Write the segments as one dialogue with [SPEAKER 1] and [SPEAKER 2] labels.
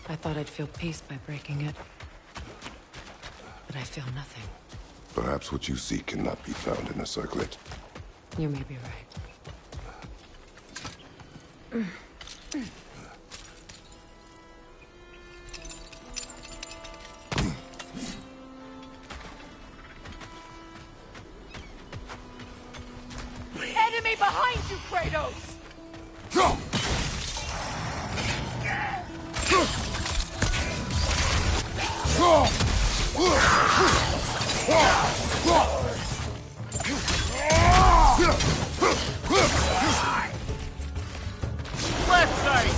[SPEAKER 1] I thought I'd feel peace by breaking it. But I feel nothing.
[SPEAKER 2] Perhaps what you seek cannot be found in a circlet.
[SPEAKER 1] You may be right.
[SPEAKER 3] Enemy behind you, Kratos!
[SPEAKER 2] Go!
[SPEAKER 3] Left side!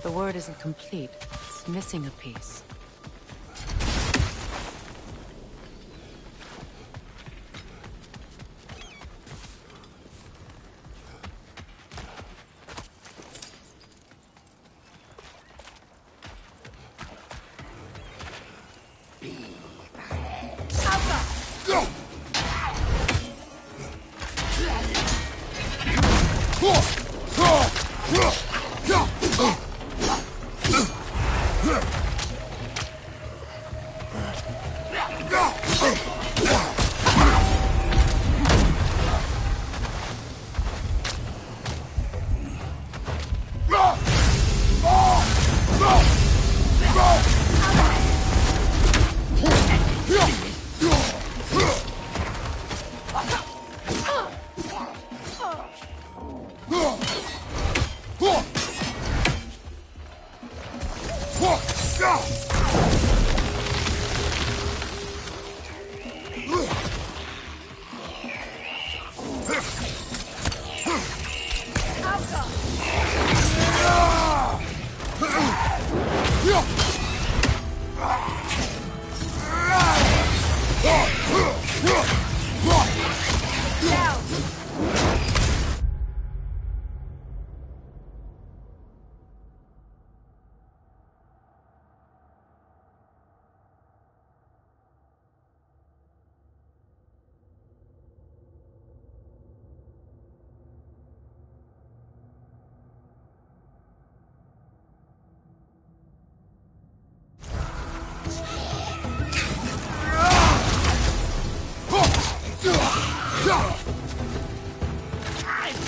[SPEAKER 1] The word isn't complete. It's missing a piece.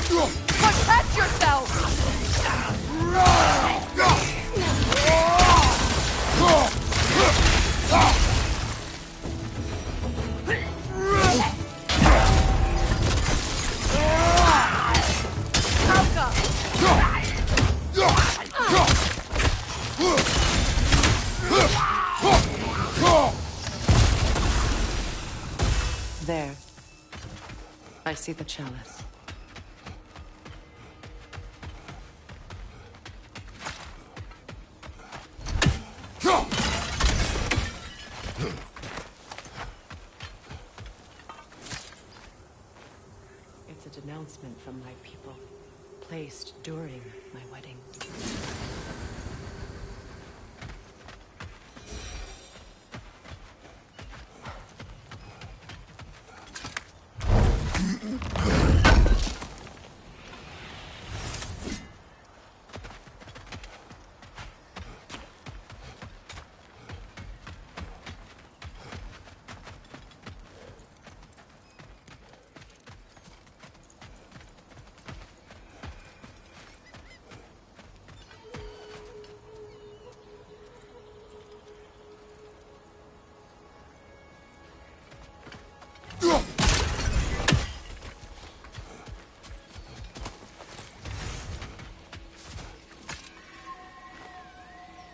[SPEAKER 1] Protect yourself! There. I see the chalice. It's a denouncement from my people, placed during my wedding.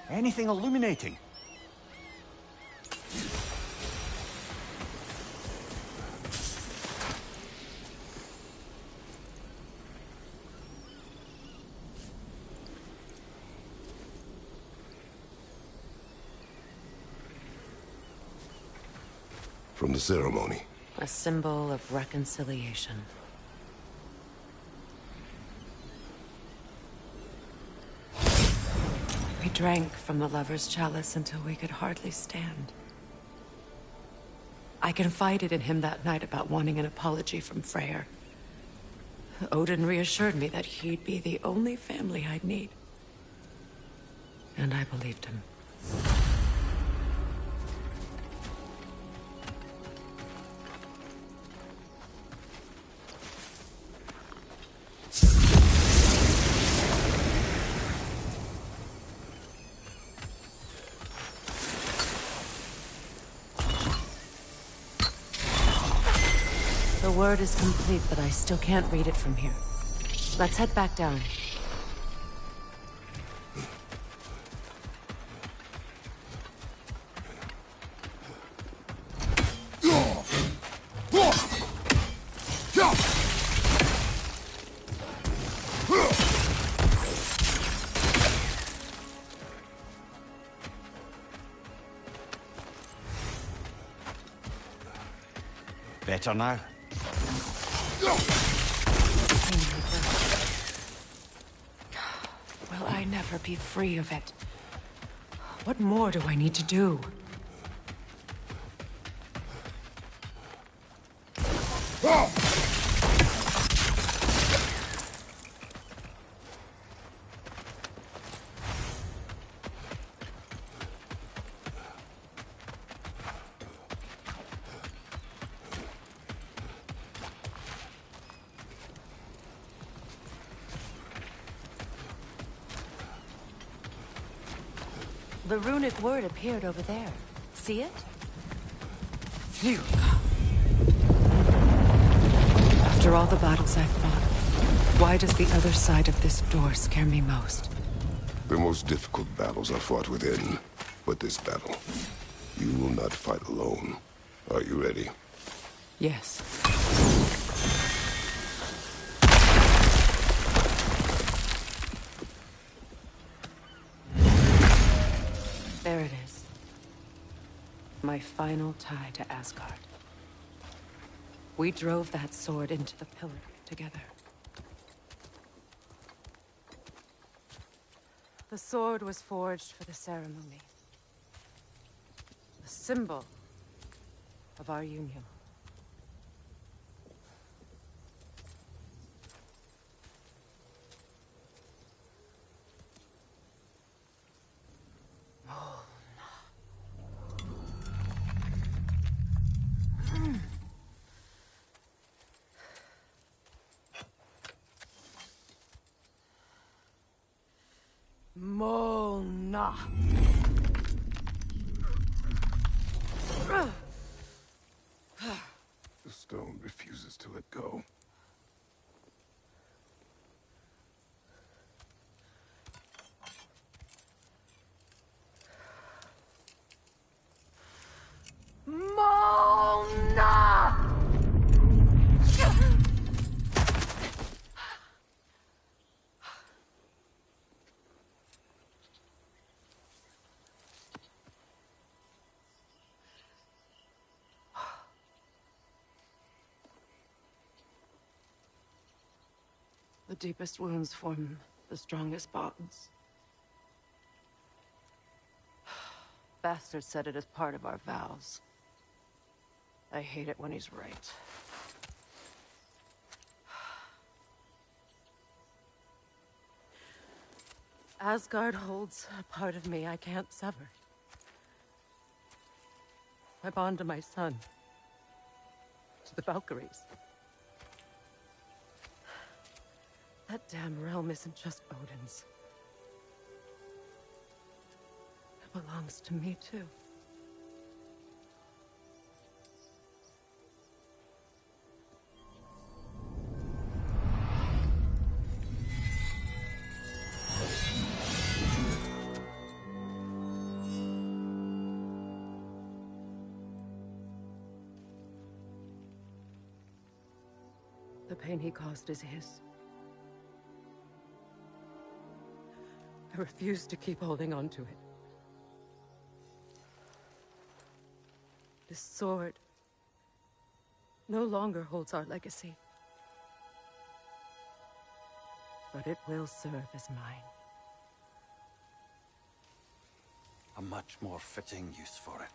[SPEAKER 4] Anything illuminating?
[SPEAKER 2] From the ceremony.
[SPEAKER 1] A symbol of reconciliation. We drank from the lover's chalice until we could hardly stand. I confided in him that night about wanting an apology from Freyr. Odin reassured me that he'd be the only family I'd need. And I believed him. The word is complete, but I still can't read it from here. Let's head back down.
[SPEAKER 4] Better now?
[SPEAKER 1] Will I never be free of it? What more do I need to do? The runic word appeared over there. See it? Phew. After all the battles I've fought, why does the other side of this door scare me most?
[SPEAKER 2] The most difficult battles are fought within. But this battle, you will not fight alone. Are you ready?
[SPEAKER 1] Yes. There it is. My final tie to Asgard. We drove that sword into the pillar together. The sword was forged for the ceremony. A symbol of our union. Mona.
[SPEAKER 2] The stone refuses to let go.
[SPEAKER 1] Mona! The deepest wounds form the strongest bonds. Bastard said it as part of our vows. I hate it when he's right. Asgard holds a part of me I can't sever. I bond to my son. To the Valkyries. That damn realm isn't just Odin's. It belongs to me, too. pain he caused is his. I refuse to keep holding on to it. This sword no longer holds our legacy. But it will serve as mine.
[SPEAKER 4] A much more fitting use for it.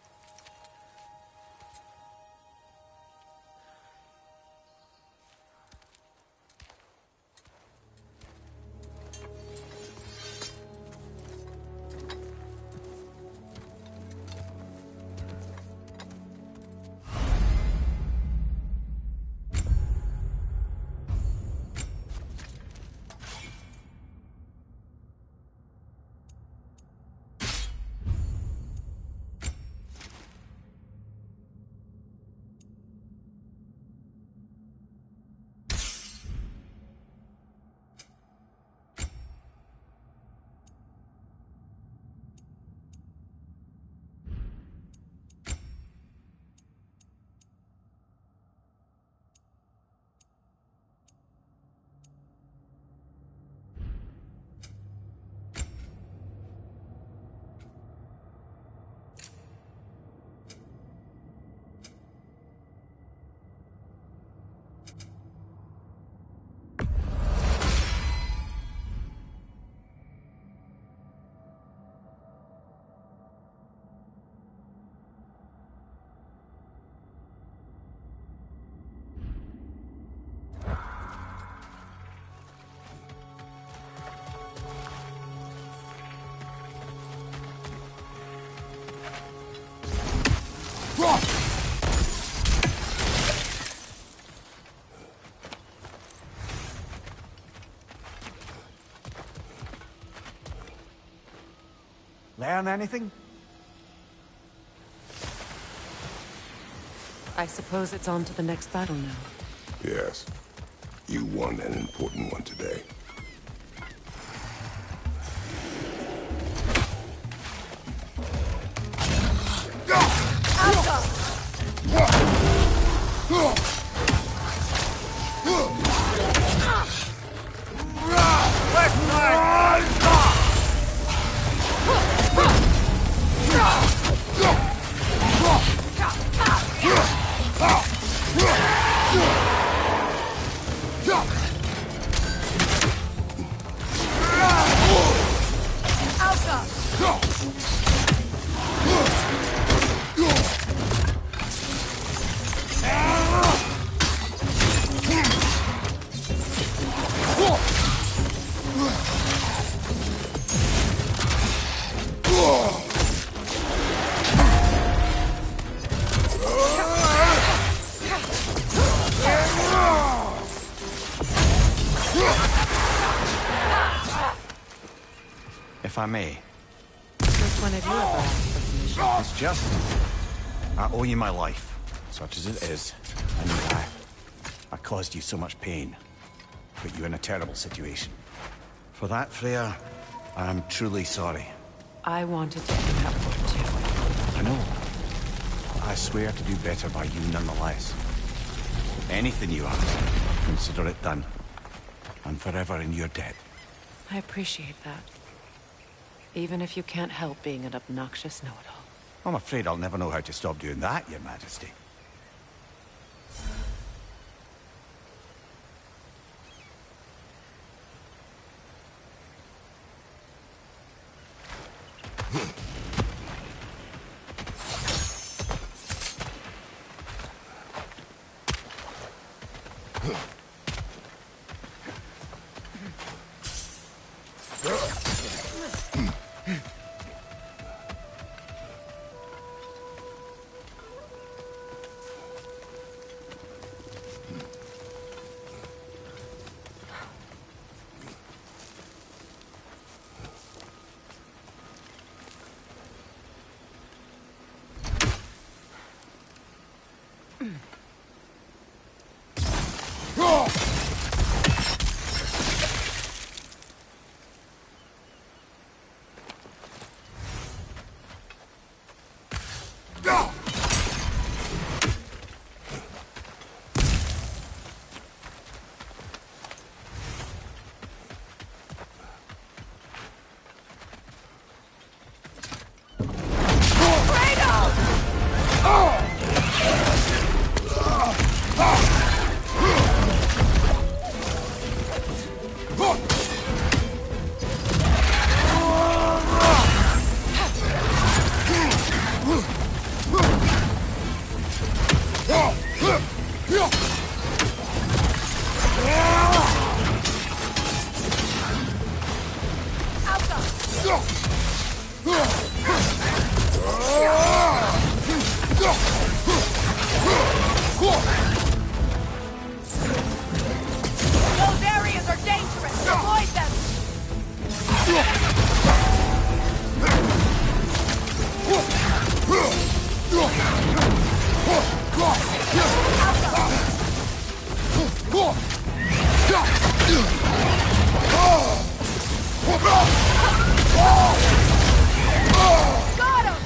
[SPEAKER 4] Learn anything?
[SPEAKER 1] I suppose it's on to the next battle now.
[SPEAKER 2] Yes. You won an important one today.
[SPEAKER 4] If I may.
[SPEAKER 1] Which one have you ever asked for permission?
[SPEAKER 4] It's just... I owe you my life, such as it is. I know that. I caused you so much pain. Put you in a terrible situation. For that, Freya, I am truly sorry.
[SPEAKER 1] I wanted to end that war too.
[SPEAKER 4] I know. I swear to do better by you nonetheless. Anything you ask, consider it done. I'm forever in your debt.
[SPEAKER 1] I appreciate that. Even if you can't help being an obnoxious know-it-all.
[SPEAKER 4] I'm afraid I'll never know how to stop doing that, Your Majesty.
[SPEAKER 3] Those areas are dangerous! Avoid them! Got him!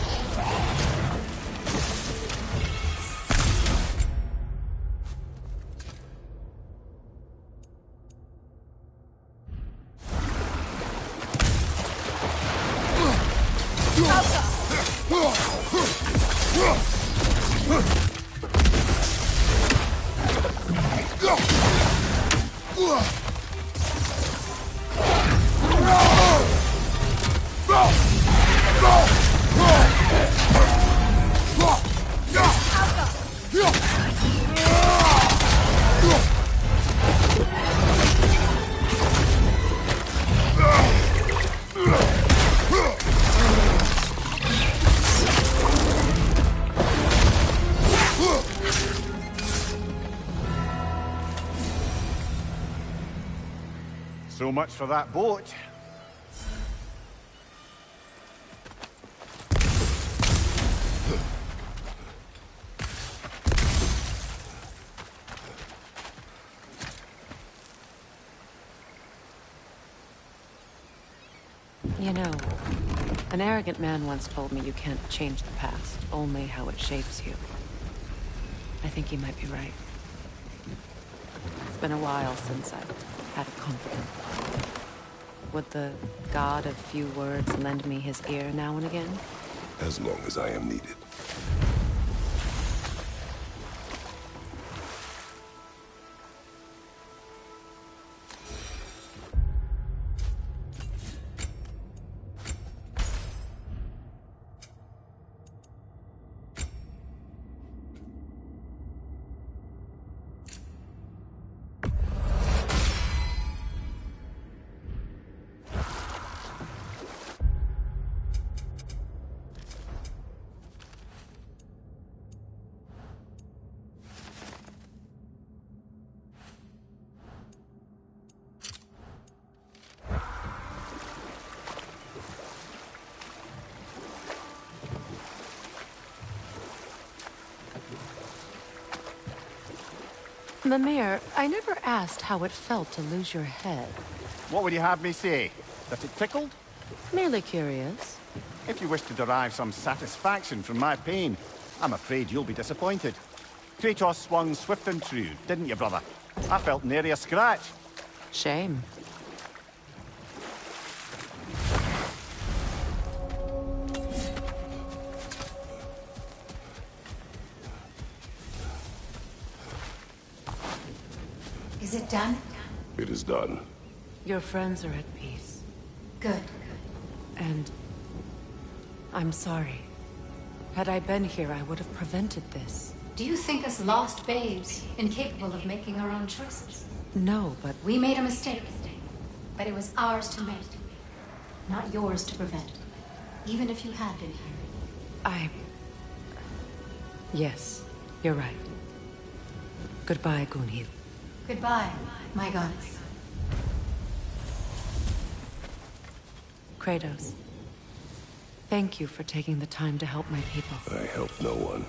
[SPEAKER 4] So much for that boat.
[SPEAKER 1] You know, an arrogant man once told me you can't change the past, only how it shapes you. I think he might be right. It's been a while since I've had a confidant. Would the god of few words lend me his ear now and again?
[SPEAKER 2] As long as I am needed.
[SPEAKER 1] Mimir, I never asked how it felt to lose your head.
[SPEAKER 4] What would you have me say? That it tickled?
[SPEAKER 1] Merely curious.
[SPEAKER 4] If you wish to derive some satisfaction from my pain, I'm afraid you'll be disappointed. Kratos swung swift and true, didn't you, brother? I felt nary a scratch.
[SPEAKER 1] Shame.
[SPEAKER 5] Is it done?
[SPEAKER 2] It is done.
[SPEAKER 1] Your friends are at peace.
[SPEAKER 5] Good.
[SPEAKER 1] And I'm sorry. Had I been here, I would have prevented this.
[SPEAKER 5] Do you think us lost babes, incapable of making our own choices?
[SPEAKER 1] No, but
[SPEAKER 5] We made a mistake, but it was ours to make, not yours to prevent. Even if you had been here.
[SPEAKER 1] Yes, you're right. Goodbye, Gunhild.
[SPEAKER 5] Goodbye, my goddess.
[SPEAKER 1] Kratos. Thank you for taking the time to help my people.
[SPEAKER 2] I help no one.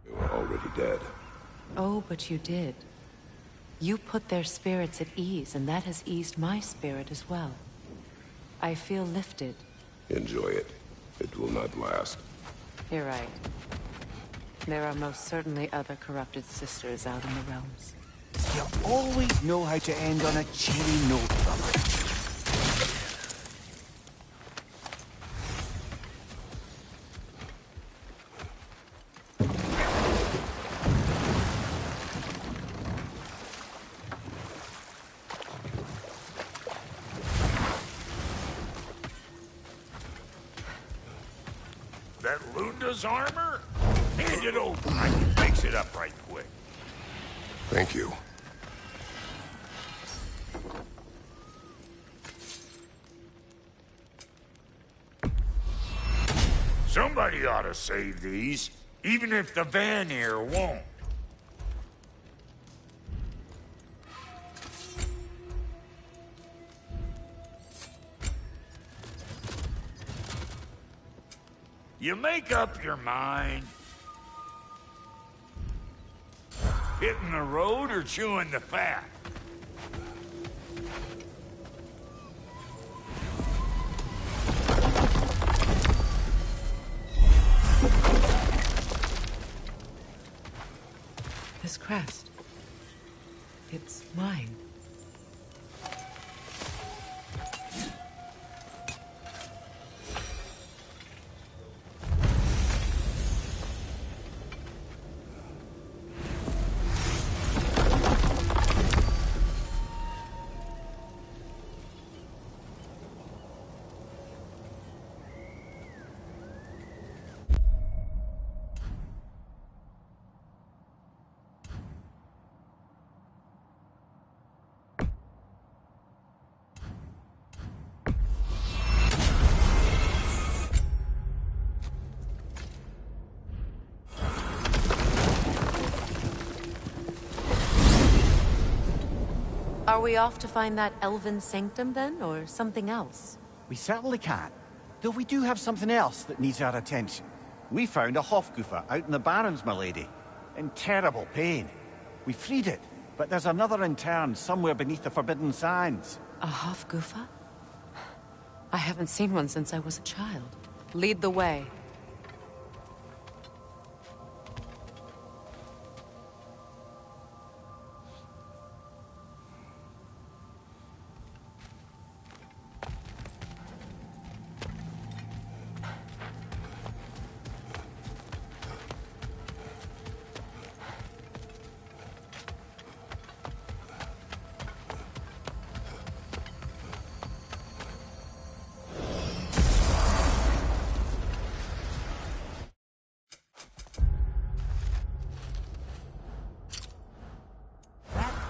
[SPEAKER 2] You are already dead.
[SPEAKER 1] Oh, but you did. You put their spirits at ease, and that has eased my spirit as well. I feel lifted.
[SPEAKER 2] Enjoy it. It will not last.
[SPEAKER 1] You're right. There are most certainly other corrupted sisters out in the realms.
[SPEAKER 4] You always know how to end on a cheery note, brother.
[SPEAKER 3] That Lunda's armor? Hand it over. I can fix it up right quick.
[SPEAKER 2] Thank you.
[SPEAKER 6] Somebody ought to save these, even if the Vanir won't. You make up your mind. Hitting the road or chewing the fat?
[SPEAKER 1] This crest. It's mine. Are we off to find that elven sanctum then, or something else?
[SPEAKER 4] We certainly can. Though we do have something else that needs our attention. We found a Hofgufa out in the Barrens, my lady. In terrible pain. We freed it, but there's another interned somewhere beneath the Forbidden Sands.
[SPEAKER 1] A Hofgufa? I haven't seen one since I was a child. Lead the way.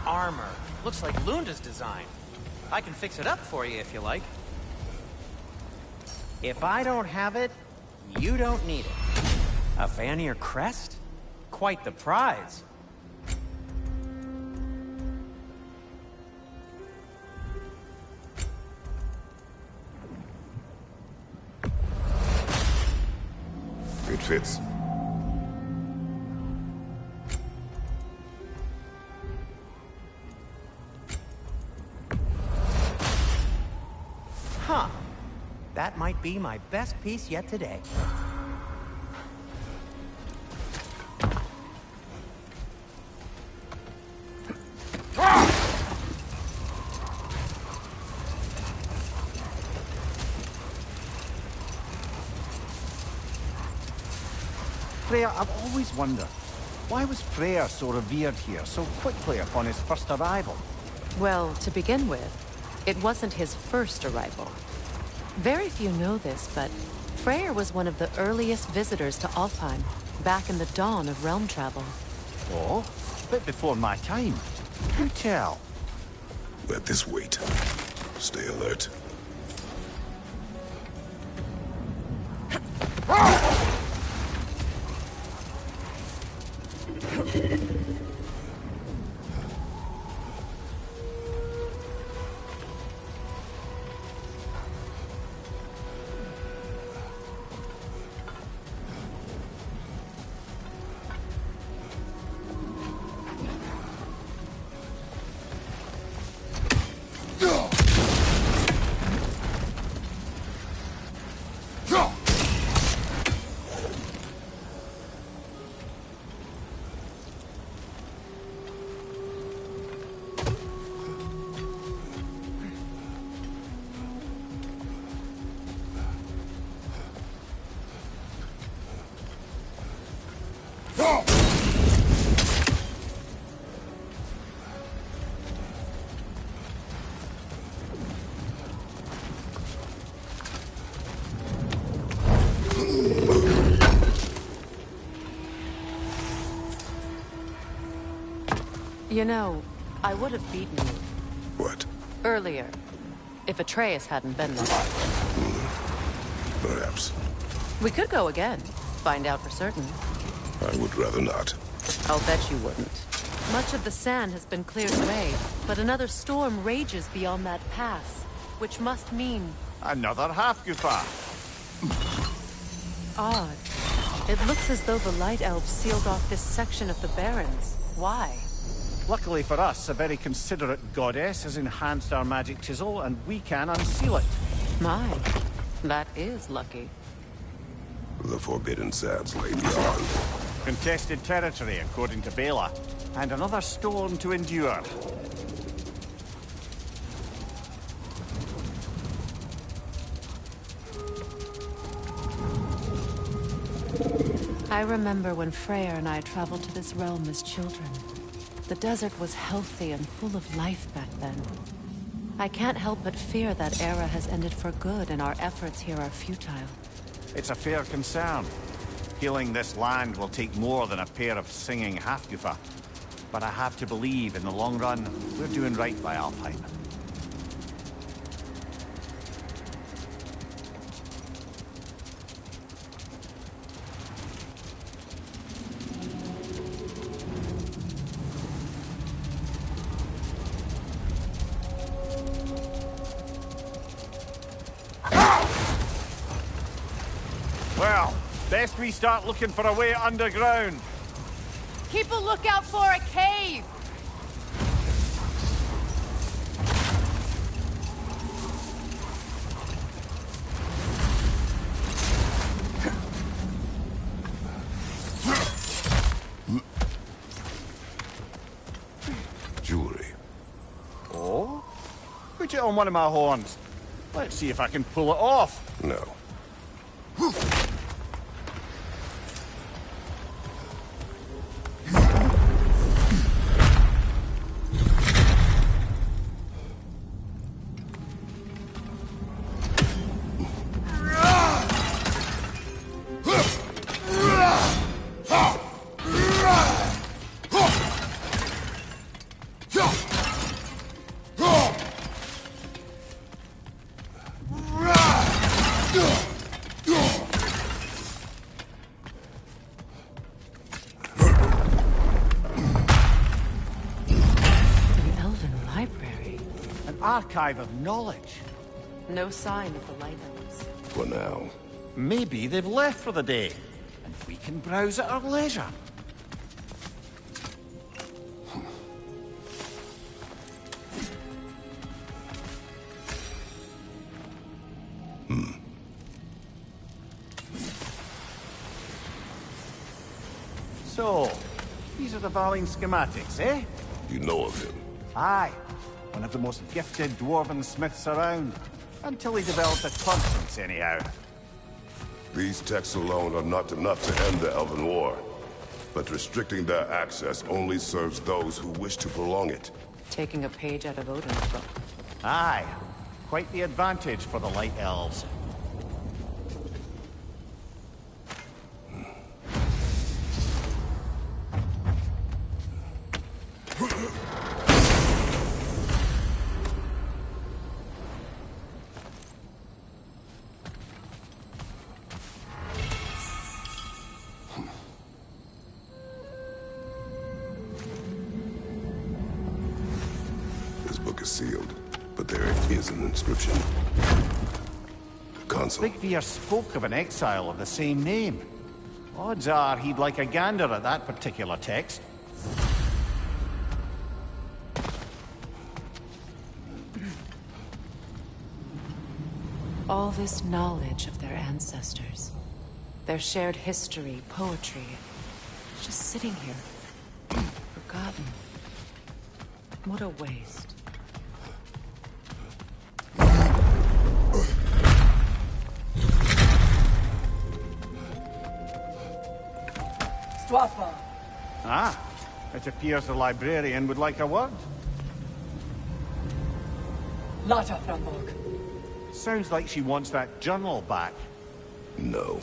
[SPEAKER 7] Armor. Looks like Lunda's design. I can fix it up for you if you like. If I don't have it, you don't need it. A Vanir crest? Quite the prize.
[SPEAKER 2] It fits.
[SPEAKER 7] Huh. That might be my best piece yet today.
[SPEAKER 4] Freya, I've always wondered, why was Freya so revered here so quickly upon his first arrival?
[SPEAKER 1] Well, to begin with, it wasn't his first arrival. Very few know this, but Freyr was one of the earliest visitors to Alfheim, back in the dawn of realm travel.
[SPEAKER 4] Oh, a bit before my time. Do tell.
[SPEAKER 2] Let this wait. Stay alert.
[SPEAKER 1] You know, I would have beaten you
[SPEAKER 2] What?
[SPEAKER 1] earlier, if Atreus hadn't been there.
[SPEAKER 2] Perhaps.
[SPEAKER 1] We could go again, find out for certain.
[SPEAKER 2] I would rather not.
[SPEAKER 1] I'll bet you wouldn't. Much of the sand has been cleared away, but another storm rages beyond that pass, which must mean
[SPEAKER 4] Another half-goofa.
[SPEAKER 1] odd. It looks as though the Light Elves sealed off this section of the Barrens. Why?
[SPEAKER 4] Luckily for us, a very considerate goddess has enhanced our magic chisel, and we can unseal it.
[SPEAKER 1] My, that is lucky.
[SPEAKER 2] The Forbidden Sands lay beyond.
[SPEAKER 4] Contested territory, according to Bela, and another storm to endure.
[SPEAKER 1] I remember when Freyr and I traveled to this realm as children. The desert was healthy and full of life back then. I can't help but fear that era has ended for good and our efforts here are futile.
[SPEAKER 4] It's a fair concern. Healing this land will take more than a pair of singing half-goofa. But I have to believe, in the long run, we're doing right by Alfheim. Well, best we start looking for a way underground.
[SPEAKER 3] Keep a lookout for a cave!
[SPEAKER 2] Jewelry.
[SPEAKER 4] Oh? Put it on one of my horns. Let's see if I can pull it off.
[SPEAKER 2] No.
[SPEAKER 1] An elven library.
[SPEAKER 4] An archive of knowledge.
[SPEAKER 1] No sign of the Light Elves.
[SPEAKER 2] For now.
[SPEAKER 4] Maybe they've left for the day, and we can browse at our leisure. So, these are the Valine schematics, eh?
[SPEAKER 2] You know of him.
[SPEAKER 4] Aye. One of the most gifted dwarven smiths around. Until he developed a conscience, anyhow.
[SPEAKER 2] These texts alone are not enough to end the Elven War. But restricting their access only serves those who wish to prolong it.
[SPEAKER 1] Taking a page out of Odin's book.
[SPEAKER 4] Aye. Quite the advantage for the Light Elves.
[SPEAKER 2] This book is sealed, but there is an inscription. The console.
[SPEAKER 4] Bigvir spoke of an exile of the same name. Odds are he'd like a gander at that particular text.
[SPEAKER 1] All this knowledge of their ancestors. Their shared history, poetry. Just sitting here. Forgotten. What a waste.
[SPEAKER 3] Swappa!
[SPEAKER 4] Ah, it appears the librarian would like a word.
[SPEAKER 3] Lata Frambog.
[SPEAKER 4] Sounds like she wants that journal back.
[SPEAKER 2] No.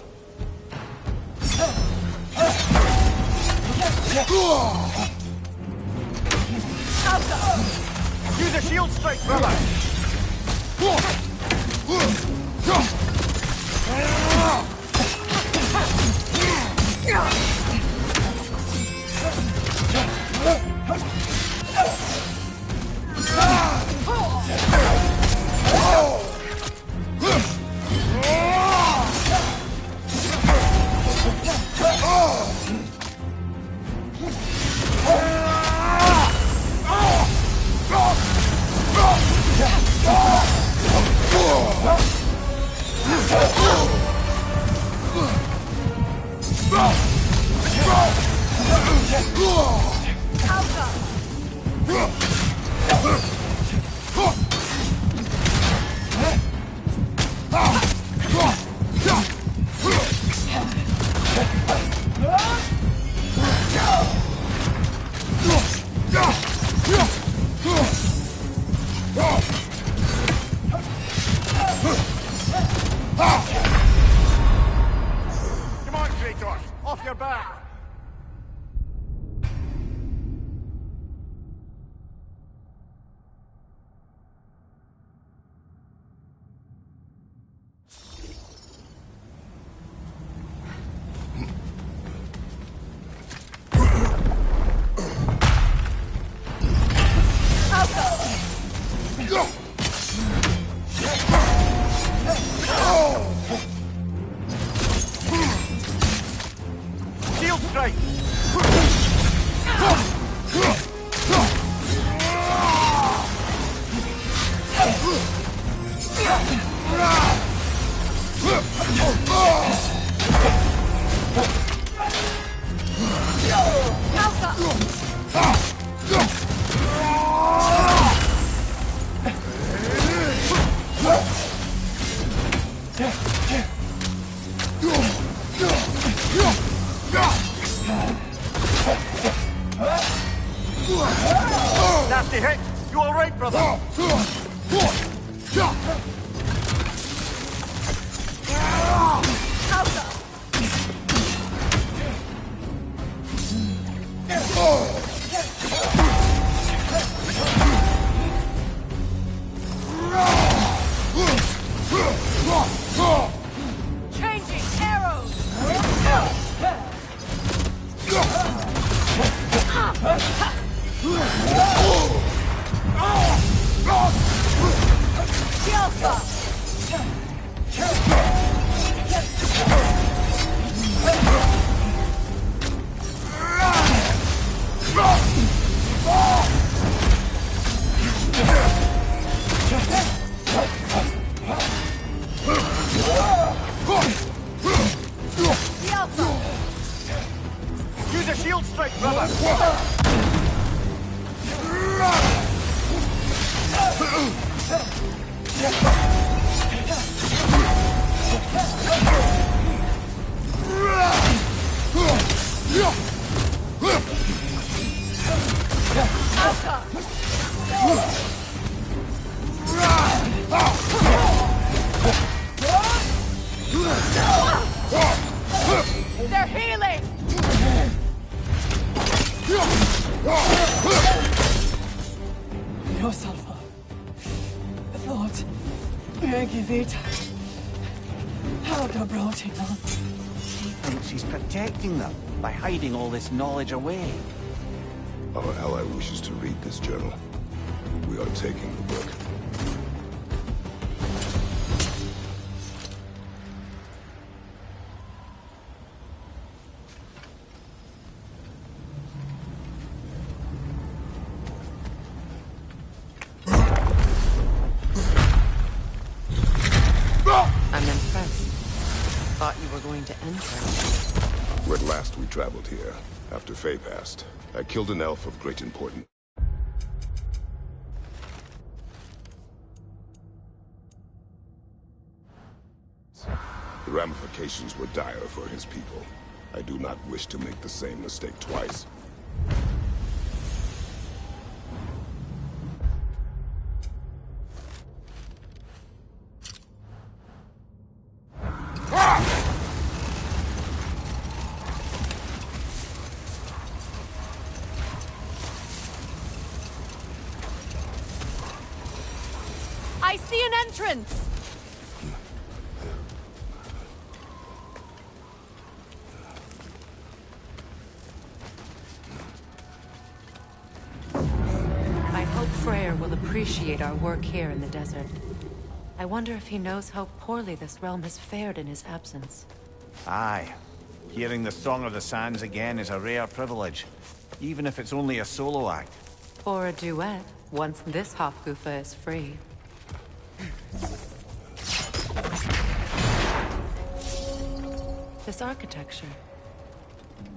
[SPEAKER 7] Use a shield strike, brother! Come on, Kratos! Off your back! Shield strike! Nasty hit! You alright, brother?
[SPEAKER 3] Changing arrows!
[SPEAKER 7] Use a shield strike, brother!
[SPEAKER 3] They're healing!
[SPEAKER 8] Yourself. Thought. Vita. How to brought him on.
[SPEAKER 4] She thinks she's protecting them by hiding all this knowledge away.
[SPEAKER 2] Our ally wishes to read this journal. We are taking the book.
[SPEAKER 1] I'm impressed. Thought you were going to enter.
[SPEAKER 2] When last we traveled here, after Faye passed, I killed an elf of great importance. The ramifications were dire for his people. I do not wish to make the same mistake twice.
[SPEAKER 3] see an entrance!
[SPEAKER 1] I hope Freyr will appreciate our work here in the desert. I wonder if he knows how poorly this realm has fared in his absence.
[SPEAKER 4] Aye. Hearing the Song of the Sands again is a rare privilege, even if it's only a solo act.
[SPEAKER 1] Or a duet, once this Hofgufa is free. This architecture.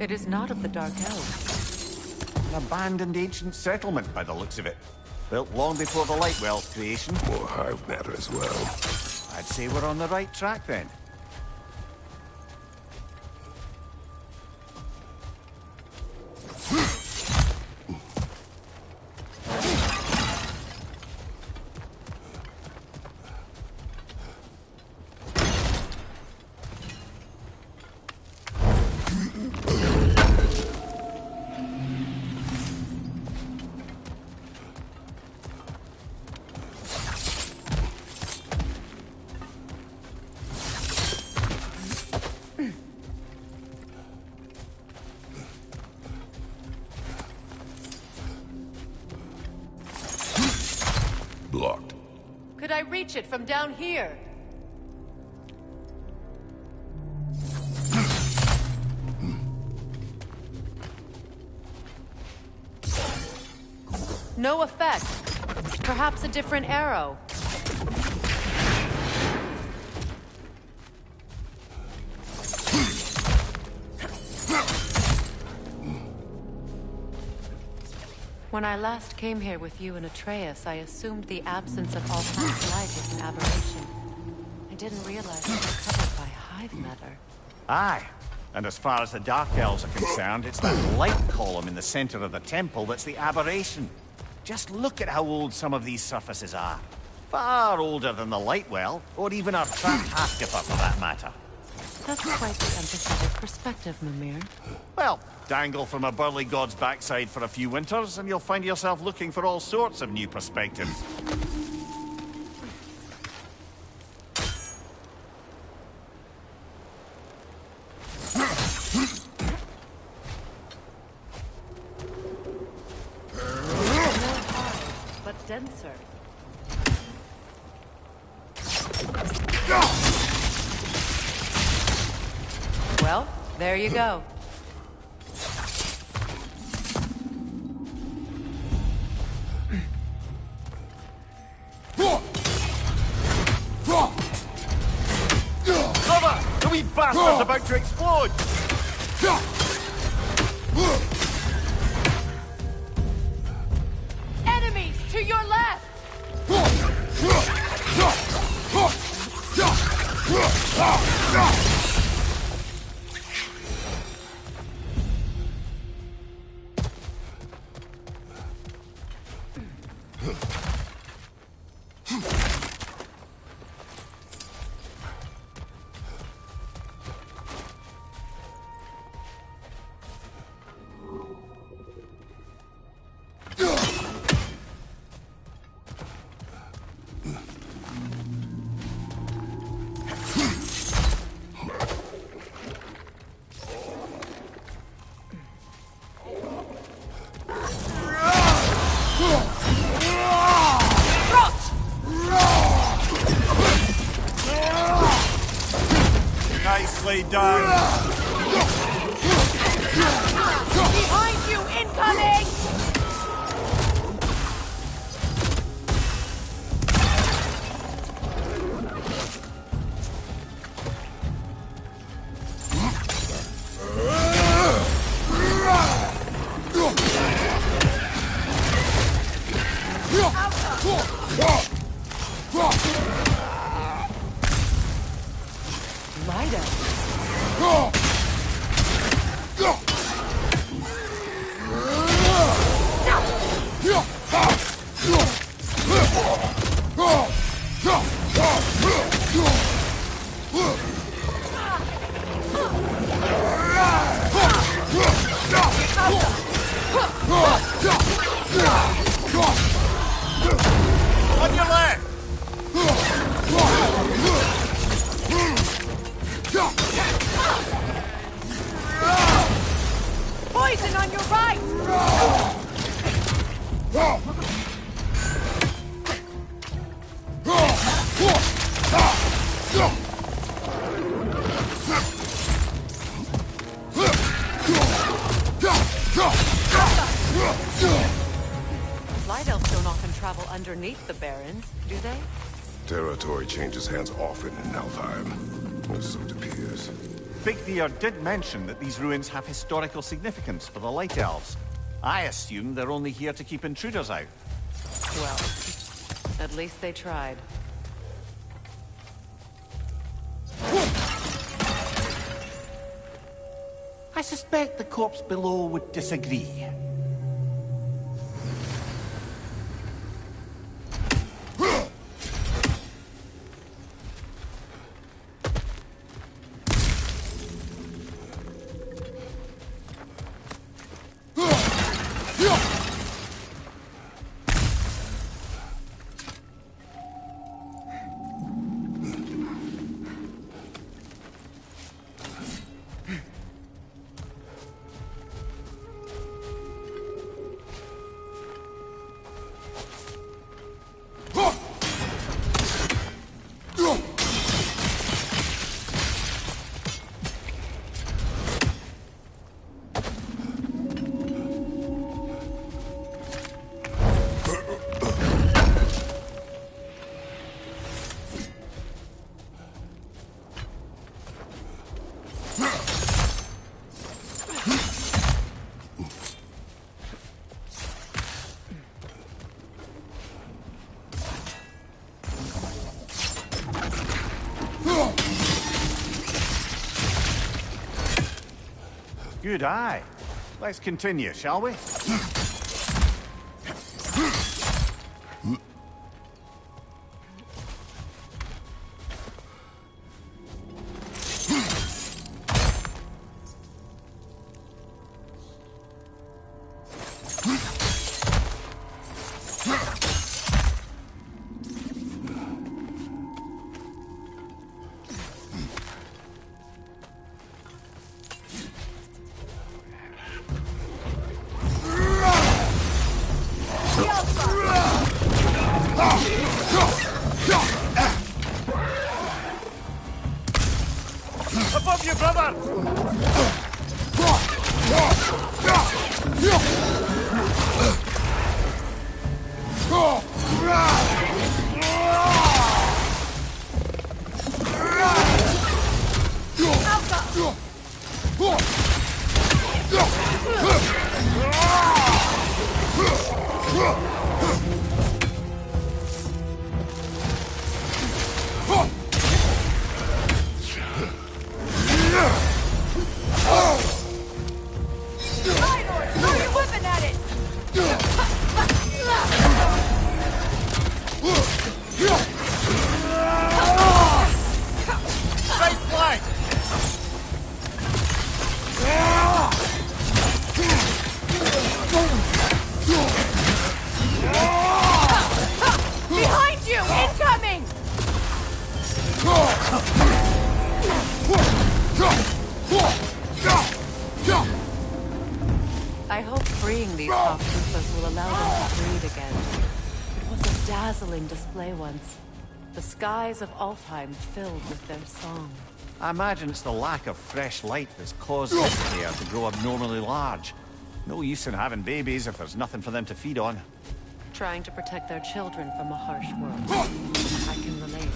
[SPEAKER 1] It is not of the Dark Elves.
[SPEAKER 4] An abandoned ancient settlement by the looks of it. Built long before the Lightwell's creation.
[SPEAKER 2] More hive matter as well.
[SPEAKER 4] I'd say we're on the right track then.
[SPEAKER 2] Blocked.
[SPEAKER 3] Could I reach it from down here? No effect. Perhaps a different arrow.
[SPEAKER 1] When I last came here with you and Atreus, I assumed the absence of Alpha's light was an aberration. I didn't realize it was covered by hive matter.
[SPEAKER 4] Aye. And as far as the Dark Elves are concerned, it's that light column in the center of the temple that's the aberration. Just look at how old some of these surfaces are. Far older than the Lightwell, or even our trapped Hafgifer for that matter.
[SPEAKER 1] That's quite the empathetic perspective, Mimir.
[SPEAKER 4] Well, dangle from a burly god's backside for a few winters, and you'll find yourself looking for all sorts of new perspectives.
[SPEAKER 1] But denser. Well, there you go.
[SPEAKER 4] Cover! The wee bastard's about to explode!
[SPEAKER 3] Enemies to your left!
[SPEAKER 4] Nicely done!
[SPEAKER 3] Behind you, incoming!
[SPEAKER 1] Light up.
[SPEAKER 3] right!
[SPEAKER 1] Light elves don't often travel underneath the barrens, do they?
[SPEAKER 2] Territory changes hands often in Alfheim. Or so it appears.
[SPEAKER 4] Big Deer did mention that these ruins have historical significance for the Light Elves. I assume they're only here to keep intruders out.
[SPEAKER 1] Well, at least they tried.
[SPEAKER 4] I suspect the corpse below would disagree. Good eye. Let's continue, shall we?
[SPEAKER 6] Above you, brother!
[SPEAKER 3] Throw your weapon at it!
[SPEAKER 6] Face flank!
[SPEAKER 3] Behind you! Incoming!
[SPEAKER 1] I hope freeing these half-truthers will allow them to breathe again. It was a dazzling display once. The skies of Alfheim filled with their song.
[SPEAKER 4] I imagine it's the lack of fresh light that's caused this pair to grow abnormally large. No use in having babies if there's nothing for them to feed on.
[SPEAKER 1] Trying to protect their children from a harsh world. I can relate.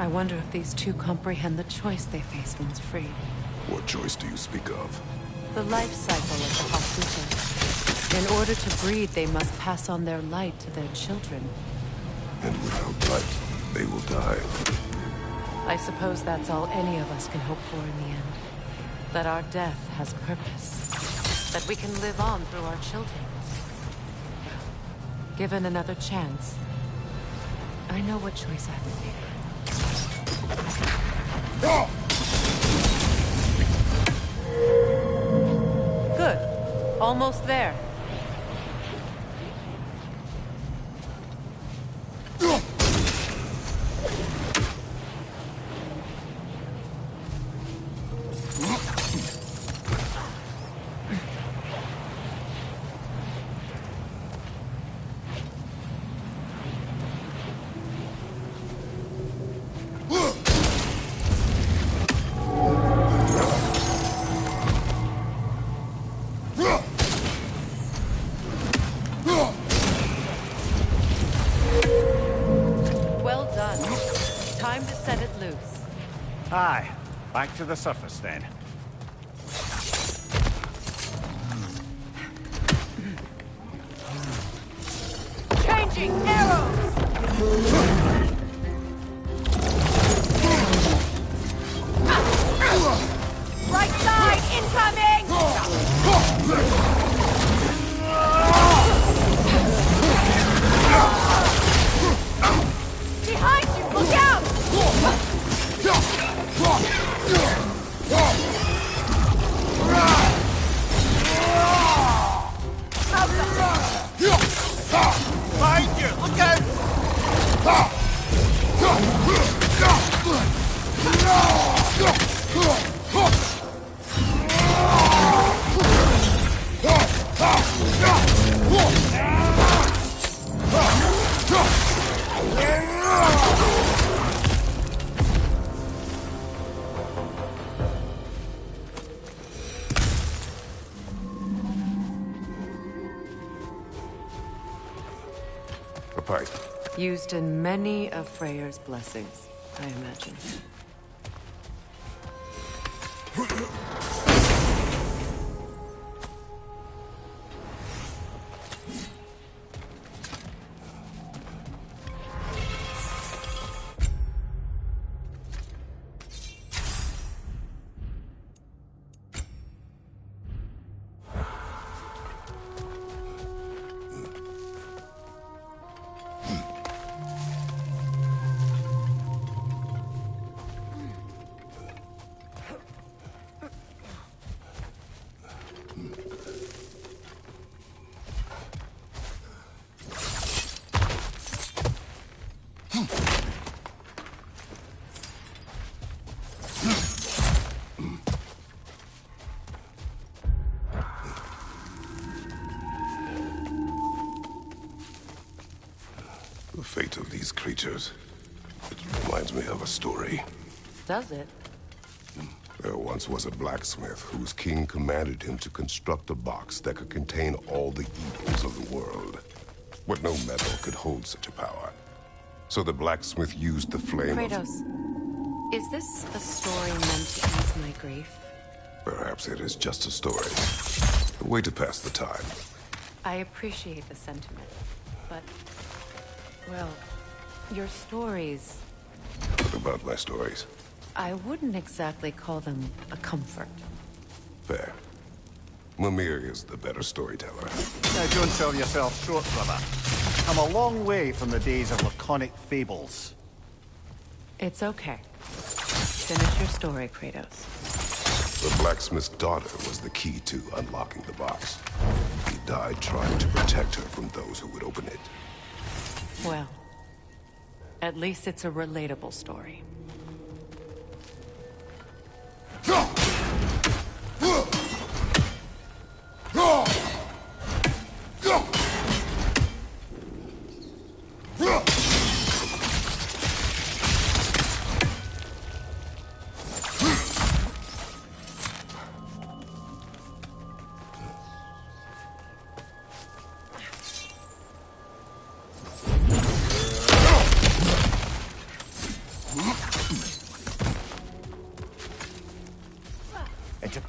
[SPEAKER 1] I wonder if these two comprehend the choice they face once free.
[SPEAKER 2] What choice do you speak of?
[SPEAKER 1] The life cycle of the Hospital. In order to breed, they must pass on their light to their children.
[SPEAKER 2] And without light, they will die.
[SPEAKER 1] I suppose that's all any of us can hope for in the end. That our death has purpose. That we can live on through our children. Given another chance, I know what choice I would make. Good. Almost there.
[SPEAKER 4] Aye. Back to the surface, then.
[SPEAKER 3] Changing arrows! Right side incoming! Behind you! Look out!
[SPEAKER 4] Behind you! Look out!
[SPEAKER 2] A pipe.
[SPEAKER 1] Used in many of Freyr's blessings, I imagine.
[SPEAKER 2] The fate of these creatures. It reminds me of a story.
[SPEAKER 1] Does it?
[SPEAKER 2] There once was a blacksmith whose king commanded him to construct a box that could contain all the evils of the world. But no metal could hold such a power. So the blacksmith used the flame
[SPEAKER 1] Kratos, is this a story meant to ease my grief?
[SPEAKER 2] Perhaps it is just a story. A way to pass the time.
[SPEAKER 1] I appreciate the sentiment, but... well, your stories...
[SPEAKER 2] What about my stories?
[SPEAKER 1] I wouldn't exactly call them a comfort.
[SPEAKER 2] Fair. Mimir is the better storyteller.
[SPEAKER 4] Now, don't sell yourself short, brother. I'm a long way from the days of laconic fables.
[SPEAKER 1] It's okay. Finish your story, Kratos.
[SPEAKER 2] The blacksmith's daughter was the key to unlocking the box. He died trying to protect her from those who would open it.
[SPEAKER 1] Well, at least it's a relatable story.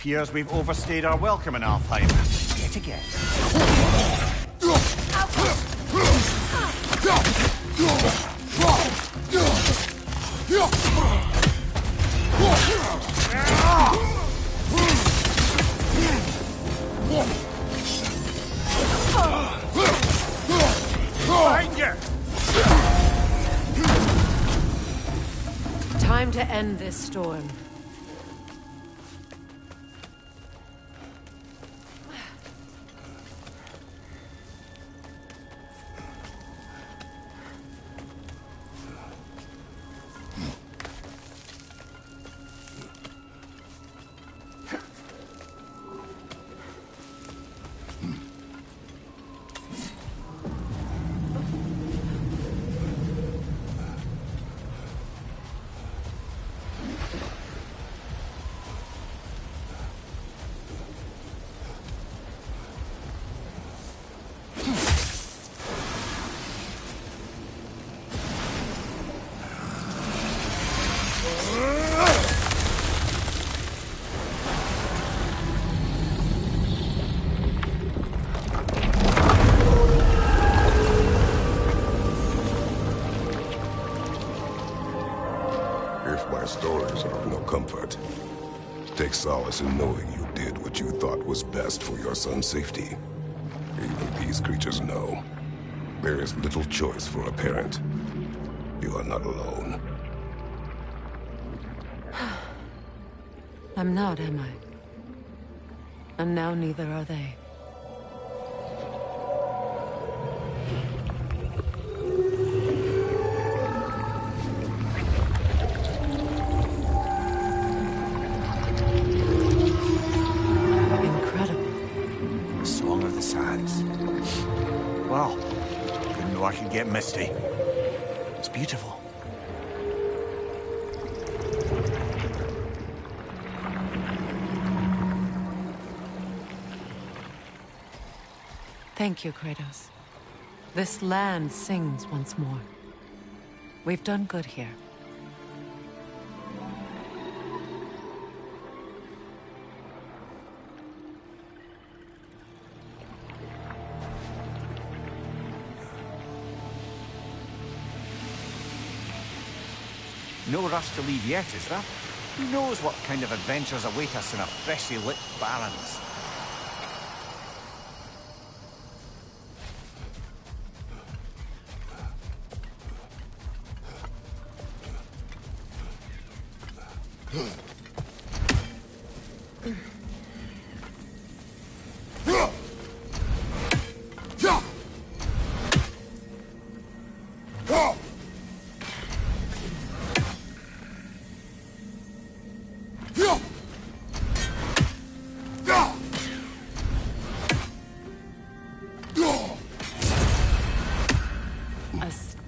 [SPEAKER 4] Appears we've overstayed our welcome in Alfheim. Yet again.
[SPEAKER 6] Behind you!
[SPEAKER 1] Time to end this storm.
[SPEAKER 2] My stories are of no comfort. Take solace in knowing you did what you thought was best for your son's safety. Even these creatures know. There is little choice for a parent. You are not alone.
[SPEAKER 1] I'm not, am I? And now neither are they.
[SPEAKER 4] Well, didn't know I could get misty. It's beautiful.
[SPEAKER 1] Thank you, Kratos. This land sings once more. We've done good here.
[SPEAKER 4] No rush to leave yet, is there? Who knows what kind of adventures await us in our freshly lit barrens?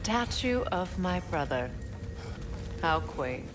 [SPEAKER 1] Statue of my brother. How quaint.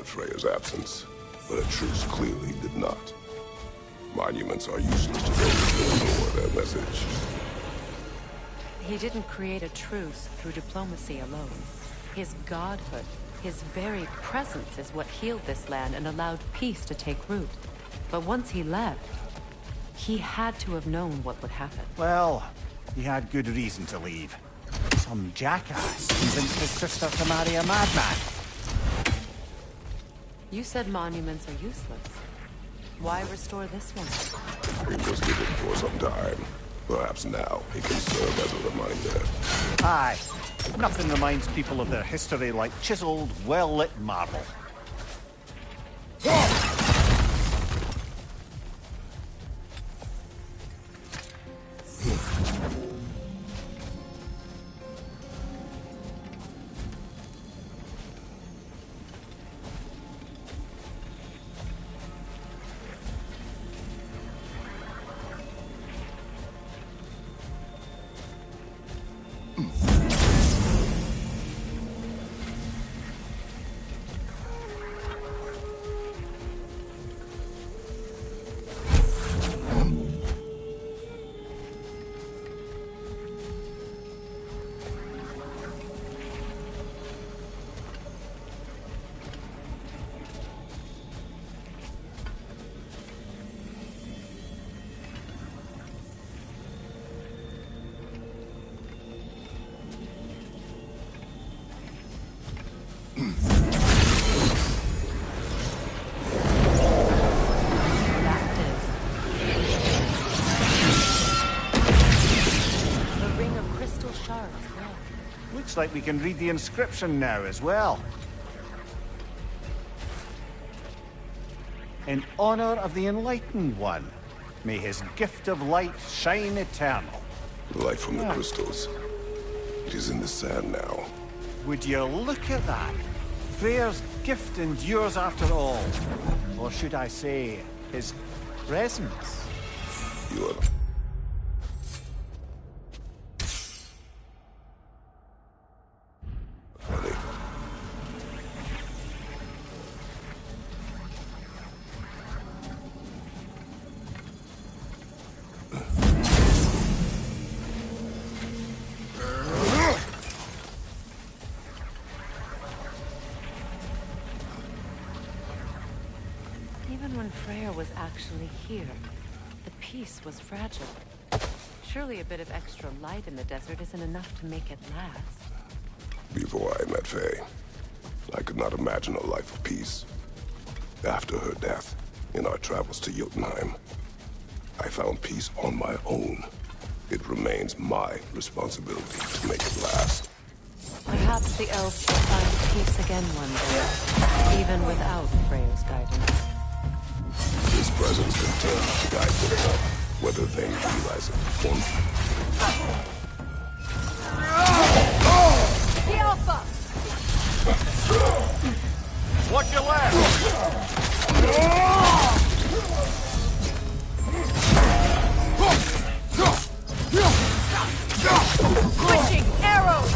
[SPEAKER 2] Freya's absence, but a truce clearly did not. Monuments are useless to those who ignore their message.
[SPEAKER 1] He didn't create a truce through diplomacy alone. His godhood, his very presence is what healed this land and allowed peace to take root. But once he left, he had to have known what would happen.
[SPEAKER 4] Well, he had good reason to leave. Some jackass convinced his sister to marry a madman.
[SPEAKER 1] You said monuments are useless. Why restore this one?
[SPEAKER 2] It was given for some time. Perhaps now it can serve as a reminder.
[SPEAKER 4] Aye. Nothing reminds people of their history like chiseled, well-lit marble. Looks like we can read the inscription now as well. In honor of the Enlightened One, may his gift of light shine eternal.
[SPEAKER 2] The light from the crystals. It is in the sand now.
[SPEAKER 4] Would you look at that? Freyr's gift endures after all. Or should I say, his presence?
[SPEAKER 2] You are... funny.
[SPEAKER 1] Even when Freya was actually here, the peace was fragile. Surely a bit of extra light in the desert isn't enough to make it last.
[SPEAKER 2] Before I met Faye, I could not imagine a life of peace. After her death, in our travels to Jotunheim, I found peace on my own. It remains my responsibility to make it last.
[SPEAKER 1] Perhaps the elves will find peace again one day, even without Freya's guidance.
[SPEAKER 2] His presence continues to guide them, whether they realize it or not.
[SPEAKER 3] The Alpha!
[SPEAKER 6] Watch your left!
[SPEAKER 3] Switching arrows!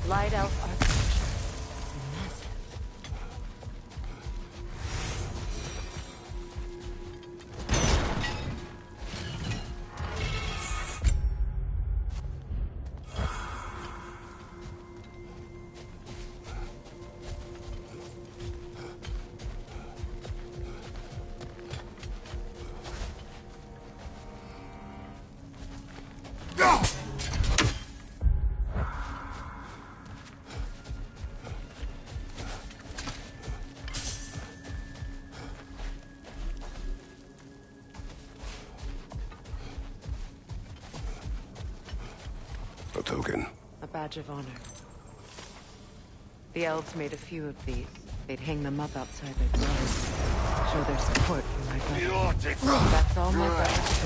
[SPEAKER 1] Light elf architecture. It's massive.
[SPEAKER 2] A token.
[SPEAKER 1] A badge of honor. The elves made a few of these. They'd hang them up outside their dwellings. Show their support for my brother. That's all my brother's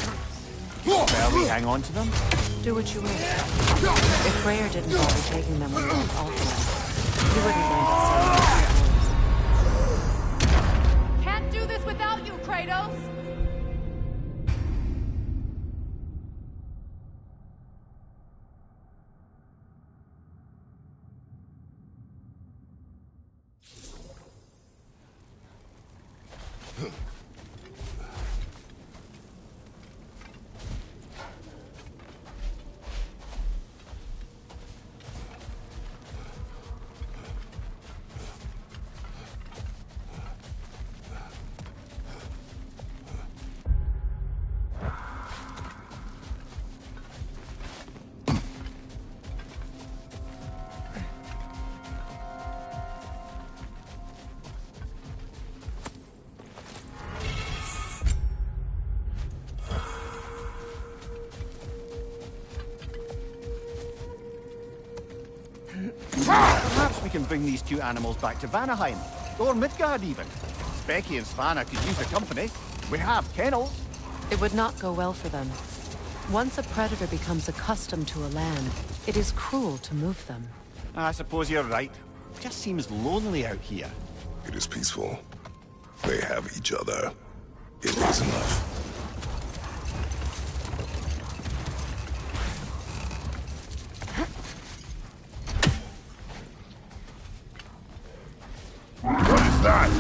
[SPEAKER 1] tributes.
[SPEAKER 4] Shall we hang on to them?
[SPEAKER 1] Do what you wish. If Freyr didn't bother taking them when he left Alfheim, he wouldn't learn to save.
[SPEAKER 3] Can't do this without you, Kratos!
[SPEAKER 4] Perhaps we can bring these two animals back to Vanaheim, or Midgard even. Becky and Svanna could use the company. We have kennels.
[SPEAKER 1] It would not go well for them. Once a predator becomes accustomed to a land, it is cruel to move them.
[SPEAKER 4] I suppose you're right. It just seems lonely out here.
[SPEAKER 2] It is peaceful. They have each other. It is enough.
[SPEAKER 6] What is that?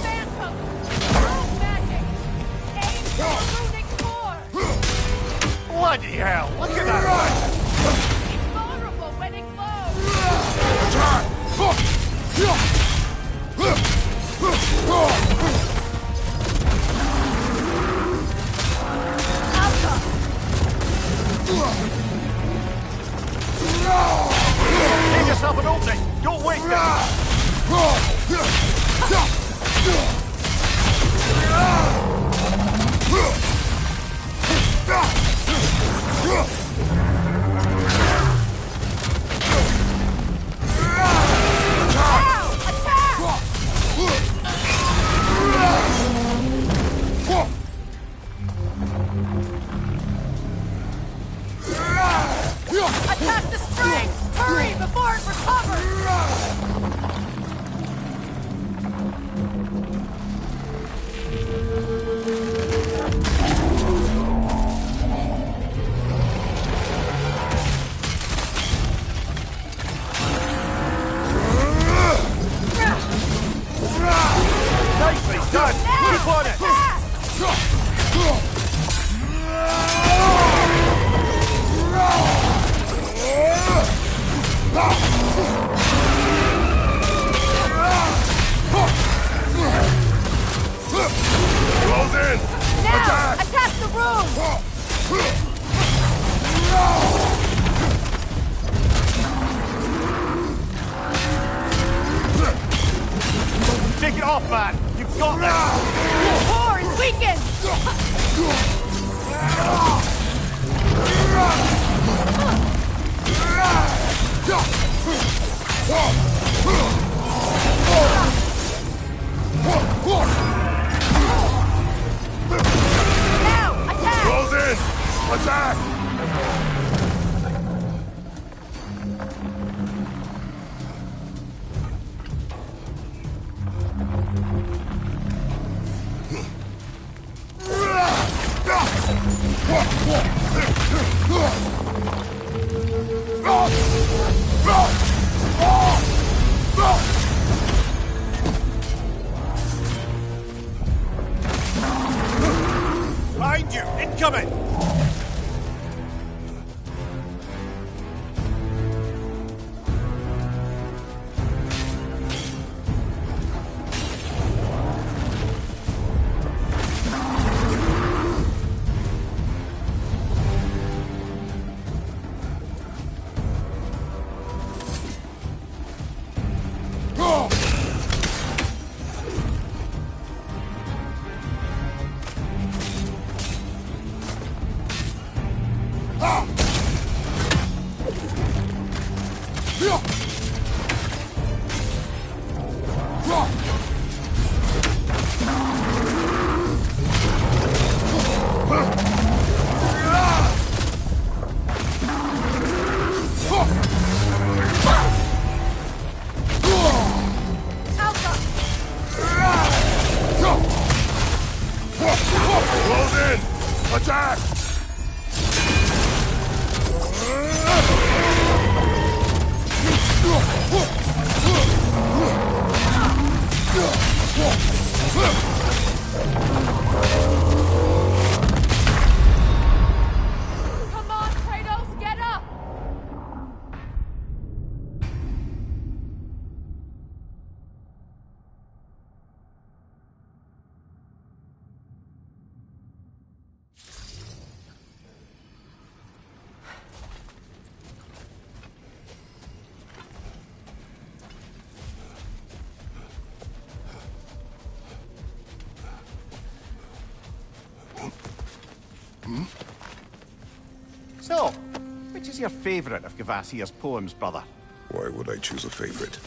[SPEAKER 3] Phantom! Rogue magic! Aim for the runic core!
[SPEAKER 4] Bloody hell, look at that!
[SPEAKER 3] It's vulnerable when it glows!
[SPEAKER 4] Make yourself an opening! Don't waste it!
[SPEAKER 3] Attack the spring! Hurry before it recovers!
[SPEAKER 4] Nicely done! Keep on it!
[SPEAKER 2] Close in!
[SPEAKER 3] Now! Attack the room!
[SPEAKER 4] Take it off, man! You've got this!
[SPEAKER 3] Core is weakened! Now! Attack!
[SPEAKER 2] Close in! Attack!
[SPEAKER 6] Attack!
[SPEAKER 3] Come on, Kratos, get up!
[SPEAKER 4] So, which is your favourite of Gavassia's poems, brother?
[SPEAKER 2] Why would I choose a favorite?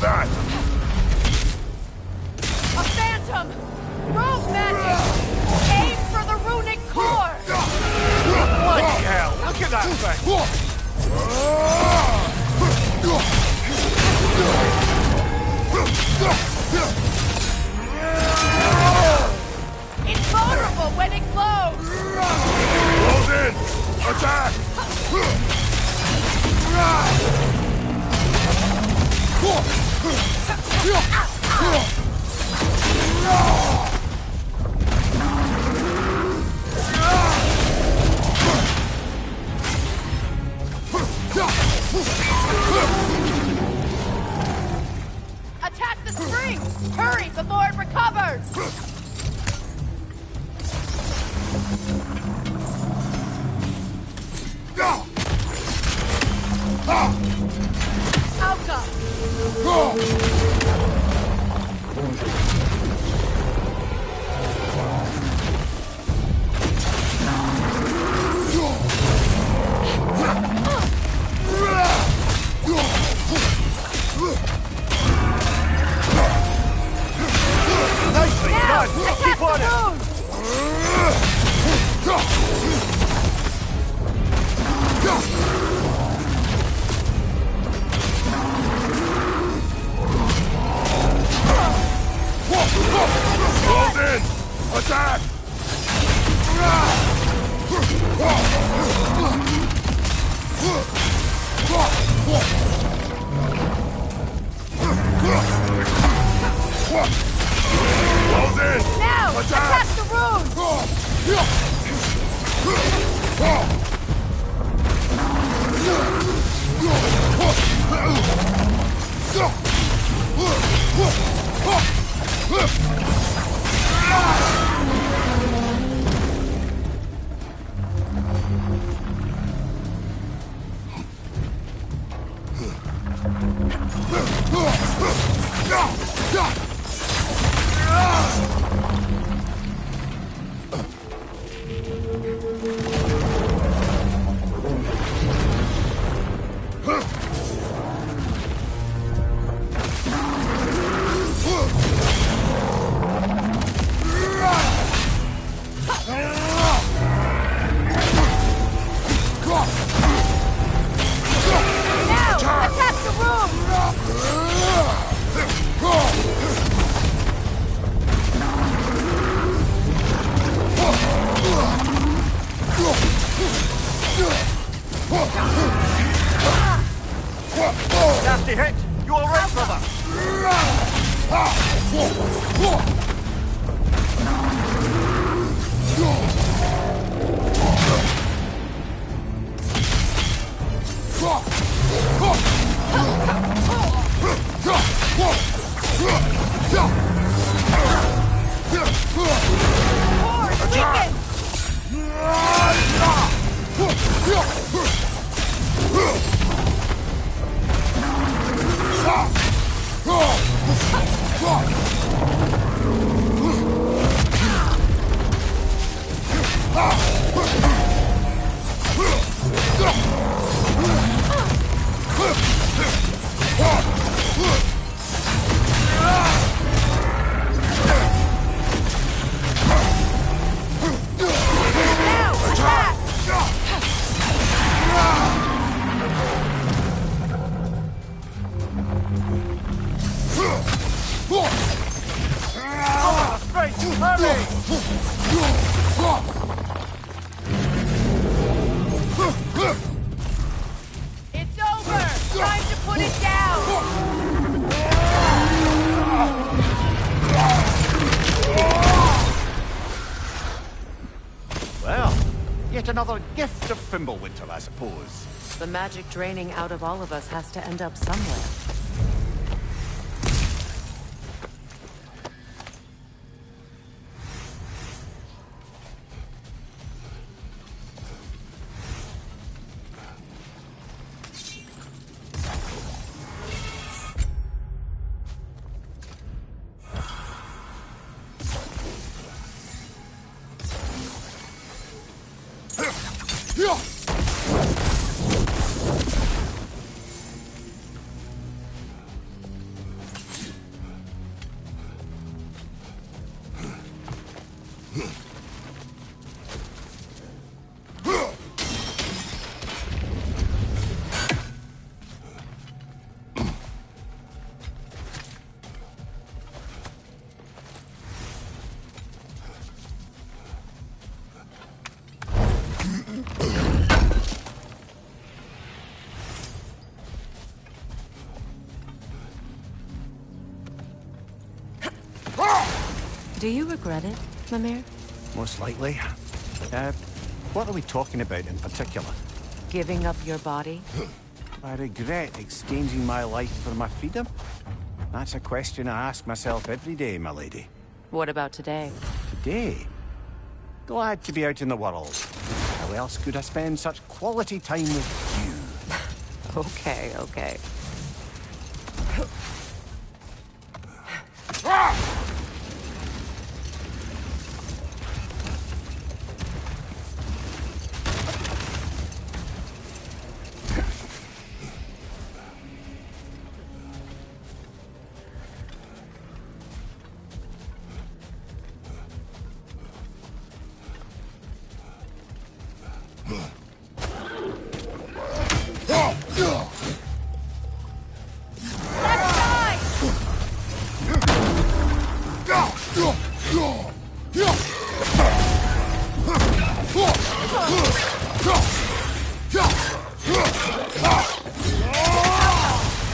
[SPEAKER 6] That!
[SPEAKER 3] A phantom! Rogue magic! Aim for the runic core!
[SPEAKER 4] Bloody hell! Look at that thing!
[SPEAKER 3] It's vulnerable when it glows!
[SPEAKER 6] Close in! Attack!
[SPEAKER 3] Attack the spring! Hurry before it recovers! Outcome!
[SPEAKER 4] Nicely
[SPEAKER 3] Now,
[SPEAKER 4] done!
[SPEAKER 3] attack
[SPEAKER 4] Keep on
[SPEAKER 3] the
[SPEAKER 4] it!
[SPEAKER 3] moon!
[SPEAKER 6] Close in! Attack! Close in!
[SPEAKER 3] Now,
[SPEAKER 6] Attack!
[SPEAKER 3] attack the rune!
[SPEAKER 4] Any hit? You all right, brother?
[SPEAKER 3] It's over! Time to put it down!
[SPEAKER 4] Well, yet another gift of Fimbulwinter, I suppose.
[SPEAKER 1] The magic draining out of all of us has to end up somewhere. Do you regret it, Mimir?
[SPEAKER 4] Most likely. What are we talking about in particular?
[SPEAKER 1] Giving up your body?
[SPEAKER 4] I regret exchanging my life for my freedom? That's a question I ask myself every day, my lady.
[SPEAKER 1] What about today?
[SPEAKER 4] Today? Glad to be out in the world. How else could I spend such quality time with you?
[SPEAKER 1] Okay, okay.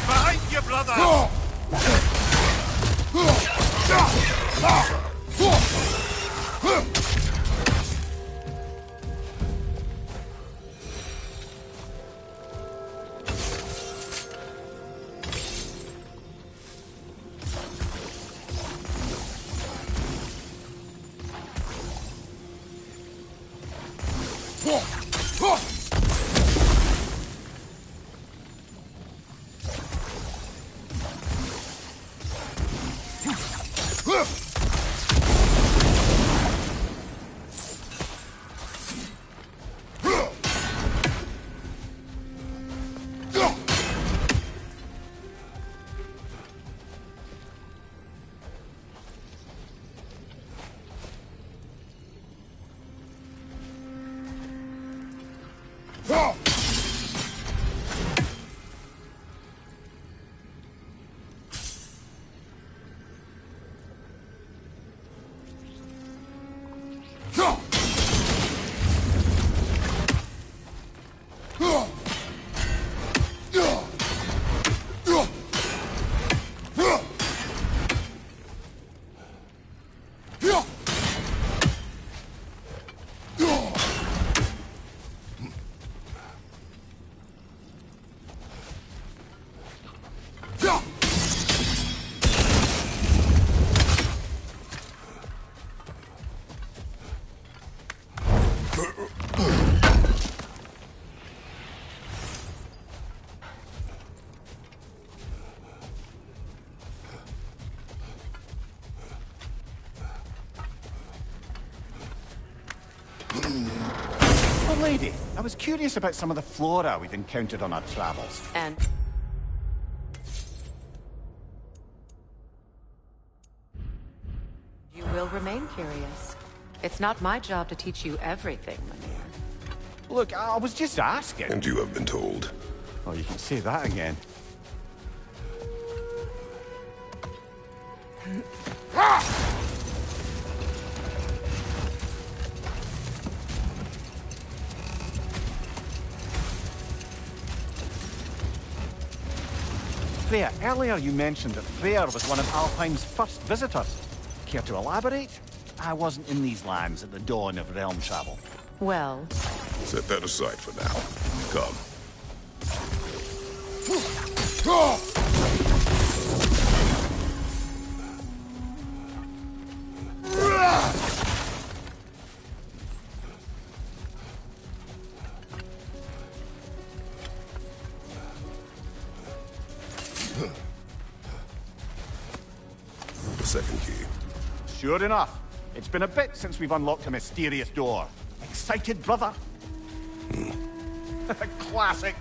[SPEAKER 6] Behind you, brother!
[SPEAKER 4] lady. I was curious about some of the flora we've encountered on our travels.
[SPEAKER 1] And you will remain curious. It's not my job to teach you everything, Mynheer.
[SPEAKER 4] Look, I was just asking.
[SPEAKER 2] And you have been told.
[SPEAKER 4] Oh, you can say that again. Freya, earlier you mentioned that Freyr was one of Alfheim's first visitors. Care to elaborate? I wasn't in these lands at the dawn of realm travel.
[SPEAKER 1] Well,
[SPEAKER 2] Set that aside for now. Come. The second key.
[SPEAKER 4] Sure enough. It's been a bit since we've unlocked a mysterious door. Excited, brother? Classic.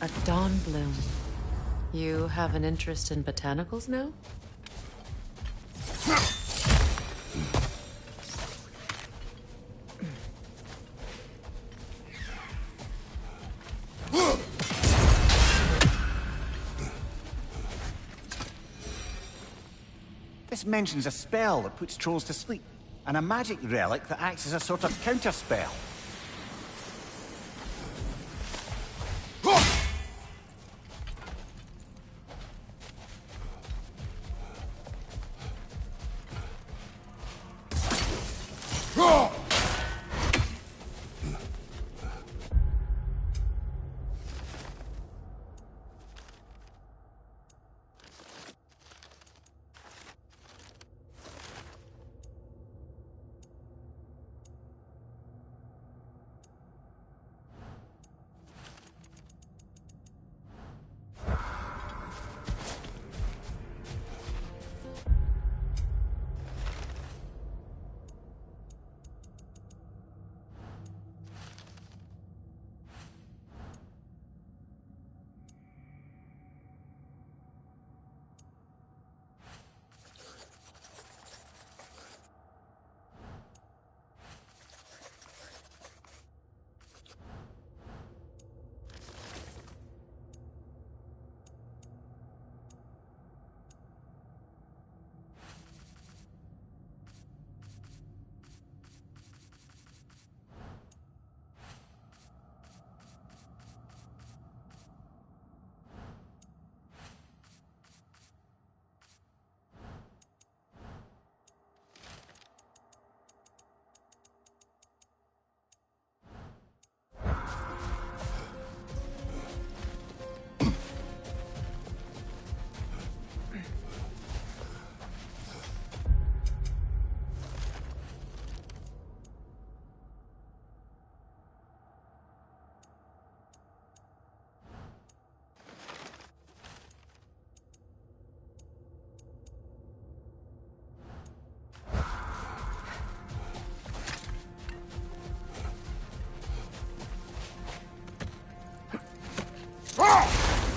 [SPEAKER 1] a dawn bloom. You have an interest in botanicals now?
[SPEAKER 4] This mentions a spell that puts trolls to sleep, and a magic relic that acts as a sort of counter-spell.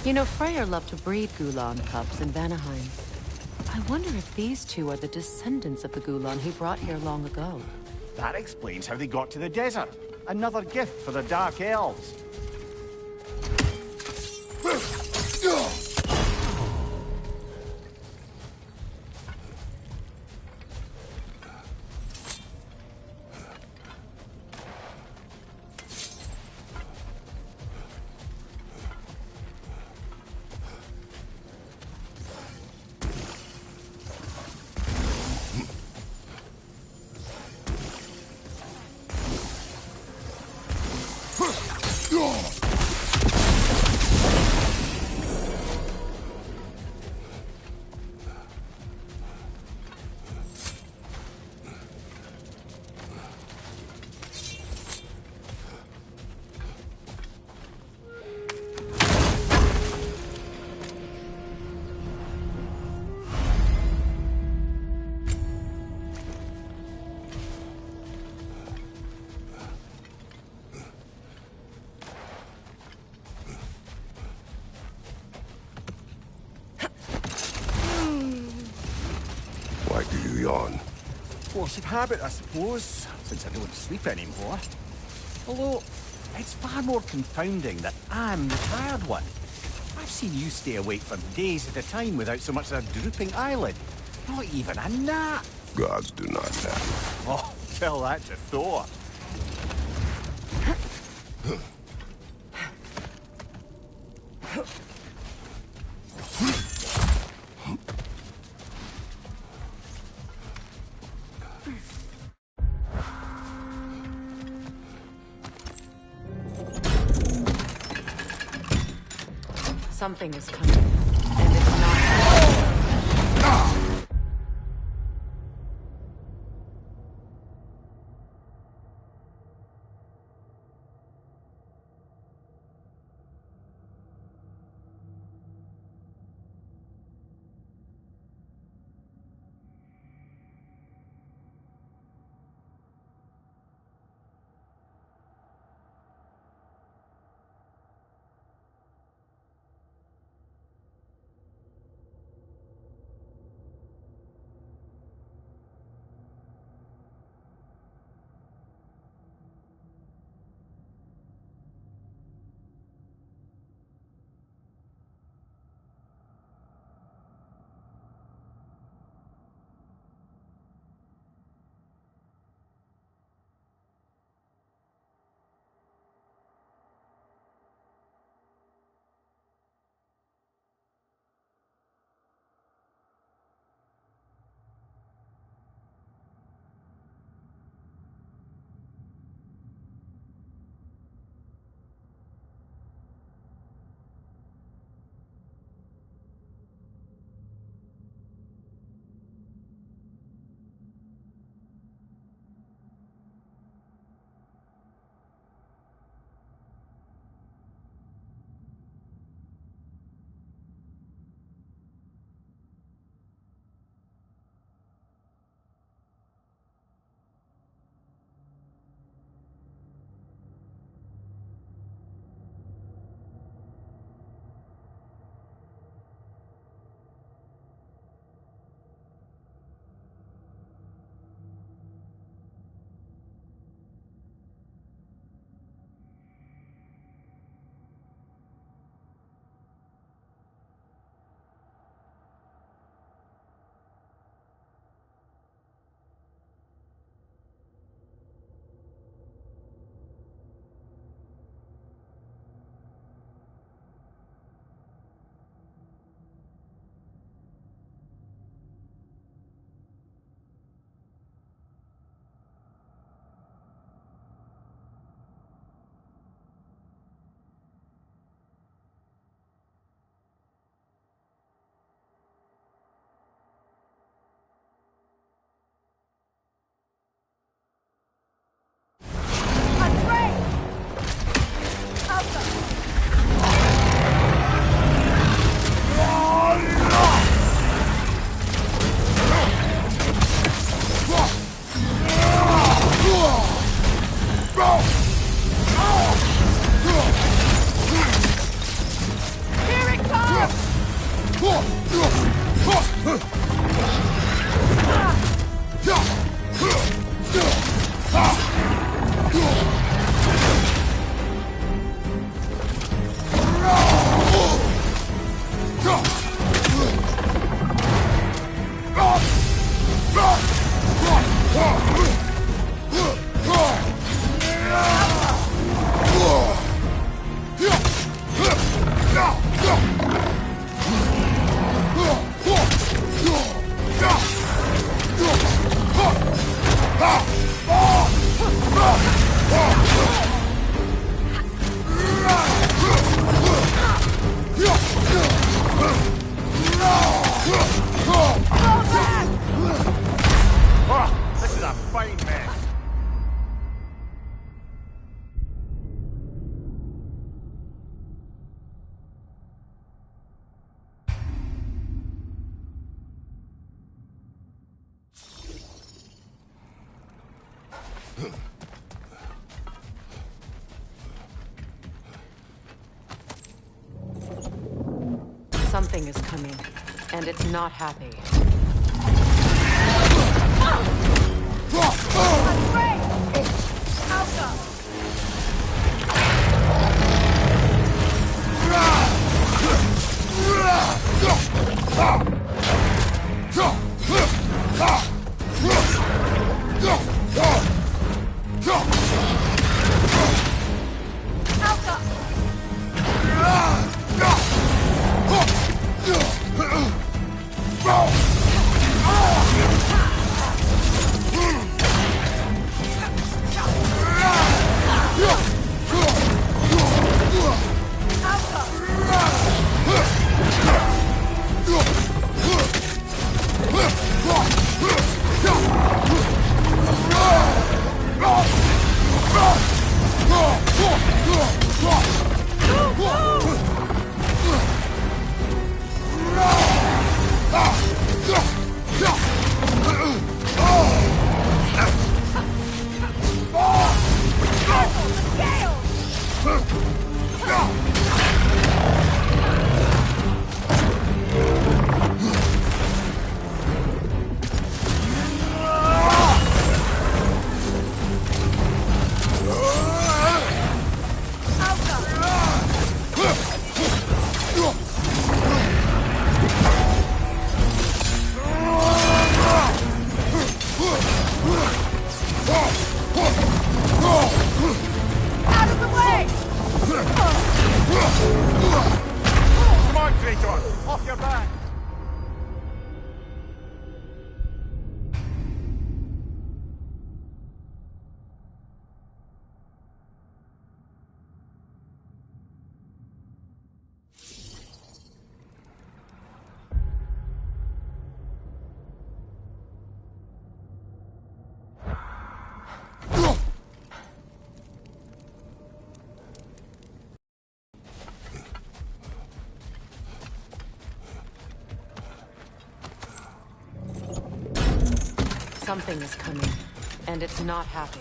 [SPEAKER 1] You know, Freyr loved to breed Gulan cubs in Vanaheim. I wonder if these two are the descendants of the Gulan he brought here long ago.
[SPEAKER 4] That explains how they got to the desert. Another gift for the Dark Elves.
[SPEAKER 2] Why do you yawn?
[SPEAKER 4] Force of habit, I suppose, since I don't sleep anymore. Although, it's far more confounding that I'm the tired one. I've seen you stay awake for days at a time without so much as a drooping eyelid. Not even a nap.
[SPEAKER 2] Gods do not nap.
[SPEAKER 4] Oh, tell that to Thor.
[SPEAKER 1] Something is coming, and it's not happening. Something is coming, and it's not happy. Something is coming, and it's not happy.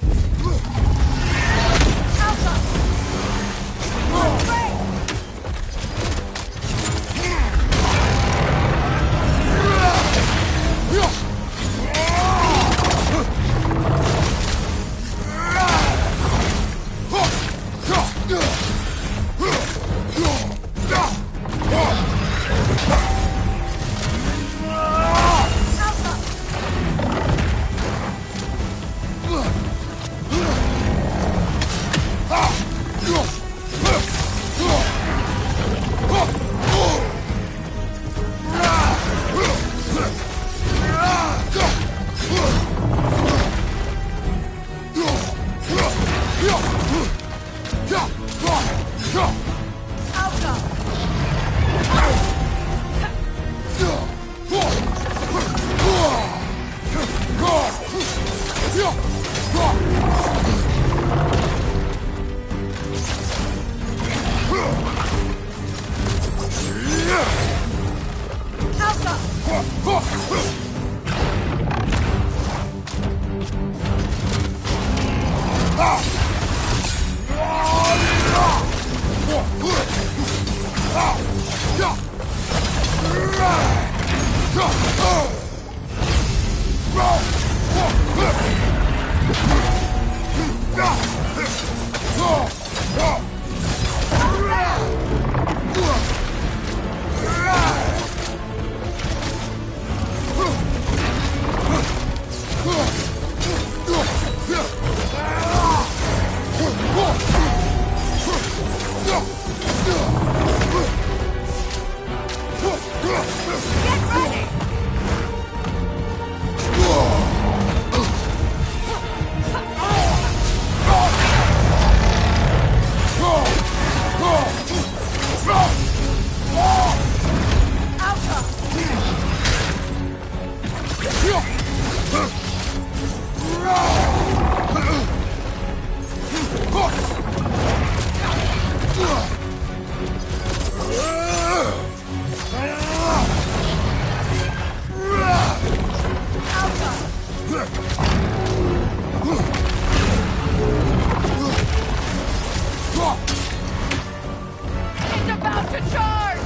[SPEAKER 3] It's about to charge!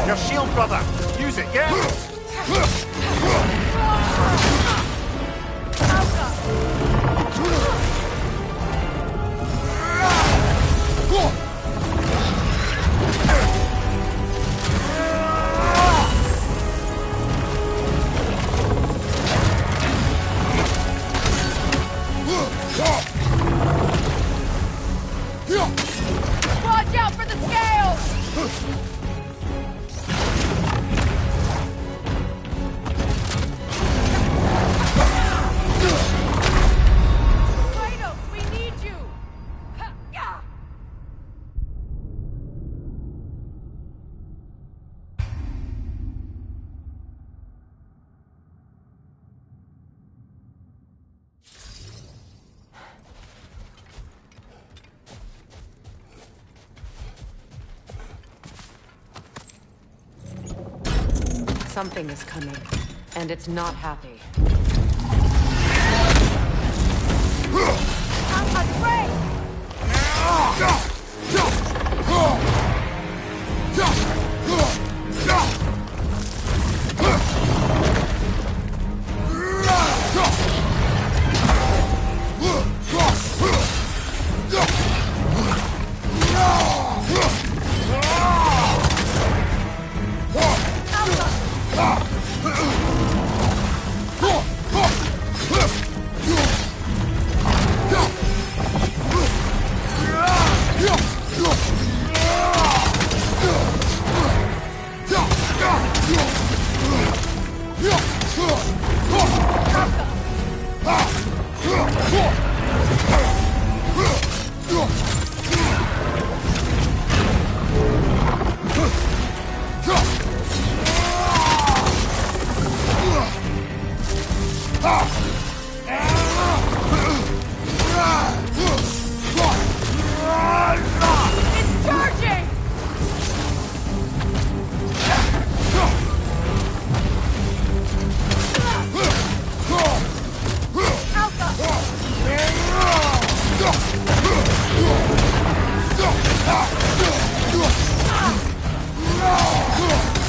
[SPEAKER 4] Your shield, brother! Use it, yeah?
[SPEAKER 3] Watch out for the scales! Kratos, we need you! Ha!
[SPEAKER 1] Something is coming, and it's not happy.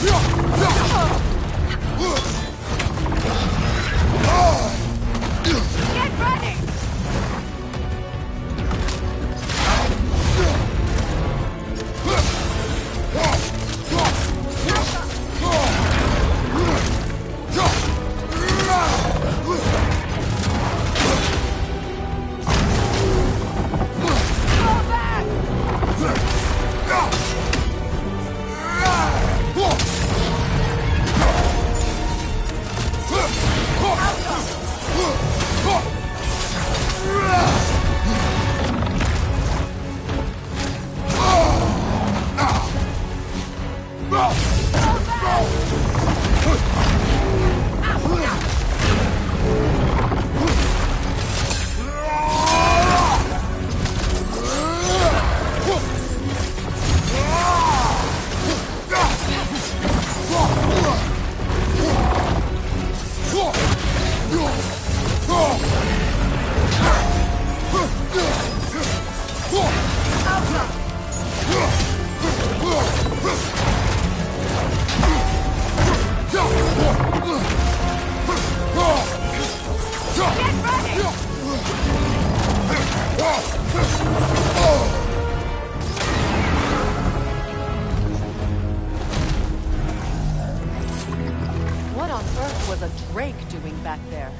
[SPEAKER 3] Get ready!
[SPEAKER 1] What on earth was a drake doing back there?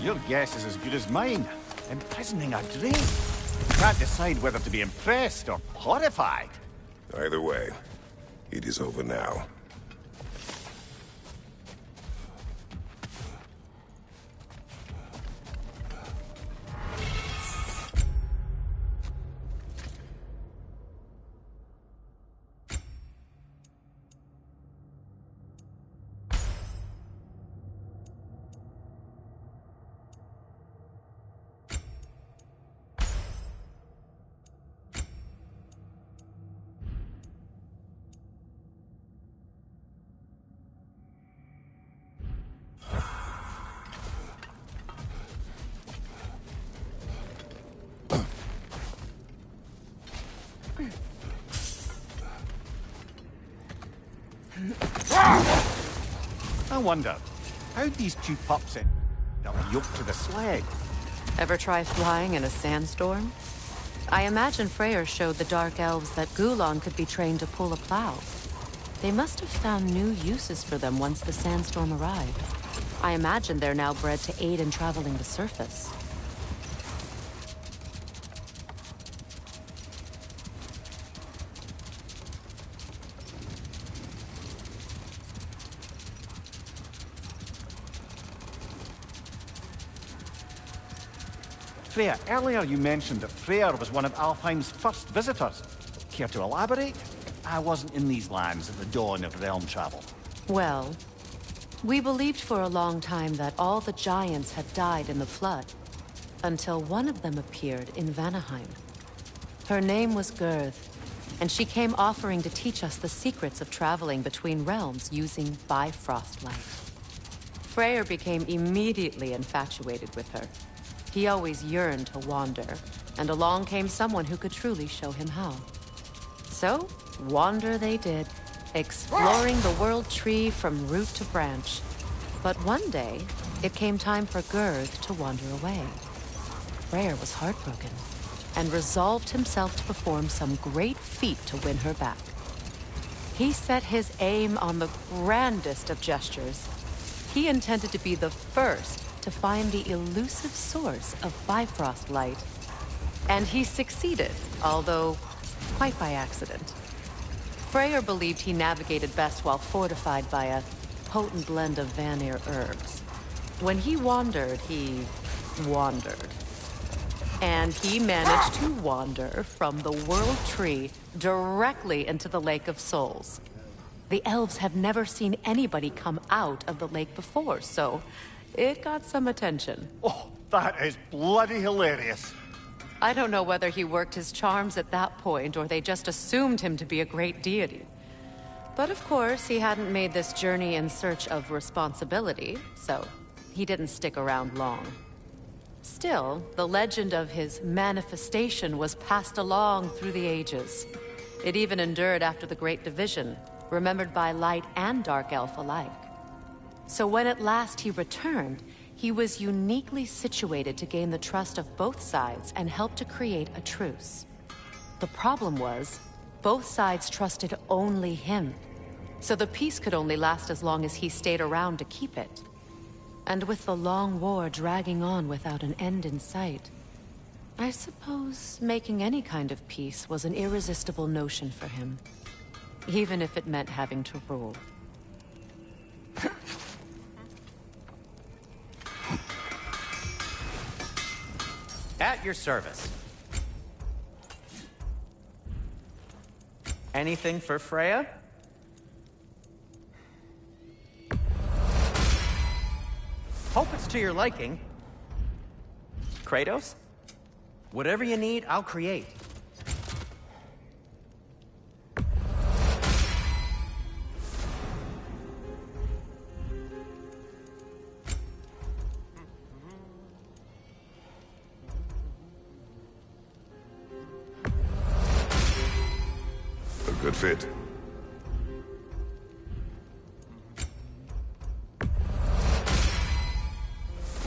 [SPEAKER 4] Your guess is as good as mine. Imprisoning a drake. Can't decide whether to be impressed or horrified.
[SPEAKER 2] Either way, it is over now.
[SPEAKER 4] I wonder, how'd these two pups end up yoked to the sled?
[SPEAKER 1] Ever try flying in a sandstorm? I imagine Freyr showed the Dark Elves that Gulon could be trained to pull a plow. They must have found new uses for them once the sandstorm arrived. I imagine they're now bred to aid in traveling the surface.
[SPEAKER 4] Freya, earlier you mentioned that Freyr was one of Alfheim's first visitors. Care to elaborate? I wasn't in these lands at the dawn of realm travel.
[SPEAKER 1] Well, we believed for a long time that all the giants had died in the flood, until one of them appeared in Vanaheim. Her name was Girth, and she came offering to teach us the secrets of traveling between realms using Bifrost light. Freyr became immediately infatuated with her. He always yearned to wander, and along came someone who could truly show him how. So, wander they did, exploring the world tree from root to branch. But one day, it came time for Girth to wander away. Freyr was heartbroken, and resolved himself to perform some great feat to win her back. He set his aim on the grandest of gestures. He intended to be the first to find the elusive source of Bifrost light. And he succeeded, although quite by accident. Freyr believed he navigated best while fortified by a potent blend of Vanir herbs. When he wandered, he wandered. And he managed to wander from the World Tree directly into the Lake of Souls. The elves have never seen anybody come out of the lake before, so it got some attention.
[SPEAKER 4] Oh, that is bloody hilarious.
[SPEAKER 1] I don't know whether he worked his charms at that point or they just assumed him to be a great deity. But of course, he hadn't made this journey in search of responsibility, so he didn't stick around long. Still, the legend of his manifestation was passed along through the ages. It even endured after the Great Division, remembered by light and dark elf alike. So when at last he returned, he was uniquely situated to gain the trust of both sides and help to create a truce. The problem was, both sides trusted only him, so the peace could only last as long as he stayed around to keep it. And with the long war dragging on without an end in sight, I suppose making any kind of peace was an irresistible notion for him, even if it meant having to rule.
[SPEAKER 7] At your service. Anything for Freya? Hope it's to your liking. Kratos? Whatever you need, I'll create.
[SPEAKER 2] A good fit.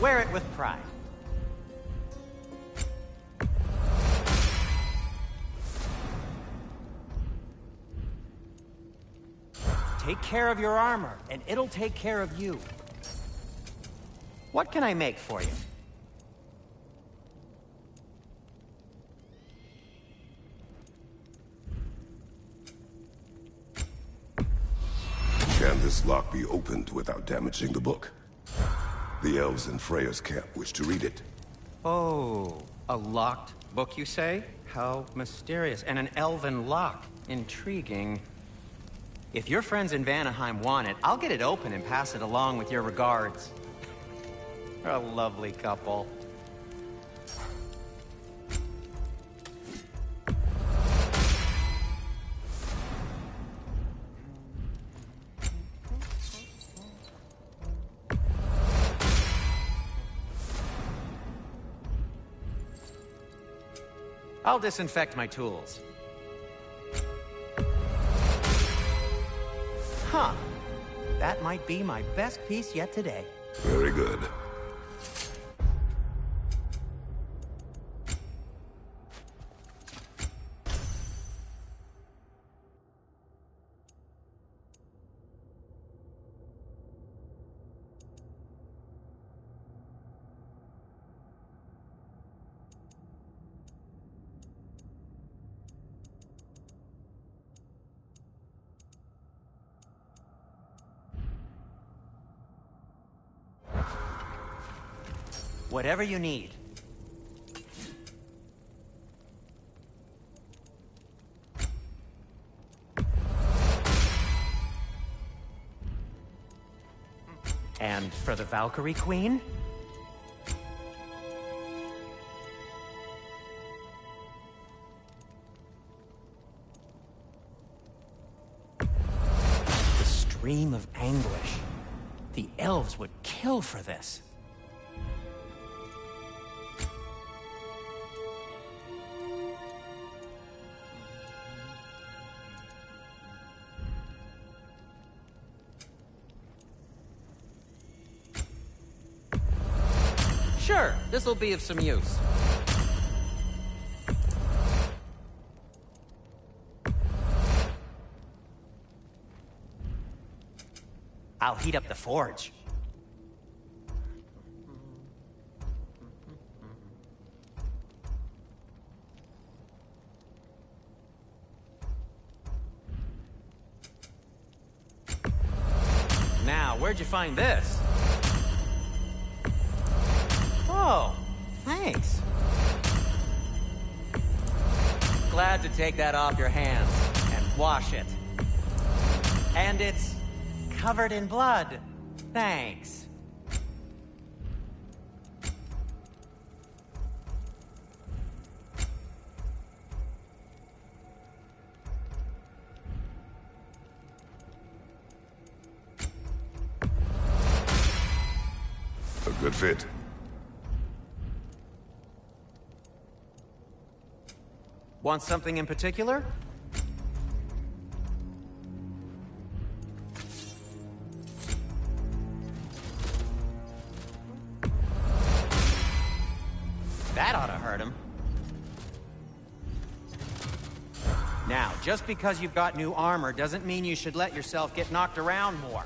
[SPEAKER 7] Wear it with pride. Take care of your armor, and it'll take care of you. What can I make for you?
[SPEAKER 2] Can this lock be opened without damaging the book? The elves in Freya's camp wish to read it.
[SPEAKER 7] Oh, a locked book, you say? How mysterious. And an elven lock. Intriguing. If your friends in Vanaheim want it, I'll get it open and pass it along with your regards. You're a lovely couple. I'll disinfect my tools. Huh. That might be my best piece yet today.
[SPEAKER 2] Very good.
[SPEAKER 7] Whatever you need. And for the Valkyrie Queen? The stream of anguish. The elves would kill for this. Sure, this'll be of some use. I'll heat up the forge. Now, where'd you find this? Oh, thanks. Glad to take that off your hands and wash it. And it's covered in blood. Thanks.
[SPEAKER 2] A good fit.
[SPEAKER 7] Want something in particular? Just because you've got new armor doesn't mean you should let yourself get knocked around more.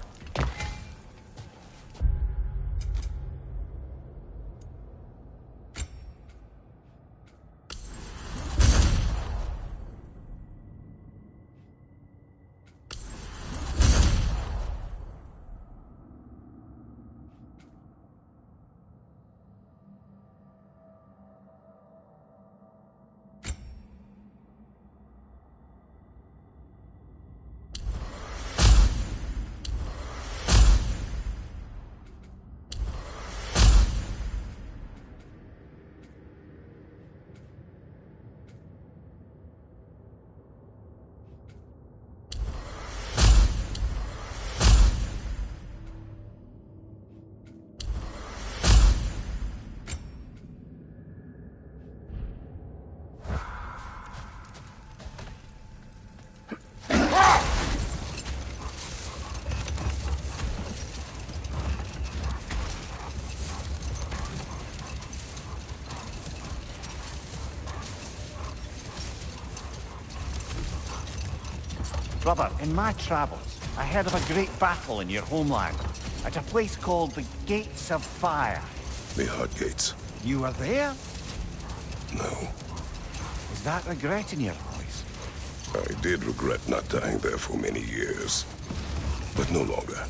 [SPEAKER 4] Brother, in my travels, I heard of a great battle in your homeland, at a place called the Gates of Fire.
[SPEAKER 2] The Hut Gates.
[SPEAKER 4] You were there?
[SPEAKER 2] No.
[SPEAKER 4] Is that regret in your voice?
[SPEAKER 2] I did regret not dying there for many years, but no longer.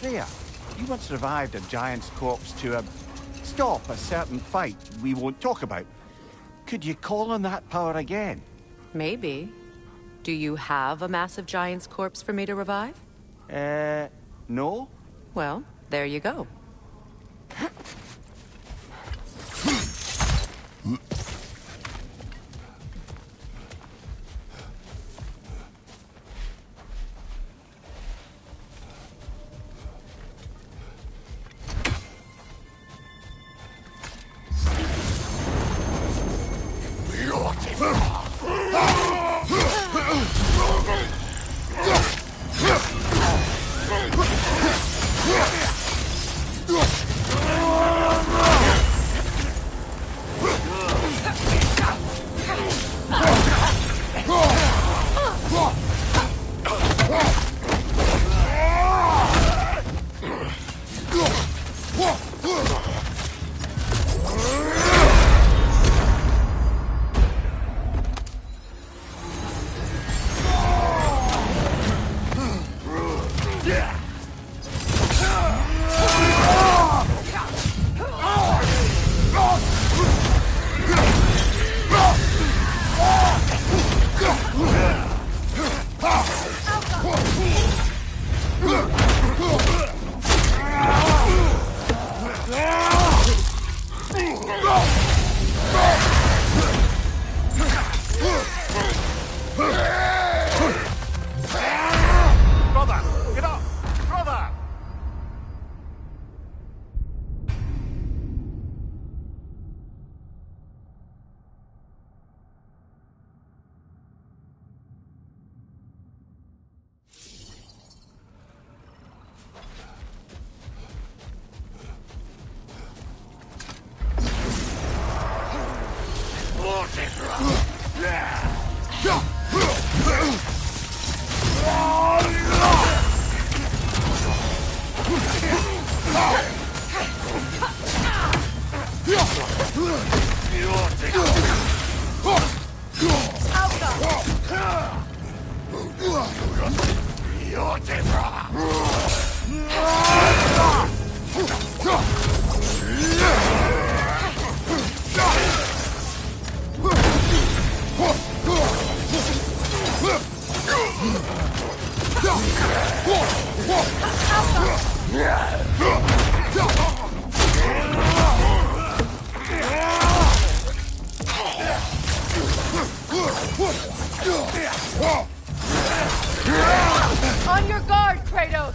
[SPEAKER 4] Freya, you once revived a giant's corpse to stop a certain fight we won't talk about. Could you call on that power again?
[SPEAKER 1] Maybe. Do you have a massive giant's corpse for me to revive?
[SPEAKER 4] No?
[SPEAKER 1] Well, there you go.
[SPEAKER 3] On your guard, Kratos!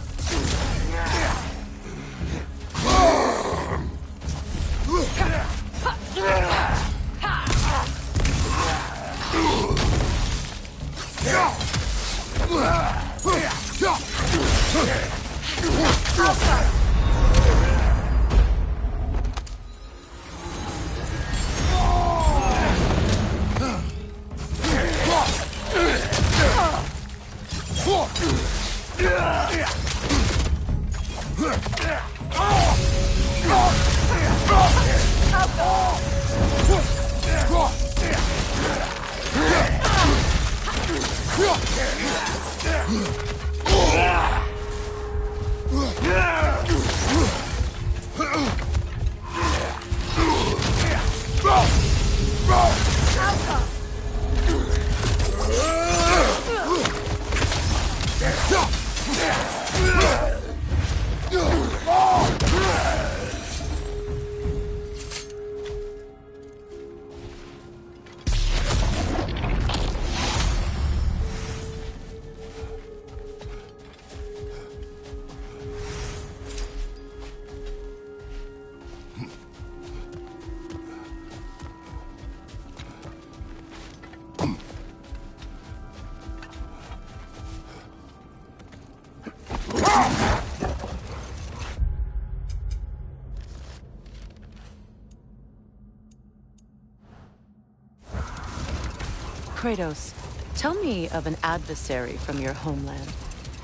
[SPEAKER 1] Kratos, tell me of an adversary from your homeland.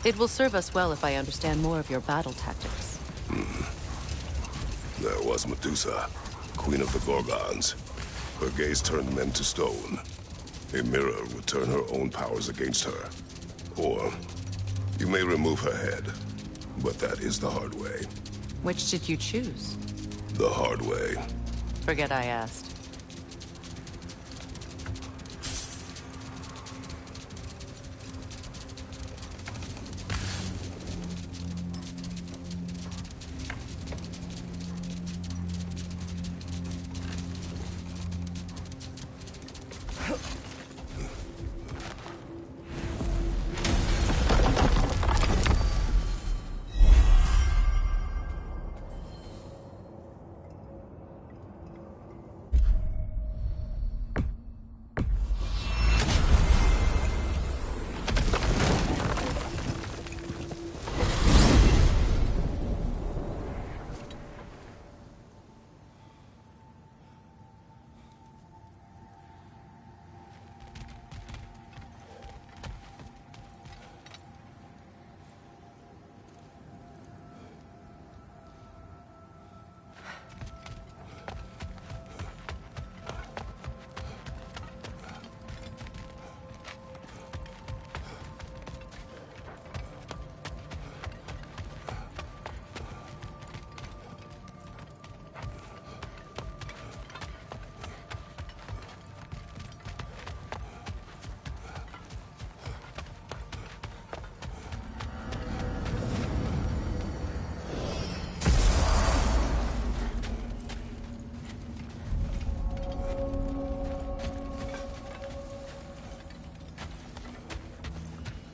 [SPEAKER 1] It will serve us well if I understand more of your battle tactics.
[SPEAKER 2] There was Medusa, queen of the Gorgons. Her gaze turned men to stone. A mirror would turn her own powers against her. Or, you may remove her head, but that is the hard way.
[SPEAKER 1] Which did you choose?
[SPEAKER 2] The hard way.
[SPEAKER 1] Forget I asked.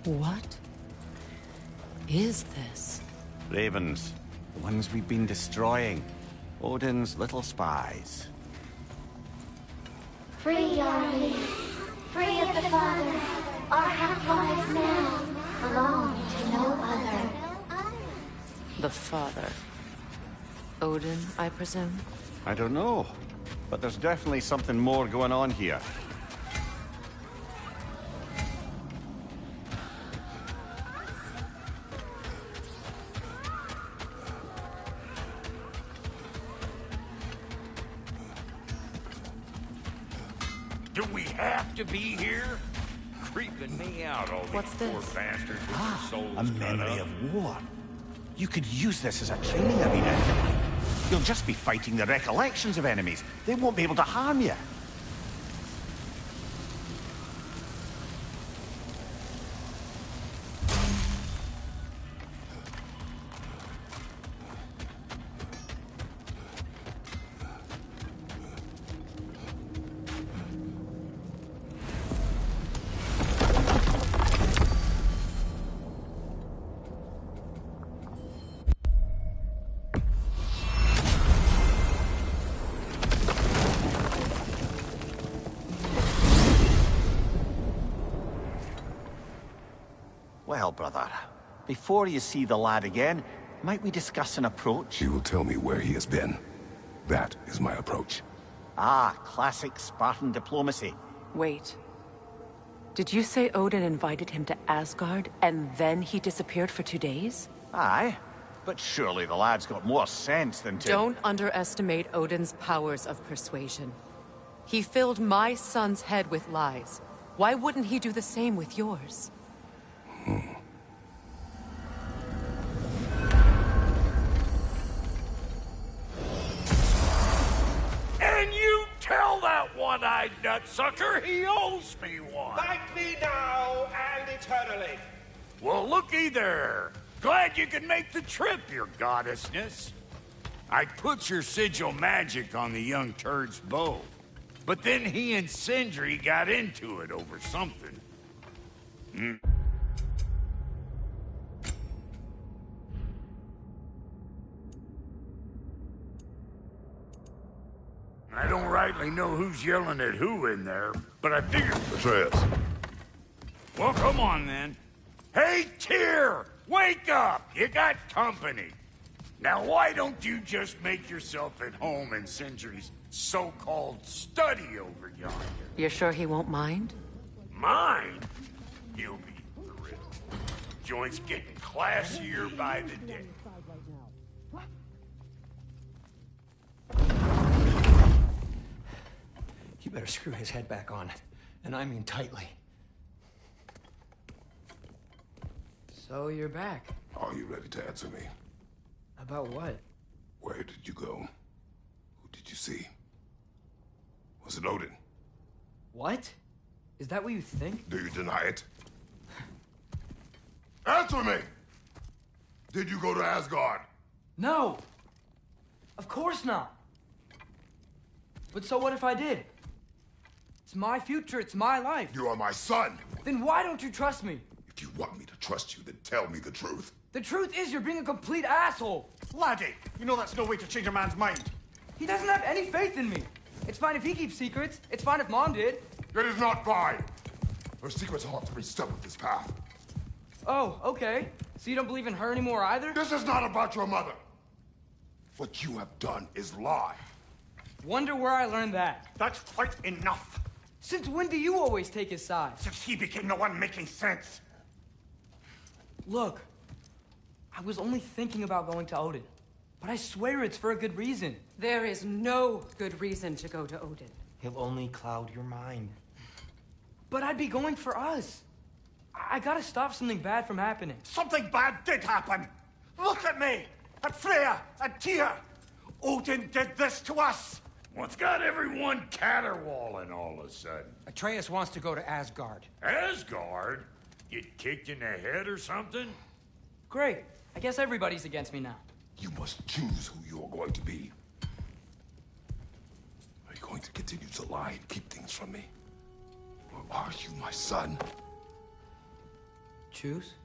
[SPEAKER 1] What is this?
[SPEAKER 4] Ravens. The ones we've been destroying. Odin's little spies.
[SPEAKER 5] Free, Army. Free of the Father. Our half-lives now belong to no other.
[SPEAKER 1] The Father. Odin, I presume?
[SPEAKER 4] I don't know, but there's definitely something more going on here.
[SPEAKER 6] Do we have to be here? Creeping me out, all these
[SPEAKER 1] What's
[SPEAKER 6] poor
[SPEAKER 1] this?
[SPEAKER 6] bastards with their souls
[SPEAKER 4] A
[SPEAKER 6] cut
[SPEAKER 4] memory
[SPEAKER 6] up.
[SPEAKER 4] of war. You could use this as a training arena if you like. You'll just be fighting the recollections of enemies. They won't be able to harm you. Well, brother, before you see the lad again, might we discuss an approach?
[SPEAKER 2] He will tell me where he has been. That is my approach.
[SPEAKER 4] Ah, classic Spartan diplomacy.
[SPEAKER 1] Wait. Did you say Odin invited him to Asgard, and then he disappeared for 2 days?
[SPEAKER 4] Aye, but surely the lad's got more sense than to...
[SPEAKER 1] Don't underestimate Odin's powers of persuasion. He filled my son's head with lies. Why wouldn't he do the same with yours?
[SPEAKER 6] And you tell that one-eyed nutsucker he owes me one.
[SPEAKER 9] Thank me now and eternally.
[SPEAKER 6] Well, looky there. Glad you could make the trip, your goddessness. I put your sigil magic on the young turd's bow. But then he and Sindri got into it over something. I don't rightly know who's yelling at who in there, but I figured...
[SPEAKER 2] Atreus,
[SPEAKER 6] Well, come on, then. Hey, Tyr! Wake up! You got company. Now, why don't you just make yourself at home in Sindri's so-called study over yonder?
[SPEAKER 1] You're sure he won't mind?
[SPEAKER 6] Mine? You'll be thrilled. Joint's getting classier by the day.
[SPEAKER 7] You better screw his head back on. And I mean tightly.
[SPEAKER 8] So you're back.
[SPEAKER 2] are you ready to answer me?
[SPEAKER 8] About what?
[SPEAKER 2] Where did you go? Who did you see? Was it Odin?
[SPEAKER 8] What? Is that what you think?
[SPEAKER 2] Do you deny it? Answer me! Did you go to Asgard?
[SPEAKER 8] No! Of course not! But so what if I did? It's my future, it's my life.
[SPEAKER 2] You are my son!
[SPEAKER 8] Then why don't you trust me?
[SPEAKER 2] If you want me to trust you, then tell me the truth.
[SPEAKER 8] The truth is you're being a complete asshole!
[SPEAKER 4] Laddie, you know that's no way to change a man's mind.
[SPEAKER 8] He doesn't have any faith in me. It's fine if he keeps secrets. It's fine if Mom did.
[SPEAKER 2] It is not fine! Her secrets will have to be stuck with this path.
[SPEAKER 8] Oh, okay. So you don't believe in her anymore either?
[SPEAKER 2] This is not about your mother. What you have done is lie.
[SPEAKER 8] Wonder where I learned that.
[SPEAKER 4] That's quite enough.
[SPEAKER 8] Since when do you always take his side?
[SPEAKER 4] Since he became the one making sense.
[SPEAKER 8] Look, I was only thinking about going to Odin. But I swear it's for a good reason.
[SPEAKER 1] There is no good reason to go to Odin.
[SPEAKER 9] He'll only cloud your mind.
[SPEAKER 8] But I'd be going for us. I gotta stop something bad from happening.
[SPEAKER 4] Something bad did happen. Look at me, at Freya, at Tyr. Odin did this to us.
[SPEAKER 6] What's got everyone caterwauling all of a sudden?
[SPEAKER 9] Atreus wants to go to Asgard.
[SPEAKER 6] Asgard? Get kicked in the head or something?
[SPEAKER 8] Great. I guess everybody's against me now.
[SPEAKER 2] You must choose who you are going to be. Are you going to continue to lie and keep things from me? Or are you my son?
[SPEAKER 8] Choose?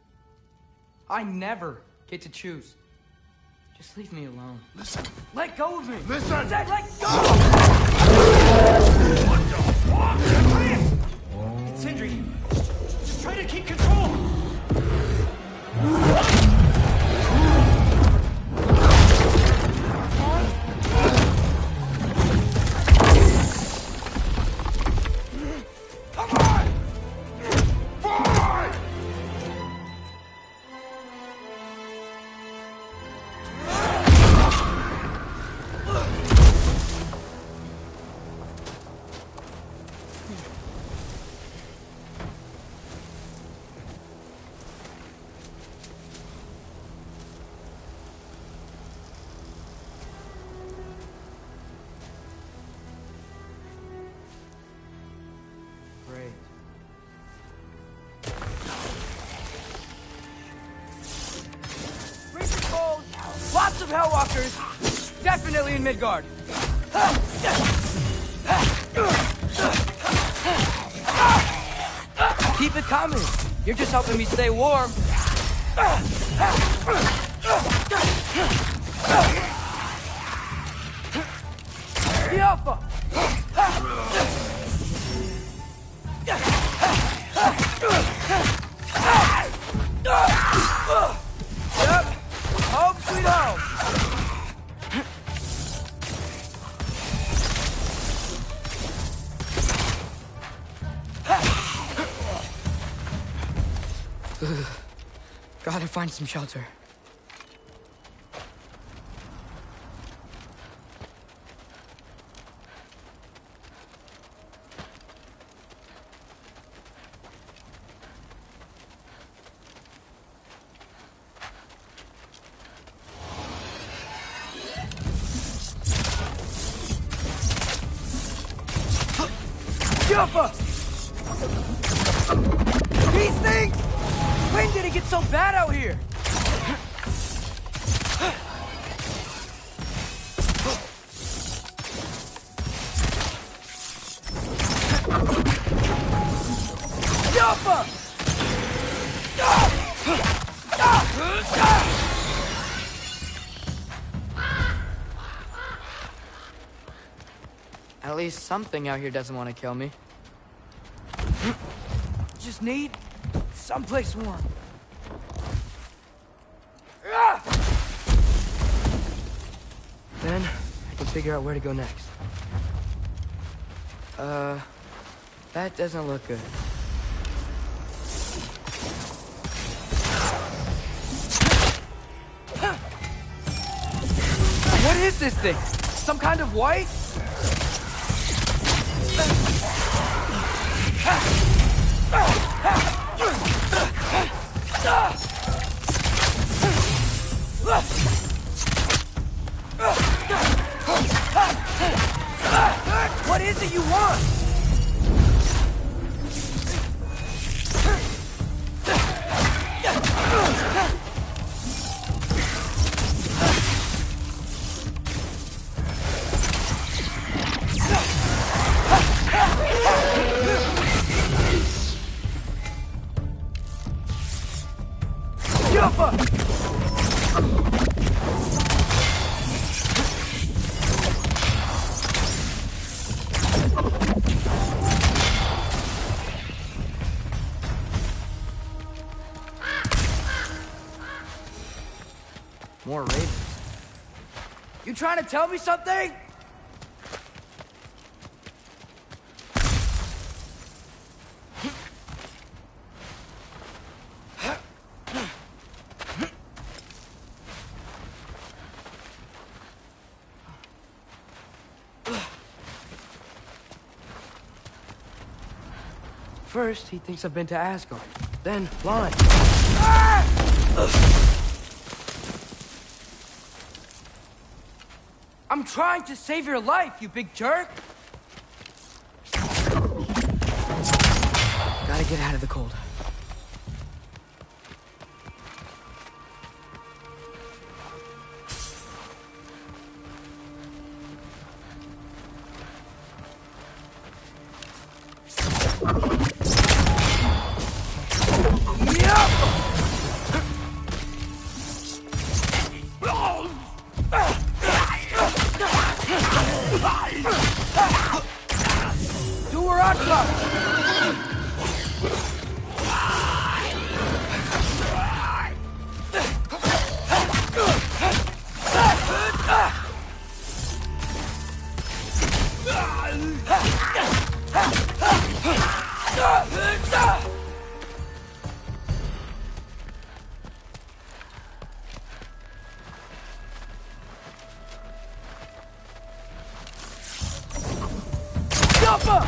[SPEAKER 8] I never get to choose. Just leave me alone.
[SPEAKER 2] Listen.
[SPEAKER 8] Let go of me!
[SPEAKER 2] Listen!
[SPEAKER 8] Dad, let go!
[SPEAKER 4] Sindri, just try to keep control.
[SPEAKER 2] Come on! Fine!
[SPEAKER 8] Lots of Hellwalkers! Definitely in Midgard! Keep it coming! You're just helping me stay warm! Alpha! Yep. Home sweet home. Gotta find some shelter. Jumper! These things! When did it get so bad out here? Jumper! At least something out here doesn't want to kill me. Just need someplace warm. Then I can figure out where to go next. That doesn't look good. What is this thing? Some kind of white? What is it you want? More ravens. You trying to tell me something? First, he thinks I've been to Asgard. Then, blind. I'm trying to save your life, you big jerk! Gotta get out of the cold. Jump up!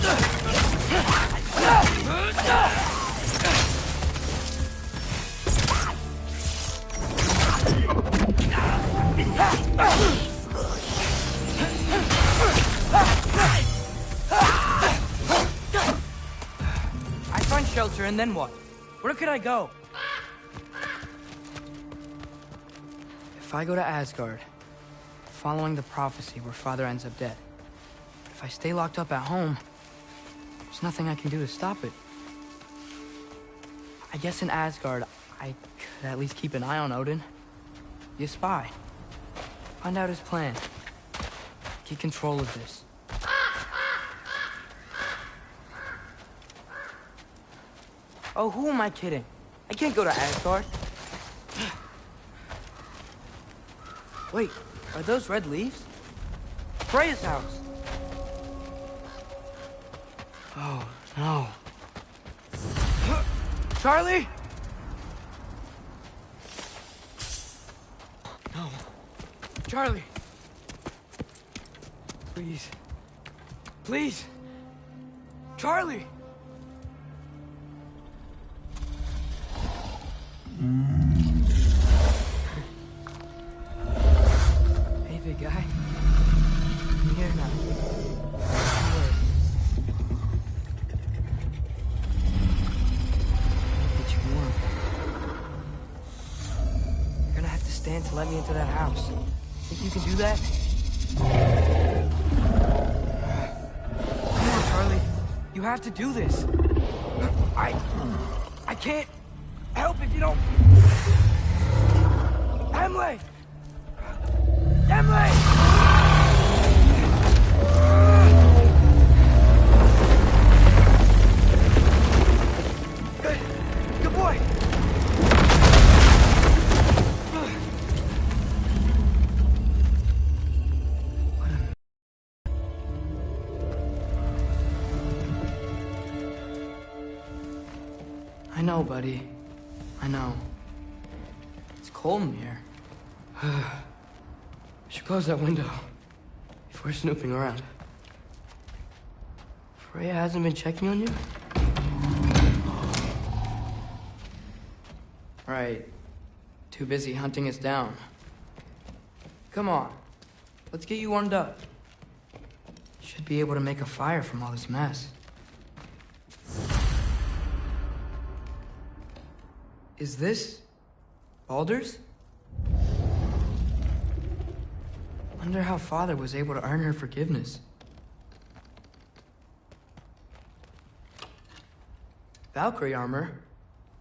[SPEAKER 8] I find shelter, and then what? Where could I go? If I go to Asgard, following the prophecy where Father ends up dead, if I stay locked up at home, there's nothing I can do to stop it. I guess in Asgard, I could at least keep an eye on Odin. Be a spy. Find out his plan. Get control of this. Oh, who am I kidding? I can't go to Asgard. Wait, are those red leaves? Freya's house. Oh, no. Charlie? No. Charlie. Please. Please. Charlie. Hey, big guy. I'm here now. Don't worry. Get you warm. You're gonna have to stand to let me into that house. Think you can do that? Come on, Charlie. You have to do this. I can't help if you don't. Emily! Emily! Good boy! I know, buddy. I know. It's cold in here. I should close that window before snooping around. Freya hasn't been checking on you? Right. Too busy hunting us down. Come on. Let's get you warmed up. Should be able to make a fire from all this mess. Is this Baldur's? Wonder how Father was able to earn her forgiveness. Valkyrie armor?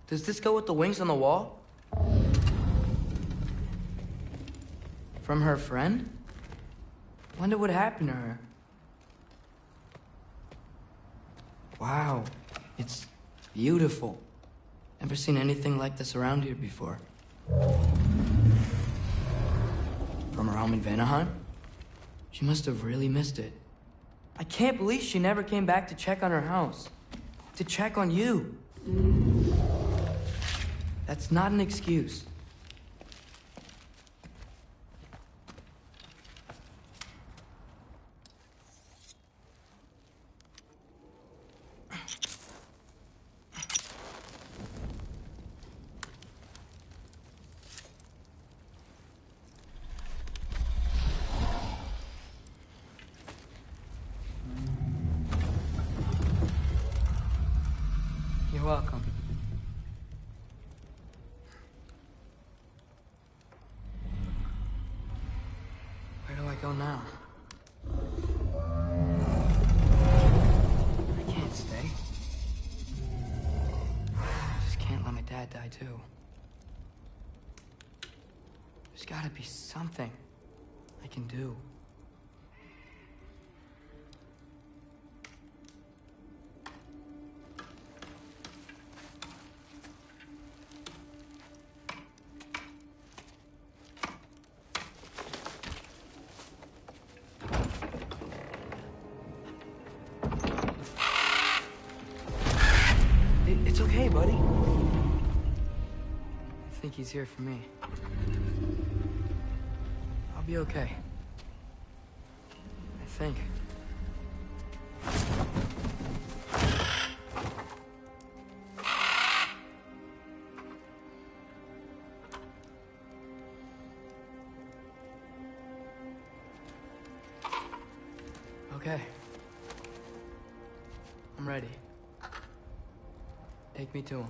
[SPEAKER 8] Does this go with the wings on the wall? From her friend? Wonder what happened to her. Wow, it's beautiful. Never seen anything like this around here before. From her home in Vanaheim? She must have really missed it. I can't believe she never came back to check on her house. To check on you. That's not an excuse. You're welcome. Where do I go now? I can't stay. I just can't let my dad die too. There's gotta be something I can do. It's okay, buddy. I think he's here for me. I'll be okay. I think. I'm ready. Take me to him.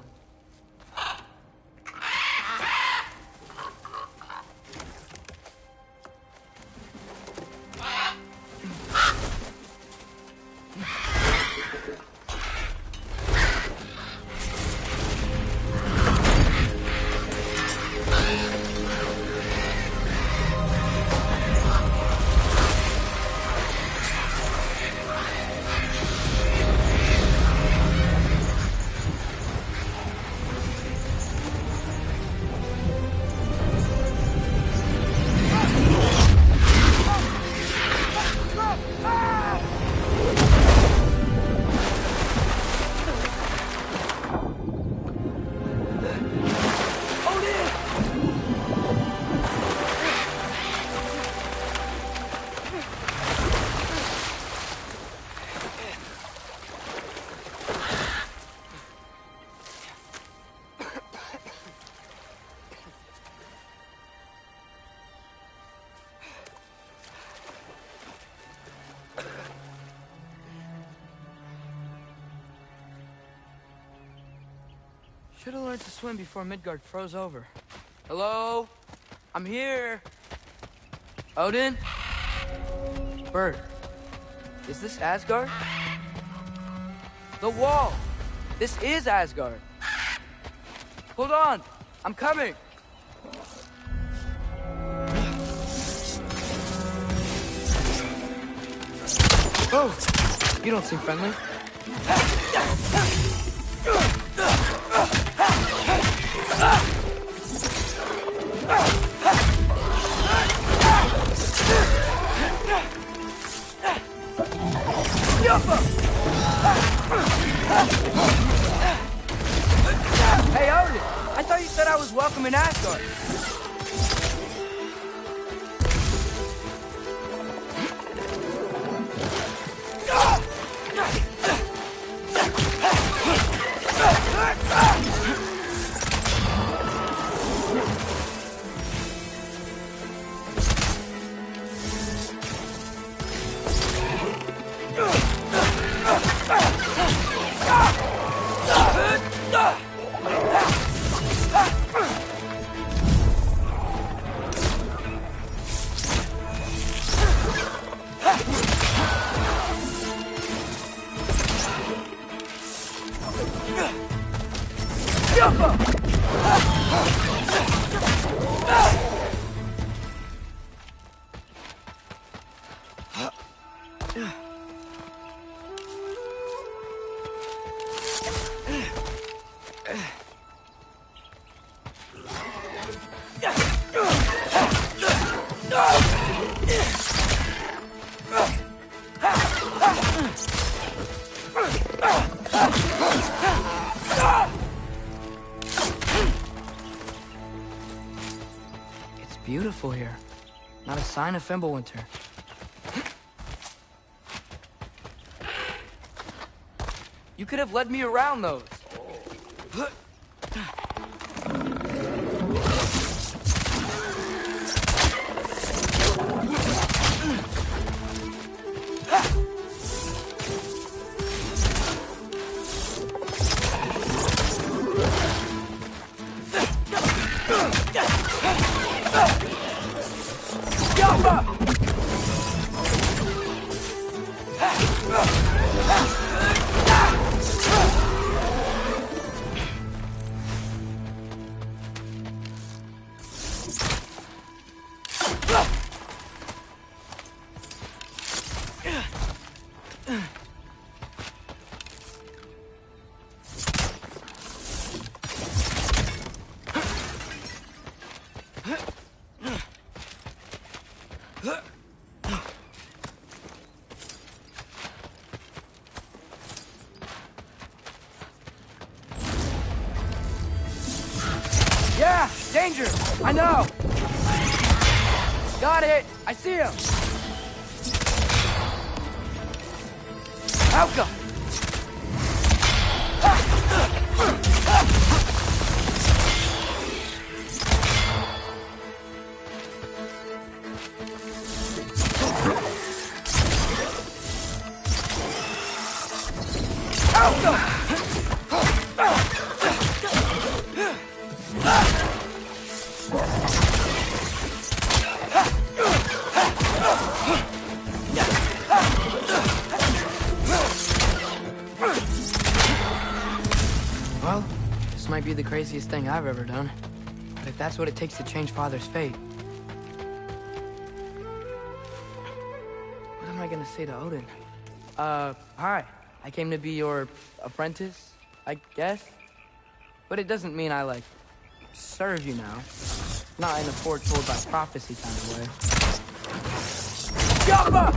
[SPEAKER 8] Should have learned to swim before Midgard froze over. Hello? I'm here. Odin? Bird. Is this Asgard? The wall! This is Asgard. Hold on! I'm coming! Oh! You don't seem friendly. Hey, Odin! I thought you said I was welcome in Asgard. It's beautiful here. Not a sign of Fimbulwinter. You could have led me around those. Yeah, danger! I know! Got it! I see him! Alka! Well, this might be the craziest thing I've ever done. But if that's what it takes to change Father's fate... What am I gonna say to Odin? Hi. I came to be your apprentice, I guess? But it doesn't mean I, like, serve you now. Not in a foretold by prophecy kind of way. Jumba!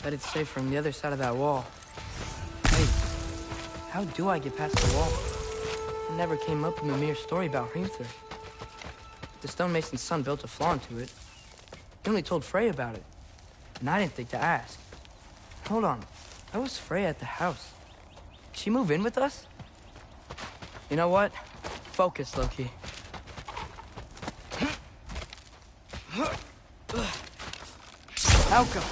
[SPEAKER 8] Bet it's safe from the other side of that wall. Wait, how do I get past the wall? It never came up in the mere story about Hrimthur. The stonemason's son built a flaw into it. He only told Frey about it, and I didn't think to ask. Hold on, how was Frey at the house? Did she move in with us? You know what? Focus, Loki. Alka!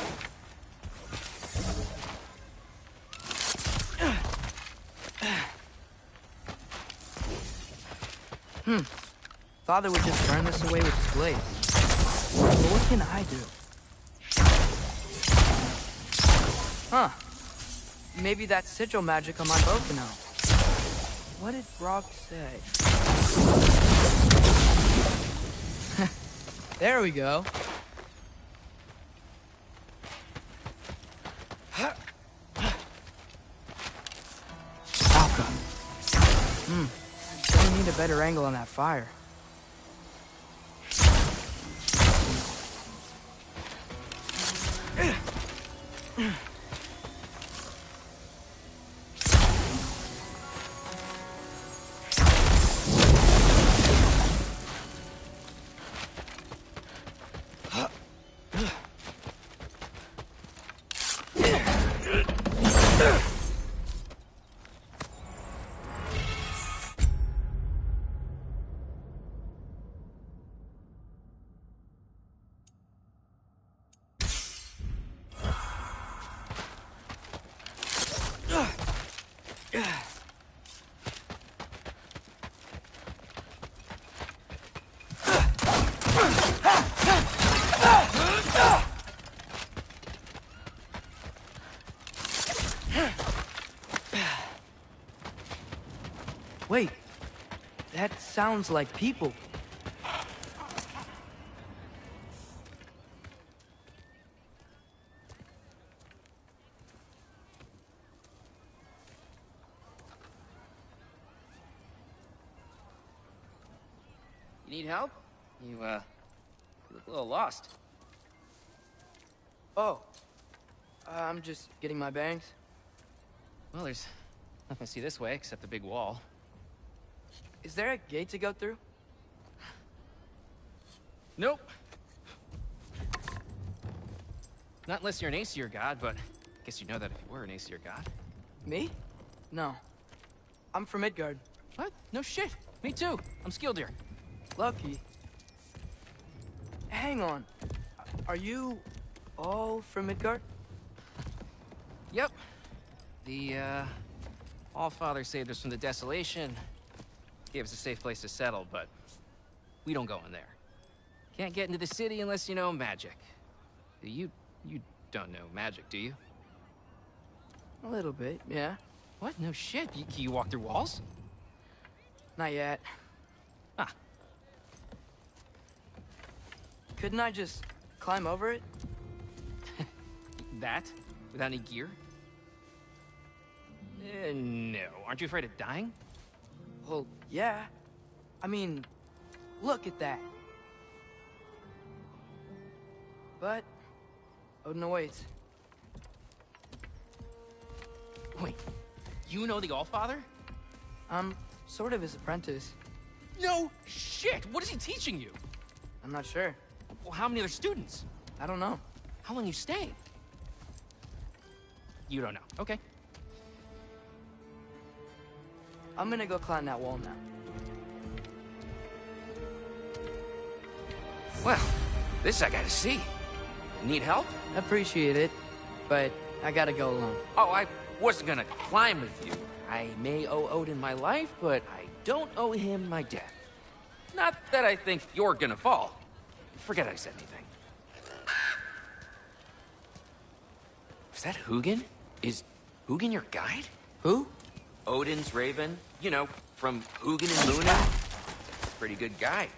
[SPEAKER 8] Father would just burn this away with his blade. But what can I do? Huh. Maybe that's sigil magic on my bow can help. What did Brock say? There we go. Alka. We need a better angle on that fire. Wait, that sounds like people.
[SPEAKER 10] You need help? You look a little lost.
[SPEAKER 8] Oh, I'm just getting my bangs.
[SPEAKER 10] Well, there's nothing to see this way except the big wall.
[SPEAKER 8] Is there a gate to go through?
[SPEAKER 10] Nope. Not unless you're an Aesir god, but I guess you'd know that if you were an Aesir god.
[SPEAKER 8] Me? No. I'm from Midgard.
[SPEAKER 10] What? No shit. Me too. I'm Skildir.
[SPEAKER 8] Lucky. Hang on. Are you all from Midgard?
[SPEAKER 10] Yep. The, Allfather saved us from the desolation. Gave us a safe place to settle, but we don't go in there. Can't get into the city unless you know magic. You don't know magic, do you?
[SPEAKER 8] A little bit, yeah.
[SPEAKER 10] What? No shit. Can you walk through walls?
[SPEAKER 8] Not yet.
[SPEAKER 10] Ah.
[SPEAKER 8] Couldn't I just climb over it?
[SPEAKER 10] That? Without any gear? No. Aren't you afraid of dying?
[SPEAKER 8] Well, yeah. I mean, look at that. But Odin awaits.
[SPEAKER 10] Wait, you know the Allfather?
[SPEAKER 8] I'm sort of his apprentice.
[SPEAKER 10] No shit! What is he teaching you?
[SPEAKER 8] I'm not sure.
[SPEAKER 10] Well, how many other students?
[SPEAKER 8] I don't know.
[SPEAKER 10] How long you staying? You don't know. Okay.
[SPEAKER 8] I'm gonna go climb that wall now.
[SPEAKER 10] Well, this I gotta see. Need help?
[SPEAKER 8] Appreciate it, but I gotta go alone.
[SPEAKER 10] Oh, I wasn't gonna climb with you. I may owe Odin my life, but I don't owe him my death. Not that I think you're gonna fall. Forget I said anything. Is that Hugin? Is Hugin your guide?
[SPEAKER 8] Who?
[SPEAKER 10] Odin's raven. You know, from Hugin and Luna. Pretty good guy.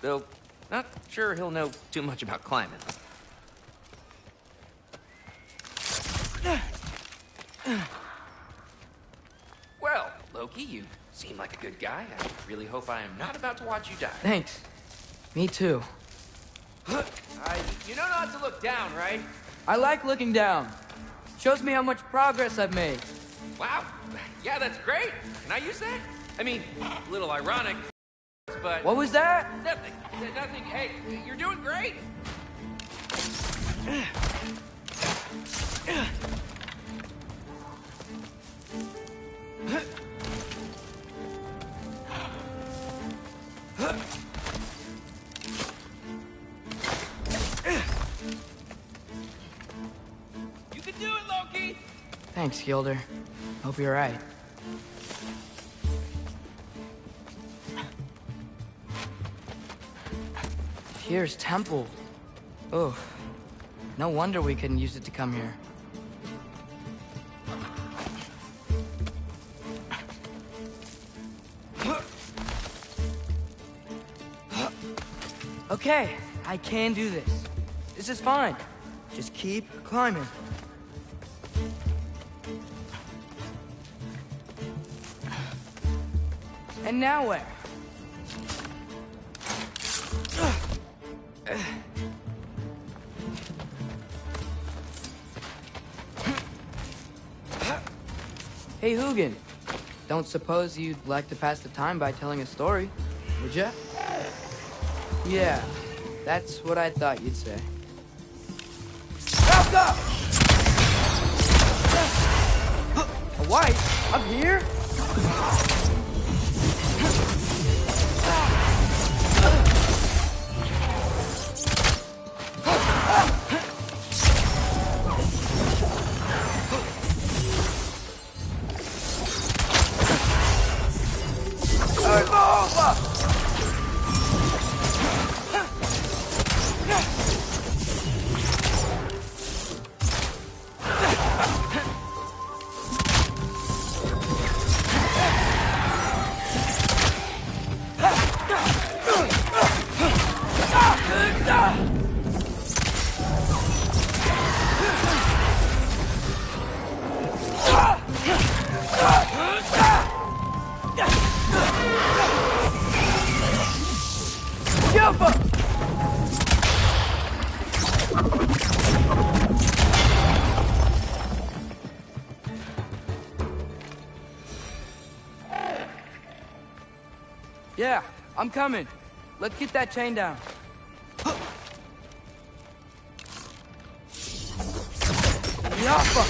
[SPEAKER 10] Though, not sure he'll know too much about climbing. Well, Loki, you seem like a good guy. I really hope I am not about to watch you die.
[SPEAKER 8] Thanks. Me too.
[SPEAKER 10] You know not to look down, right?
[SPEAKER 8] I like looking down. Shows me how much progress I've made.
[SPEAKER 10] Wow. Yeah, that's great. Can I use that? I mean, a little ironic, but...
[SPEAKER 8] What was that?
[SPEAKER 10] Nothing. Nothing. Hey, you're doing great. You can do it, Loki!
[SPEAKER 8] Thanks, Gilder. Hope you're right. Here's temple. Oh, no wonder we couldn't use it to come here. Okay, I can do this. This is fine. Just keep climbing. And now where? Hey, Hugin. Don't suppose you'd like to pass the time by telling a story, would ya? Yeah, that's what I thought you'd say. Back up! A wife? Up here? Yeah, I'm coming. Let's get that chain down. Yappa!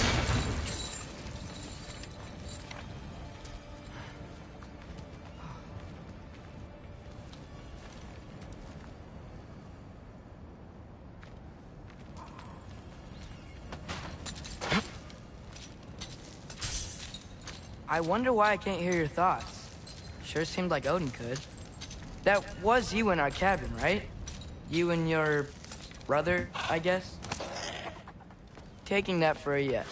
[SPEAKER 8] I wonder why I can't hear your thoughts. Sure seemed like Odin could. That was you in our cabin, right? You and your brother, I guess? Taking that for a yes.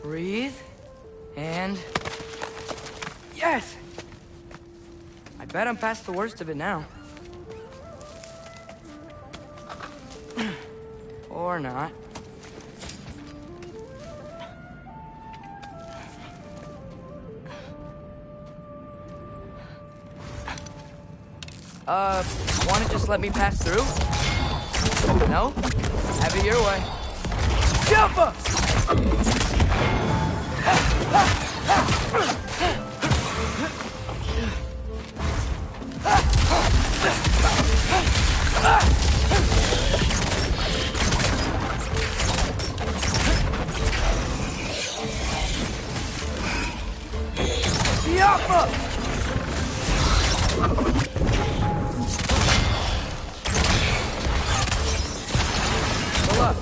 [SPEAKER 8] Breathe, and... Yes! I bet I'm past the worst of it now. Or not. wanna just let me pass through? No? Have it your way. Jump up! Yappa! Pull up.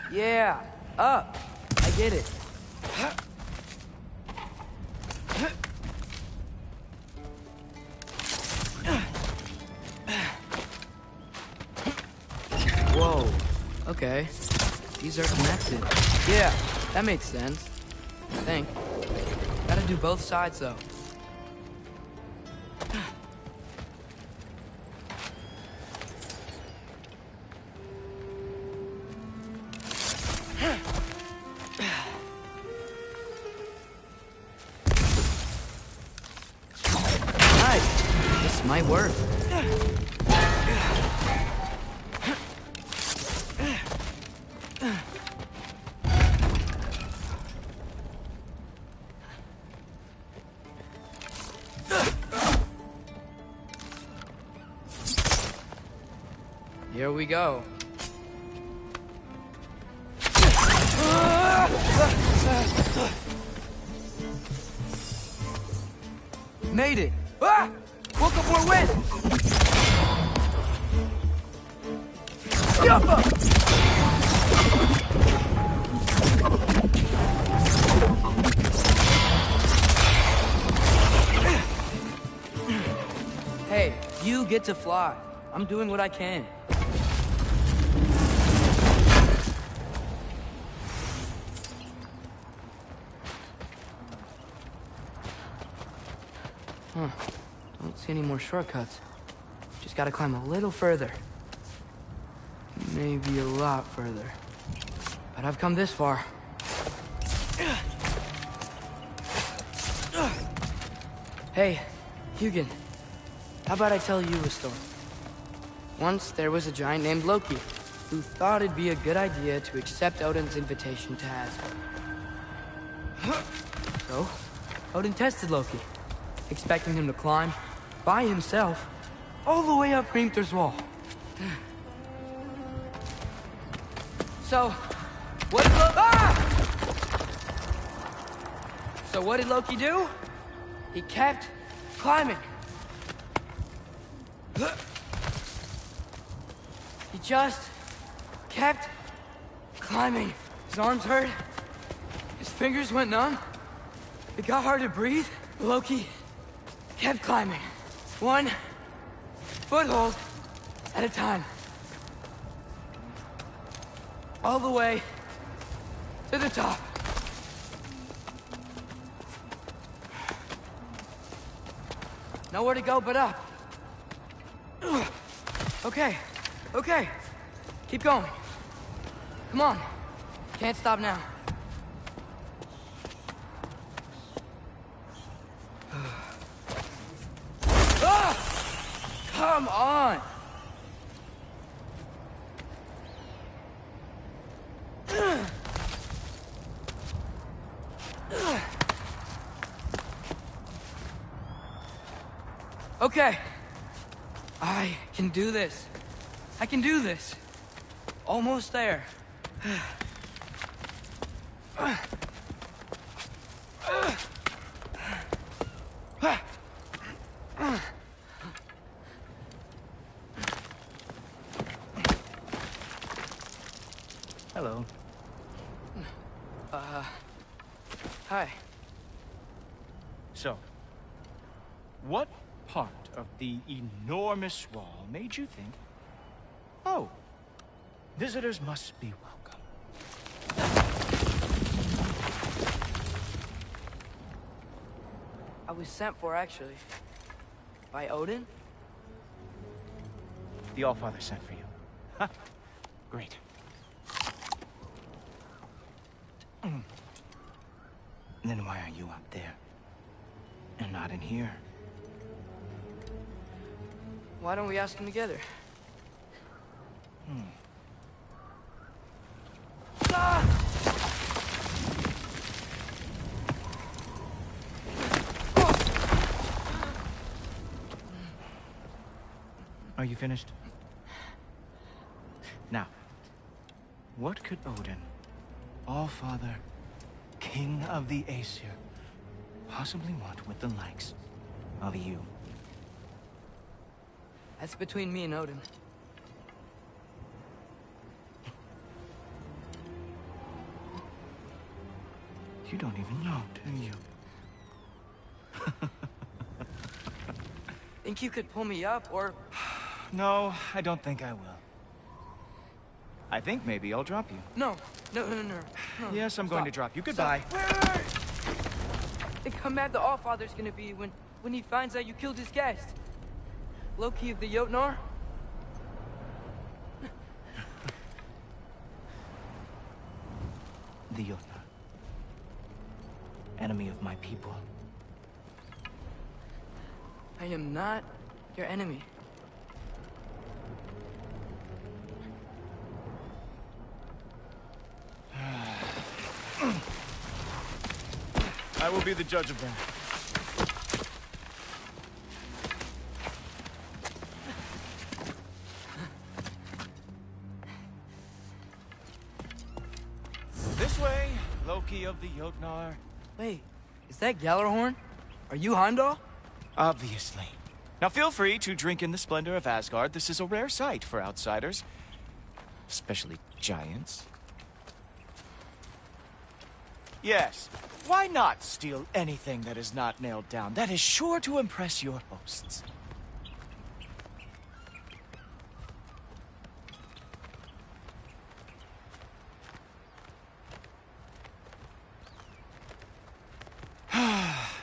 [SPEAKER 8] Yeah, up. I get it. Whoa. Okay. These are connected. Yeah, that makes sense. I think. Gotta do both sides, though. Might work. Here we go. Made it! Ah! Woke up more wind! Jump up! Hey, you get to fly. I'm doing what I can. Huh. Don't see any more shortcuts. Just gotta climb a little further. Maybe a lot further. But I've come this far. Hey, Hugin. How about I tell you a story? Once there was a giant named Loki, who thought it'd be a good idea to accept Odin's invitation to Asgard. So, Odin tested Loki, expecting him to climb by himself all the way up Hrimthur's wall. So, what did Loki do? He kept climbing. He just kept climbing. His arms hurt. His fingers went numb. It got hard to breathe. Loki kept climbing. One foothold at a time. All the way to the top. Nowhere to go but up. Okay, okay. Keep going. Come on. Can't stop now. Come on! Okay. I can do this. I can do this. Almost there.
[SPEAKER 10] Hello.
[SPEAKER 8] Hi.
[SPEAKER 10] So,
[SPEAKER 11] What part of the enormous wall made you think, oh, visitors must be welcome?
[SPEAKER 8] I was sent for, actually. By Odin?
[SPEAKER 11] The Allfather sent for you. Huh. Great. Then why are you up there? And not in here?
[SPEAKER 8] Why don't we ask them together?
[SPEAKER 11] Are you finished? Now, what could Odin, Allfather, King of the Aesir, possibly want with the likes of you?
[SPEAKER 8] That's between me and Odin.
[SPEAKER 11] You don't even know, do you?
[SPEAKER 8] Think you could pull me up, or...
[SPEAKER 11] No, I don't think I will. I think maybe I'll drop you.
[SPEAKER 8] No.
[SPEAKER 11] Yes, I'm
[SPEAKER 8] Stop.
[SPEAKER 11] going to drop you. Goodbye.
[SPEAKER 8] Wait. Think how mad the Allfather's gonna be when he finds out you killed his guest. Loki of the Jotnar?
[SPEAKER 11] The Jotnar. Enemy of my people.
[SPEAKER 8] I am not your enemy.
[SPEAKER 11] I will be the judge of that. This way, Loki of the Jotnar.
[SPEAKER 8] Wait, is that Gjallarhorn? Are you Heimdall?
[SPEAKER 11] Obviously. Now feel free to drink in the splendor of Asgard. This is a rare sight for outsiders. Especially giants. Yes, why not steal anything that is not nailed down? That is sure to impress your hosts.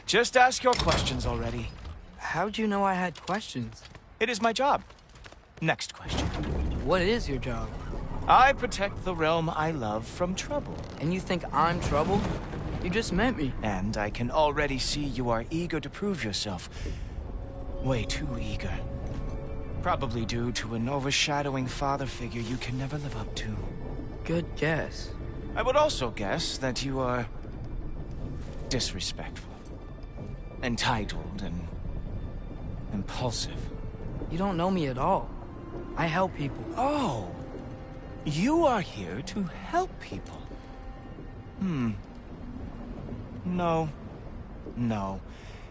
[SPEAKER 11] Just ask your questions already.
[SPEAKER 8] How'd you know I had questions?
[SPEAKER 11] It is my job. Next question.
[SPEAKER 8] What is your job?
[SPEAKER 11] I protect the realm I love from trouble.
[SPEAKER 8] And you think I'm trouble? You just met me.
[SPEAKER 11] And I can already see you are eager to prove yourself. Way too eager. Probably due to an overshadowing father figure you can never live up to.
[SPEAKER 8] Good guess.
[SPEAKER 11] I would also guess that you are disrespectful, entitled, and impulsive.
[SPEAKER 8] You don't know me at all. I help people.
[SPEAKER 11] Oh, you are here to help people. No.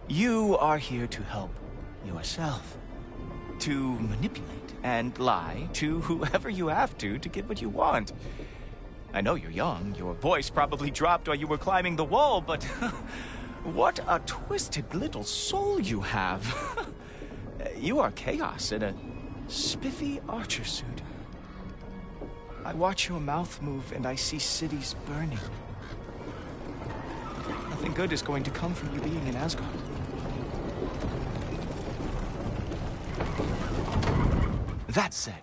[SPEAKER 11] You are here to help yourself. To manipulate and lie to whoever you have to get what you want. I know you're young. Your voice probably dropped while you were climbing the wall, but what a twisted little soul you have. You are chaos in a spiffy archer suit. I watch your mouth move and I see cities burning. Nothing good is going to come from you being in Asgard. That said,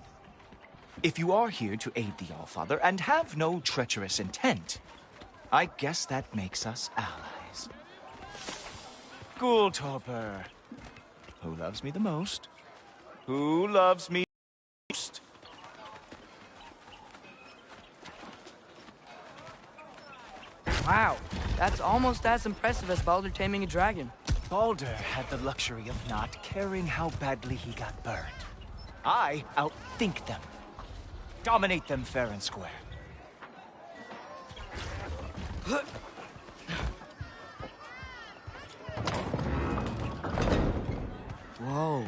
[SPEAKER 11] if you are here to aid the Allfather and have no treacherous intent, I guess that makes us allies. Ghoultorper. Who loves me the most? Who loves me most?
[SPEAKER 8] Wow, that's almost as impressive as Baldur taming a dragon.
[SPEAKER 11] Baldur had the luxury of not caring how badly he got burned. I outthink them. Dominate them fair and square.
[SPEAKER 8] Whoa.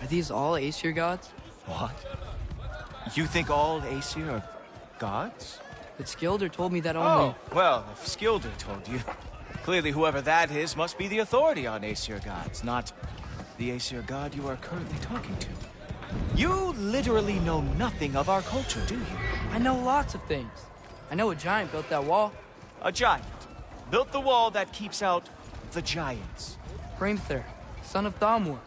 [SPEAKER 8] Are these all Aesir gods?
[SPEAKER 11] What? You think all Aesir are gods?
[SPEAKER 8] But Skilder told me that only...
[SPEAKER 11] Oh, well, if Skilder told you, clearly whoever that is must be the authority on Aesir gods, not the Aesir god you are currently talking to. You literally know nothing of our culture, do you?
[SPEAKER 8] I know lots of things. I know a giant built that wall.
[SPEAKER 11] A giant built the wall that keeps out the giants.
[SPEAKER 8] Hrimthur, son of Thamur.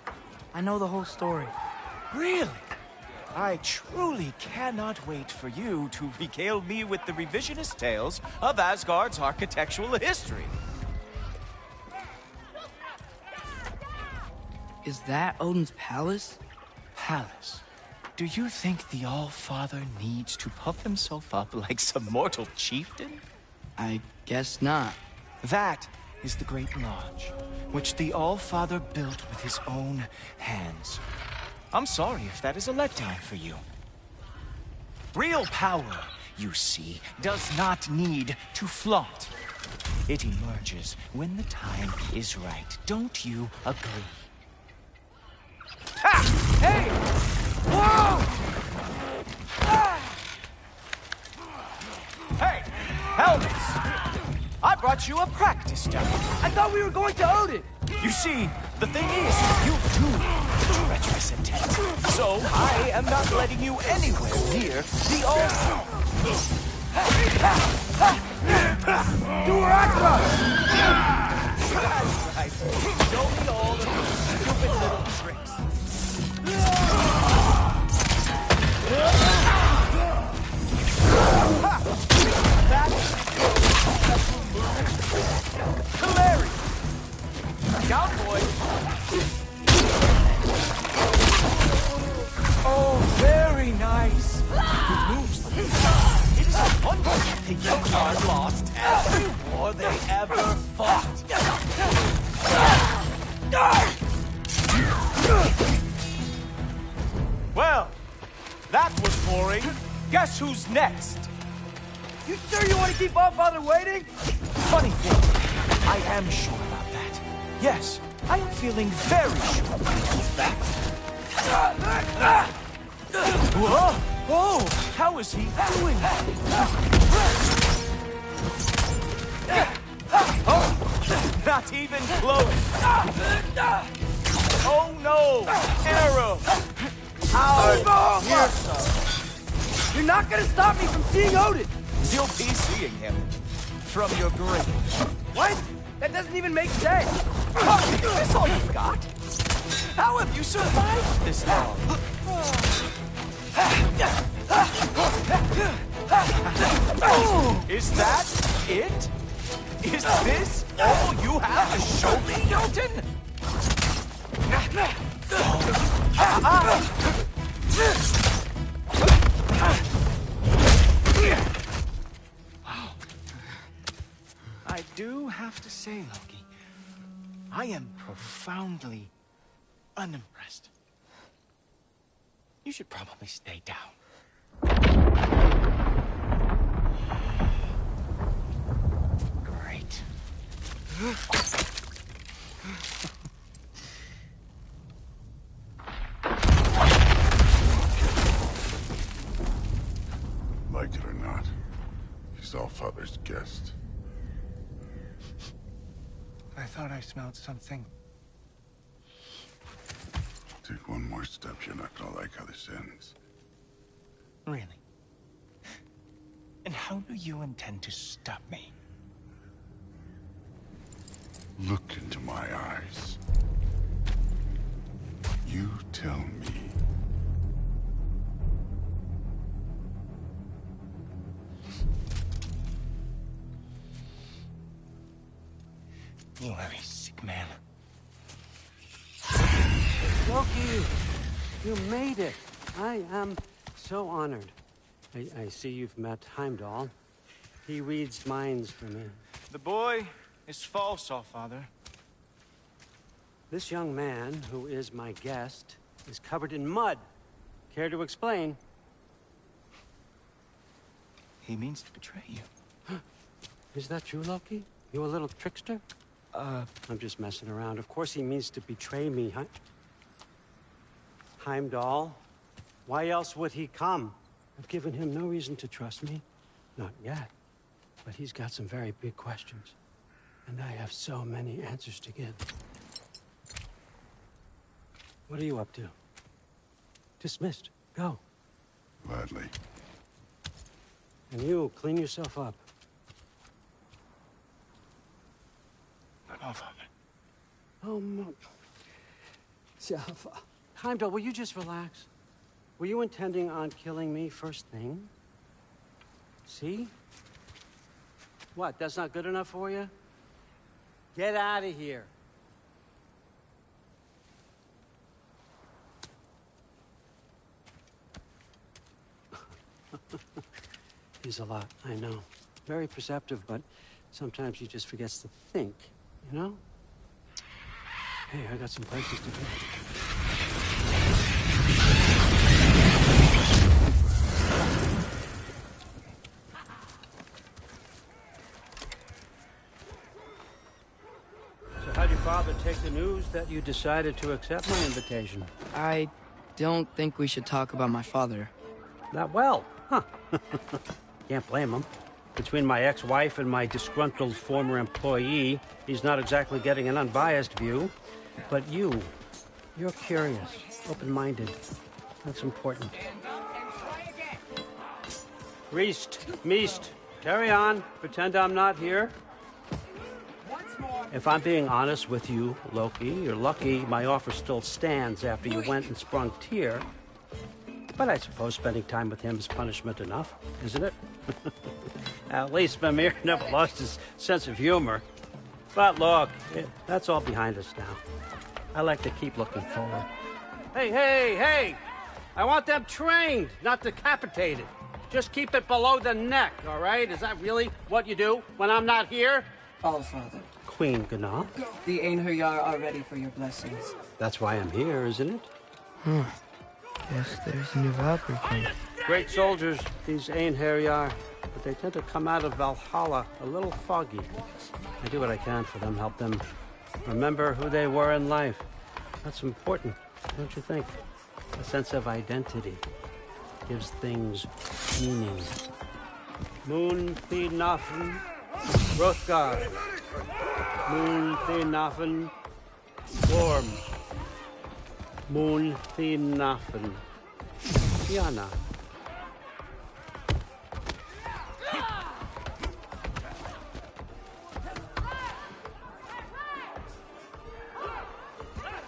[SPEAKER 8] I know the whole story.
[SPEAKER 11] Really? I truly cannot wait for you to regale me with the revisionist tales of Asgard's architectural history.
[SPEAKER 8] Is that Odin's palace?
[SPEAKER 11] Palace? Do you think the All-Father needs to puff himself up like some mortal chieftain?
[SPEAKER 8] I guess not.
[SPEAKER 11] That is the Great Lodge, which the All-Father built with his own hands. I'm sorry if that is a letdown for you. Real power, you see, does not need to flaunt. It emerges when the time is right. Don't you agree? Ha! Hey! Whoa! Ah! Hey! Helmets! I brought you a practice demo.
[SPEAKER 8] I thought we were going to Odin!
[SPEAKER 11] You see, the thing is, you do have treacherous intent. So, I am not letting you anywhere near the altar.
[SPEAKER 8] Do where I
[SPEAKER 11] That's right. Show me all the stupid little tricks. That's Hilary! Down, boy! Oh, very nice! Good moves. It is a wonder the Yokar lost every war they ever fought. Well, that was boring. Guess who's next?
[SPEAKER 8] You sure you want to keep All-Father waiting?
[SPEAKER 11] Funny thing, I am sure about that. Yes, I am feeling very sure of that. Whoa! Oh, how is he doing? Oh, not even close. Oh no! Arrow! Ow! Here, son.
[SPEAKER 8] You're not gonna stop me from seeing Odin!
[SPEAKER 11] You'll be seeing him from your grave.
[SPEAKER 8] What? That doesn't even make sense!
[SPEAKER 11] Oh, is this all you've got? How have you survived this long? Is that it? Is this all you have to show me, Jotun? Wow. I do have to say, Loki, I am profoundly unimpressed. You should probably stay down. Great.
[SPEAKER 2] Like it or not, he's All-Father's guest.
[SPEAKER 11] I thought I smelled something.
[SPEAKER 2] Take one more step, you're not gonna like how this ends.
[SPEAKER 11] Really? And how do you intend to stop me?
[SPEAKER 2] Look into my eyes. You tell me.
[SPEAKER 11] You are a sick man.
[SPEAKER 12] Loki, you made it. I am so honored. I see you've met Heimdall. He reads minds for me.
[SPEAKER 11] The boy is false, All-Father.
[SPEAKER 12] This young man, who is my guest, is covered in mud. Care to explain?
[SPEAKER 11] He means to betray you.
[SPEAKER 12] Is that true, Loki? You a little trickster? I'm just messing around. Of course he means to betray me, huh? Heimdall? Why else would he come? I've given him no reason to trust me. Not yet. But he's got some very big questions. And I have so many answers to give. What are you up to? Dismissed. Go.
[SPEAKER 2] Gladly.
[SPEAKER 12] And you, clean yourself up. Oh, my... Heimdall, will you just relax? Were you intending on killing me first thing? See? What, that's not good enough for you? Get out of here. He's a lot, I know. Very perceptive, but sometimes he just forgets to think, you know? Hey, I got some places to go. So how'd your father take the news that you decided to accept my invitation?
[SPEAKER 8] I don't think we should talk about my father.
[SPEAKER 12] Not well, huh? Can't blame him. Between my ex-wife and my disgruntled former employee, he's not exactly getting an unbiased view. But you're curious, open-minded. That's important. Meest, carry on. Pretend I'm not here. If I'm being honest with you, Loki, you're lucky my offer still stands after you went and sprung Tyr. But I suppose spending time with him is punishment enough, isn't it? At least Mimir never lost his sense of humor. But look, that's all behind us now. I like to keep looking forward. Hey! I want them trained, not decapitated. Just keep it below the neck, all right? Is that really what you do when I'm not here?
[SPEAKER 13] Allfather.
[SPEAKER 12] Queen Gná.
[SPEAKER 13] The Einherjar are ready for your blessings.
[SPEAKER 12] That's why I'm here, isn't it?
[SPEAKER 8] Yes, there's a new Valkyrie king.
[SPEAKER 12] Great soldiers, these Einherjar. But they tend to come out of Valhalla a little foggy. I do what I can for them, help them remember who they were in life. That's important, don't you think? A sense of identity gives things meaning. Moon Thinafen, Hrothgar. Moon Thinafen, Gorm. Moon Thinafen, Tiana.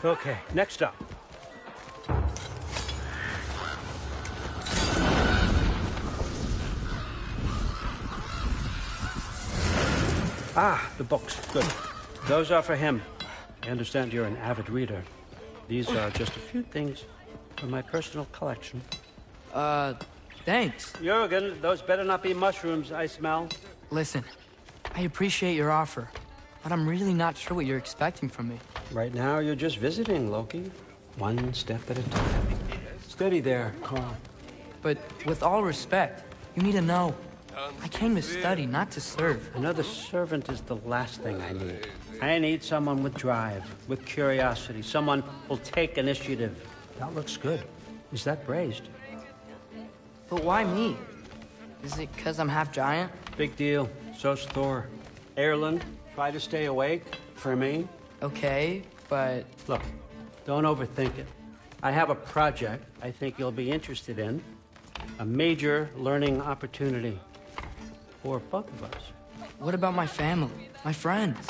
[SPEAKER 12] Okay, next up. The books. Good. Those are for him. I understand you're an avid reader. These are just a few things from my personal collection.
[SPEAKER 8] Thanks.
[SPEAKER 12] Jurgen, those better not be mushrooms I smell.
[SPEAKER 8] Listen, I appreciate your offer, but I'm really not sure what you're expecting from me.
[SPEAKER 12] Right now, you're just visiting, Loki. One step at a time. Steady there, Carl.
[SPEAKER 8] But with all respect, you need to know. I came to study, not to serve.
[SPEAKER 12] Another servant is the last thing I need. I need someone with drive, with curiosity, someone who'll take initiative. That looks good. Is that braised?
[SPEAKER 8] But why me? Is it because I'm half giant?
[SPEAKER 12] Big deal. So's Thor. Erland, try to stay awake for me.
[SPEAKER 8] Okay, but...
[SPEAKER 12] Look, don't overthink it. I have a project I think you'll be interested in. A major learning opportunity. For both of us.
[SPEAKER 8] What about my family? My friends?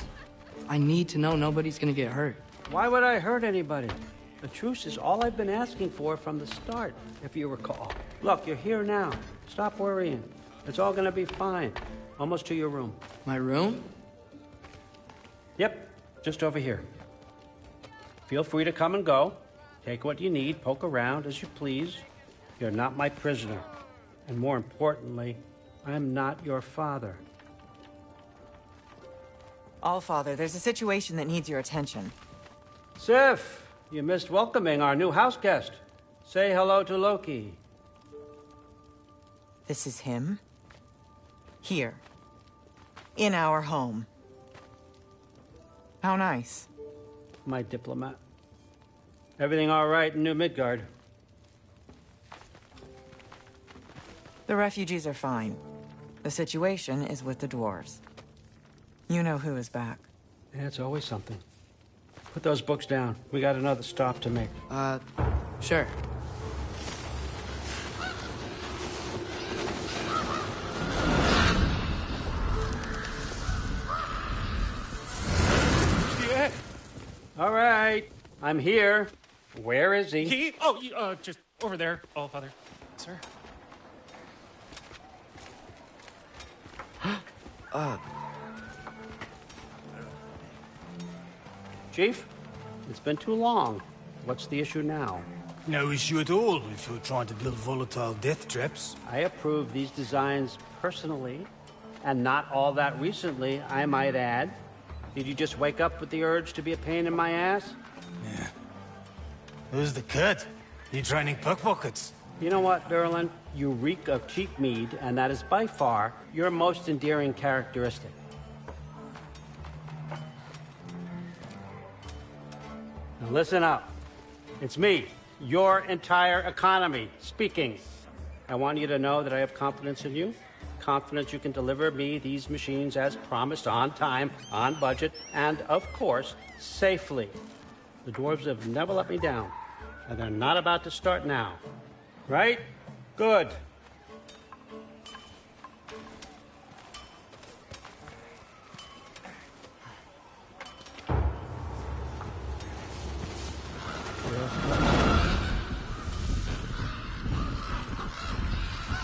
[SPEAKER 8] I need to know nobody's gonna get hurt.
[SPEAKER 12] Why would I hurt anybody? A truce is all I've been asking for from the start, if you recall. Look, you're here now. Stop worrying. It's all gonna be fine. Almost to your room.
[SPEAKER 8] My room?
[SPEAKER 12] Yep, just over here. Feel free to come and go. Take what you need, poke around as you please. You're not my prisoner. And more importantly, I'm not your father.
[SPEAKER 14] Allfather, there's a situation that needs your attention.
[SPEAKER 12] Sif, you missed welcoming our new house guest. Say hello to Loki.
[SPEAKER 14] This is him? Here. In our home. How nice.
[SPEAKER 12] My diplomat. Everything all right in New Midgard?
[SPEAKER 14] The refugees are fine. The situation is with the dwarves. You know who is back.
[SPEAKER 12] Yeah, it's always something. Put those books down. We got another stop to make.
[SPEAKER 8] Sure.
[SPEAKER 9] Yeah.
[SPEAKER 12] All right. I'm here. Where is he?
[SPEAKER 9] Just over there, All Father. Sir.
[SPEAKER 12] Chief, it's been too long. What's the issue now?
[SPEAKER 15] No issue at all if you're trying to build volatile death traps.
[SPEAKER 12] I approve these designs personally, and not all that recently, I might add. Did you just wake up with the urge to be a pain in my ass?
[SPEAKER 15] Yeah. Who's the cut? You training pickpockets?
[SPEAKER 12] You know what, Derlin? You reek of cheap mead, and that is by far your most endearing characteristic. Now listen up. It's me, your entire economy, speaking. I want you to know that I have confidence in you. Confidence you can deliver me these machines as promised, on time, on budget, and, of course, safely. The dwarves have never let me down, and they're not about to start now. Right? Good.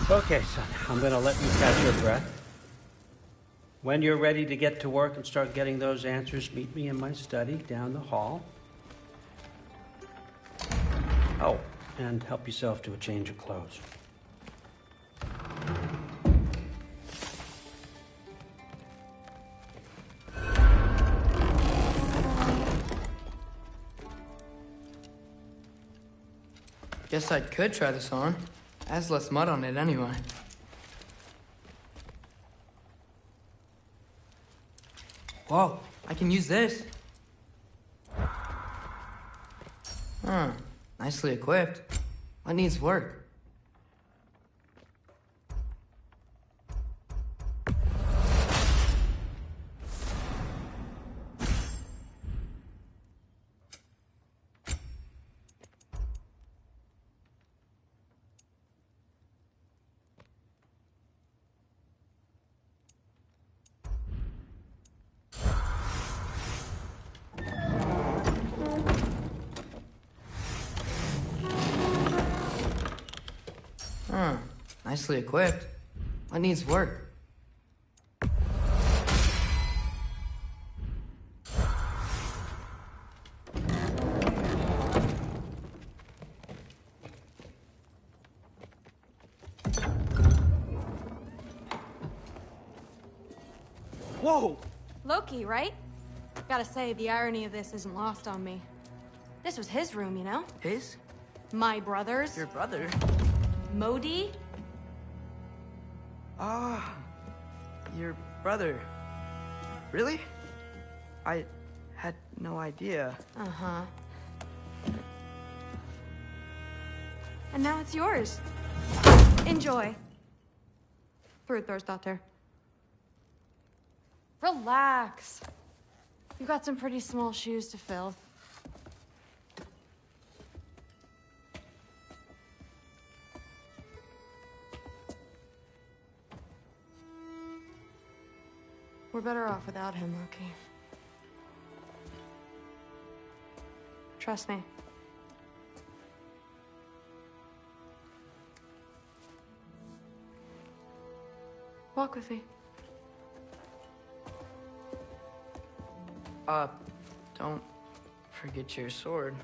[SPEAKER 12] Okay, son, I'm gonna let you catch your breath. When you're ready to get to work and start getting those answers, meet me in my study down the hall. Oh, and help yourself to a change of clothes.
[SPEAKER 8] Guess I could try this on. Has less mud on it anyway. Whoa, I can use this. Huh, nicely equipped. What needs work? Huh, nicely equipped. What needs work?
[SPEAKER 3] Whoa! Loki, right? Gotta say, the irony of this isn't lost on me. This was his room, you know?
[SPEAKER 8] His?
[SPEAKER 3] My brother's.
[SPEAKER 8] Your brother?
[SPEAKER 3] Modi?
[SPEAKER 8] Ah, your brother. Really? I had no idea.
[SPEAKER 3] Uh-huh. And now it's yours. Enjoy. Fruther's Relax. You've got some pretty small shoes to fill. We're better off without him, Loki. Trust me. Walk with me.
[SPEAKER 8] Don't forget your sword.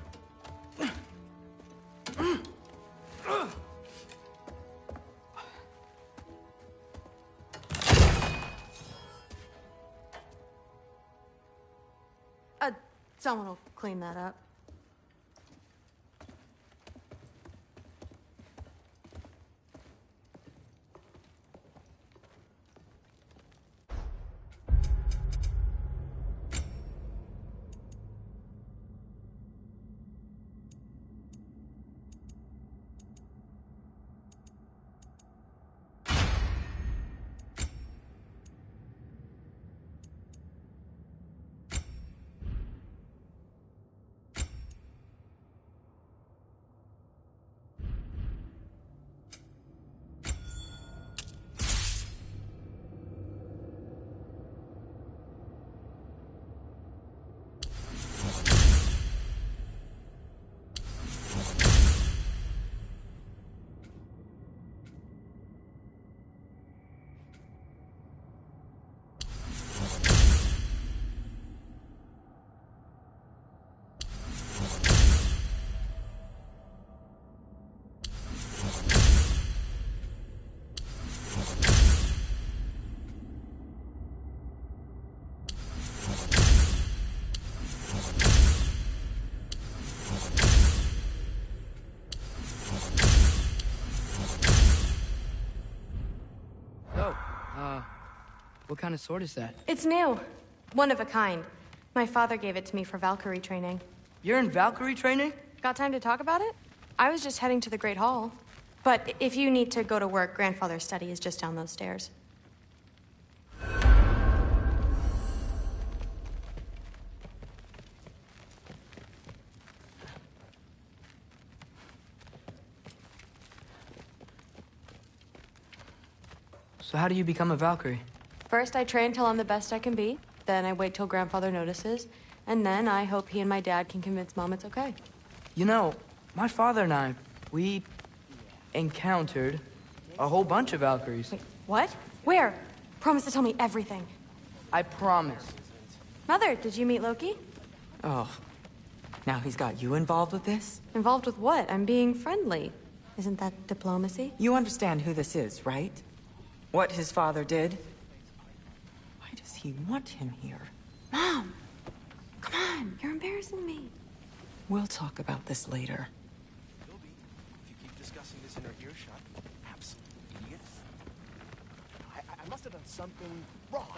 [SPEAKER 3] Someone will clean that up.
[SPEAKER 8] What kind of sword is that?
[SPEAKER 3] It's new. One of a kind. My father gave it to me for Valkyrie training.
[SPEAKER 8] You're in Valkyrie training?
[SPEAKER 3] Got time to talk about it? I was just heading to the Great Hall. But if you need to go to work, Grandfather's study is just down those stairs.
[SPEAKER 8] So how do you become a Valkyrie?
[SPEAKER 3] First, I train till I'm the best I can be. Then I wait till Grandfather notices. And then I hope he and my dad can convince Mom it's okay.
[SPEAKER 8] You know, my father and I, we encountered a whole bunch of Valkyries.
[SPEAKER 3] Wait, what? Where? Promise to tell me everything.
[SPEAKER 8] I promise.
[SPEAKER 3] Mother, did you meet Loki?
[SPEAKER 16] Oh, now he's got you involved with this?
[SPEAKER 3] Involved with what? I'm being friendly. Isn't that diplomacy?
[SPEAKER 16] You understand who this is, right? What his father did? Why does he want him here?
[SPEAKER 3] Mom! Come on, you're embarrassing me.
[SPEAKER 16] We'll talk about this later.
[SPEAKER 11] If you keep discussing this in her earshot, absolute idiots. I must have done something wrong.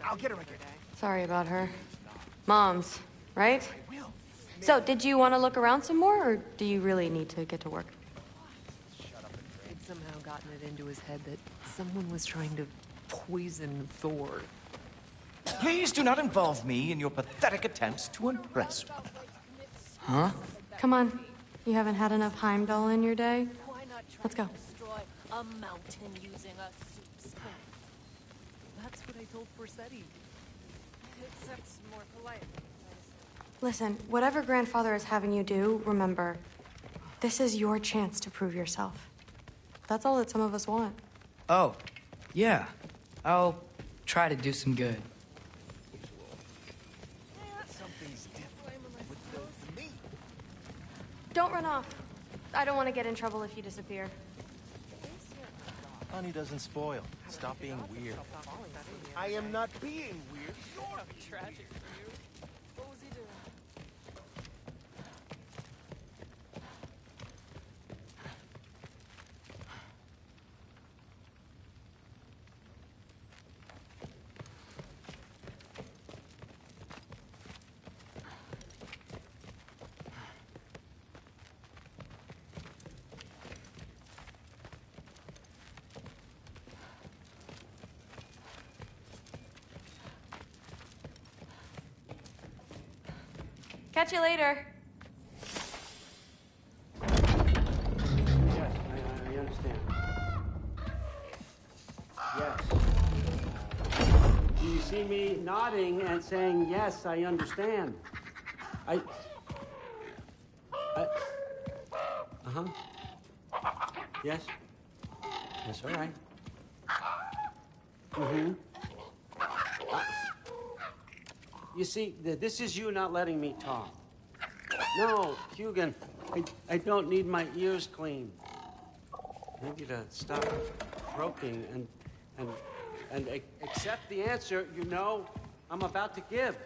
[SPEAKER 11] I'll get her again.
[SPEAKER 3] Sorry about her. Mom's, right? So, did you want to look around some more, or do you really need to get to work?
[SPEAKER 1] He'd somehow gotten it into his head that someone was trying to poison Thor.
[SPEAKER 11] Please do not involve me in your pathetic attempts to impress one another.
[SPEAKER 8] Huh?
[SPEAKER 3] Come on. You haven't had enough Heimdall in your day? Let's go.
[SPEAKER 1] Destroy a mountain using a soup spoon. That's what I told Forsetti. Except more polite.
[SPEAKER 3] Listen, whatever Grandfather is having you do, remember, this is your chance to prove yourself. That's all that some of us want.
[SPEAKER 8] Oh, yeah. I'll try to do some good.
[SPEAKER 11] Something's different with me.
[SPEAKER 3] Don't run off. I don't want to get in trouble if you disappear.
[SPEAKER 11] Honey doesn't spoil. Stop being weird. I am not being weird. You're
[SPEAKER 1] tragic for you. What was he doing?
[SPEAKER 3] Catch you later.
[SPEAKER 12] Yes, I understand. Yes. Do you see me nodding and saying, yes, I understand? Uh-huh. Yes? Yes, all right. Mm-hmm. You see, this is you not letting me talk. No, Hugin, I don't need my ears cleaned. I need you to stop croaking and accept the answer you know I'm about to give.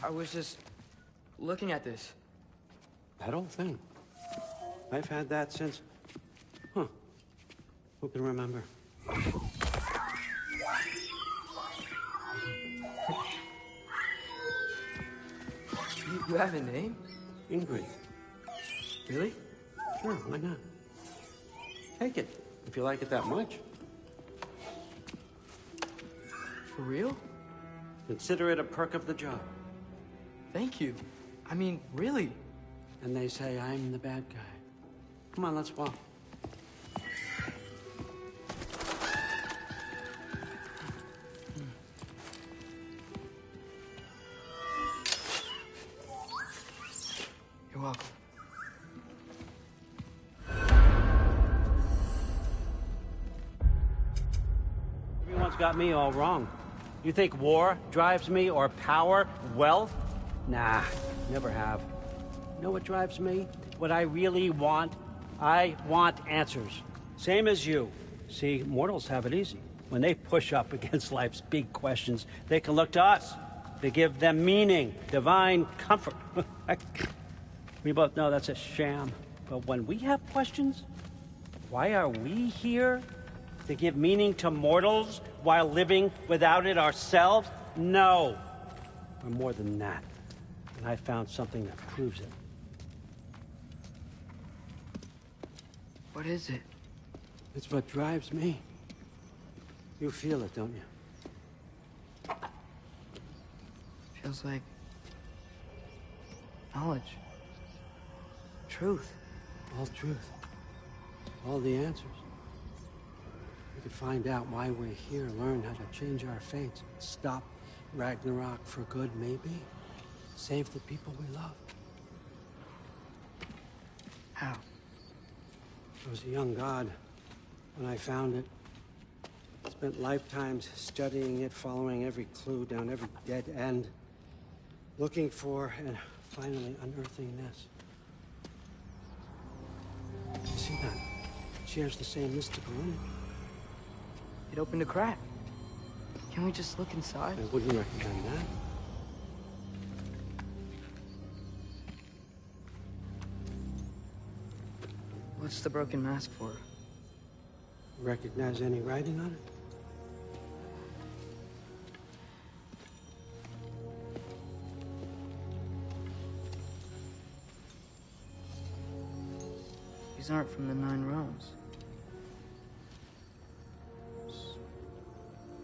[SPEAKER 8] I was just looking at this.
[SPEAKER 12] That old thing. I've had that since... Huh. Who can remember?
[SPEAKER 8] You have a name?
[SPEAKER 12] Ingrid.
[SPEAKER 8] Really?
[SPEAKER 12] Sure, why not? Take it, if you like it that much.
[SPEAKER 8] For real?
[SPEAKER 12] Consider it a perk of the job.
[SPEAKER 8] Thank you. I mean, really.
[SPEAKER 12] And they say I'm the bad guy. Come on, let's walk.
[SPEAKER 8] You're welcome.
[SPEAKER 12] Everyone's got me all wrong. You think war drives me, or power, wealth? Nah, never have. You know what drives me? What I really want? I want answers. Same as you. See, mortals have it easy. When they push up against life's big questions, they can look to us. They give them meaning, divine comfort. We both know that's a sham. But when we have questions, why are we here? To give meaning to mortals while living without it ourselves? No. We're more than that. And I found something that proves it.
[SPEAKER 8] What is it?
[SPEAKER 12] It's what drives me. You feel it, don't you?
[SPEAKER 8] Feels like knowledge. Truth.
[SPEAKER 12] All truth. All the answers. We could find out why we're here, learn how to change our fates, stop Ragnarok for good, maybe. Save the people we love.
[SPEAKER 8] How?
[SPEAKER 12] I was a young god when I found it. Spent lifetimes studying it, following every clue down every dead end, looking for and finally unearthing this. You see that? It shares the same mystical image.
[SPEAKER 8] It opened a crack. Can we just look inside?
[SPEAKER 12] I wouldn't recommend that.
[SPEAKER 8] What's the broken mask for?
[SPEAKER 12] Recognize any writing on it?
[SPEAKER 8] These aren't from the Nine Realms.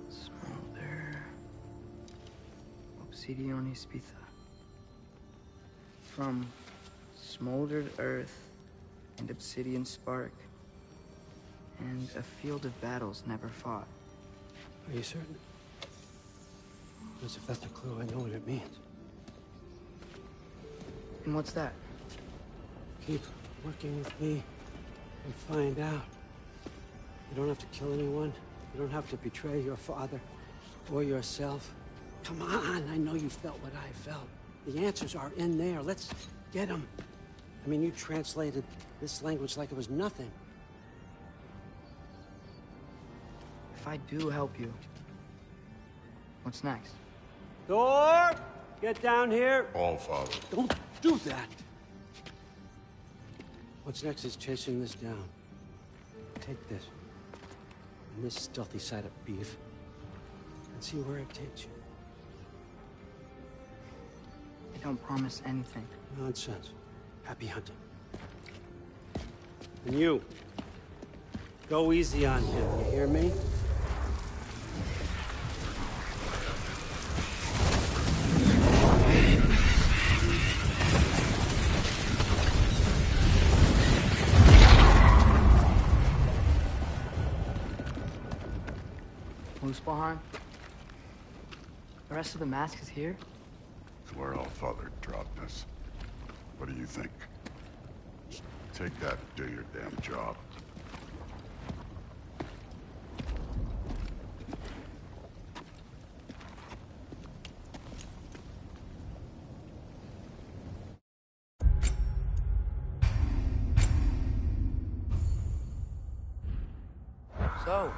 [SPEAKER 8] Smolder. Obsidione Spitha. From smoldered earth and obsidian spark. And a field of battles never fought.
[SPEAKER 12] Are you certain? Because if that's a clue, I know what it means.
[SPEAKER 8] And what's that?
[SPEAKER 12] Keep working with me and find out. You don't have to kill anyone. You don't have to betray your father or yourself. Come on, I know you felt what I felt. The answers are in there. Let's get them. I mean, you translated this language like it was nothing.
[SPEAKER 8] If I do help you, what's next?
[SPEAKER 12] Thor! Get down here!
[SPEAKER 2] All father.
[SPEAKER 12] Don't do that! What's next is chasing this down. Take this. And this stealthy side of beef. And see where it takes you.
[SPEAKER 8] I don't promise anything.
[SPEAKER 12] Nonsense. Happy hunting. And you. Go easy on him, you hear me?
[SPEAKER 8] Muspelheim? The rest of the mask is here?
[SPEAKER 6] It's where All Father dropped us. What do you think? Just take that and do your damn job.
[SPEAKER 8] So,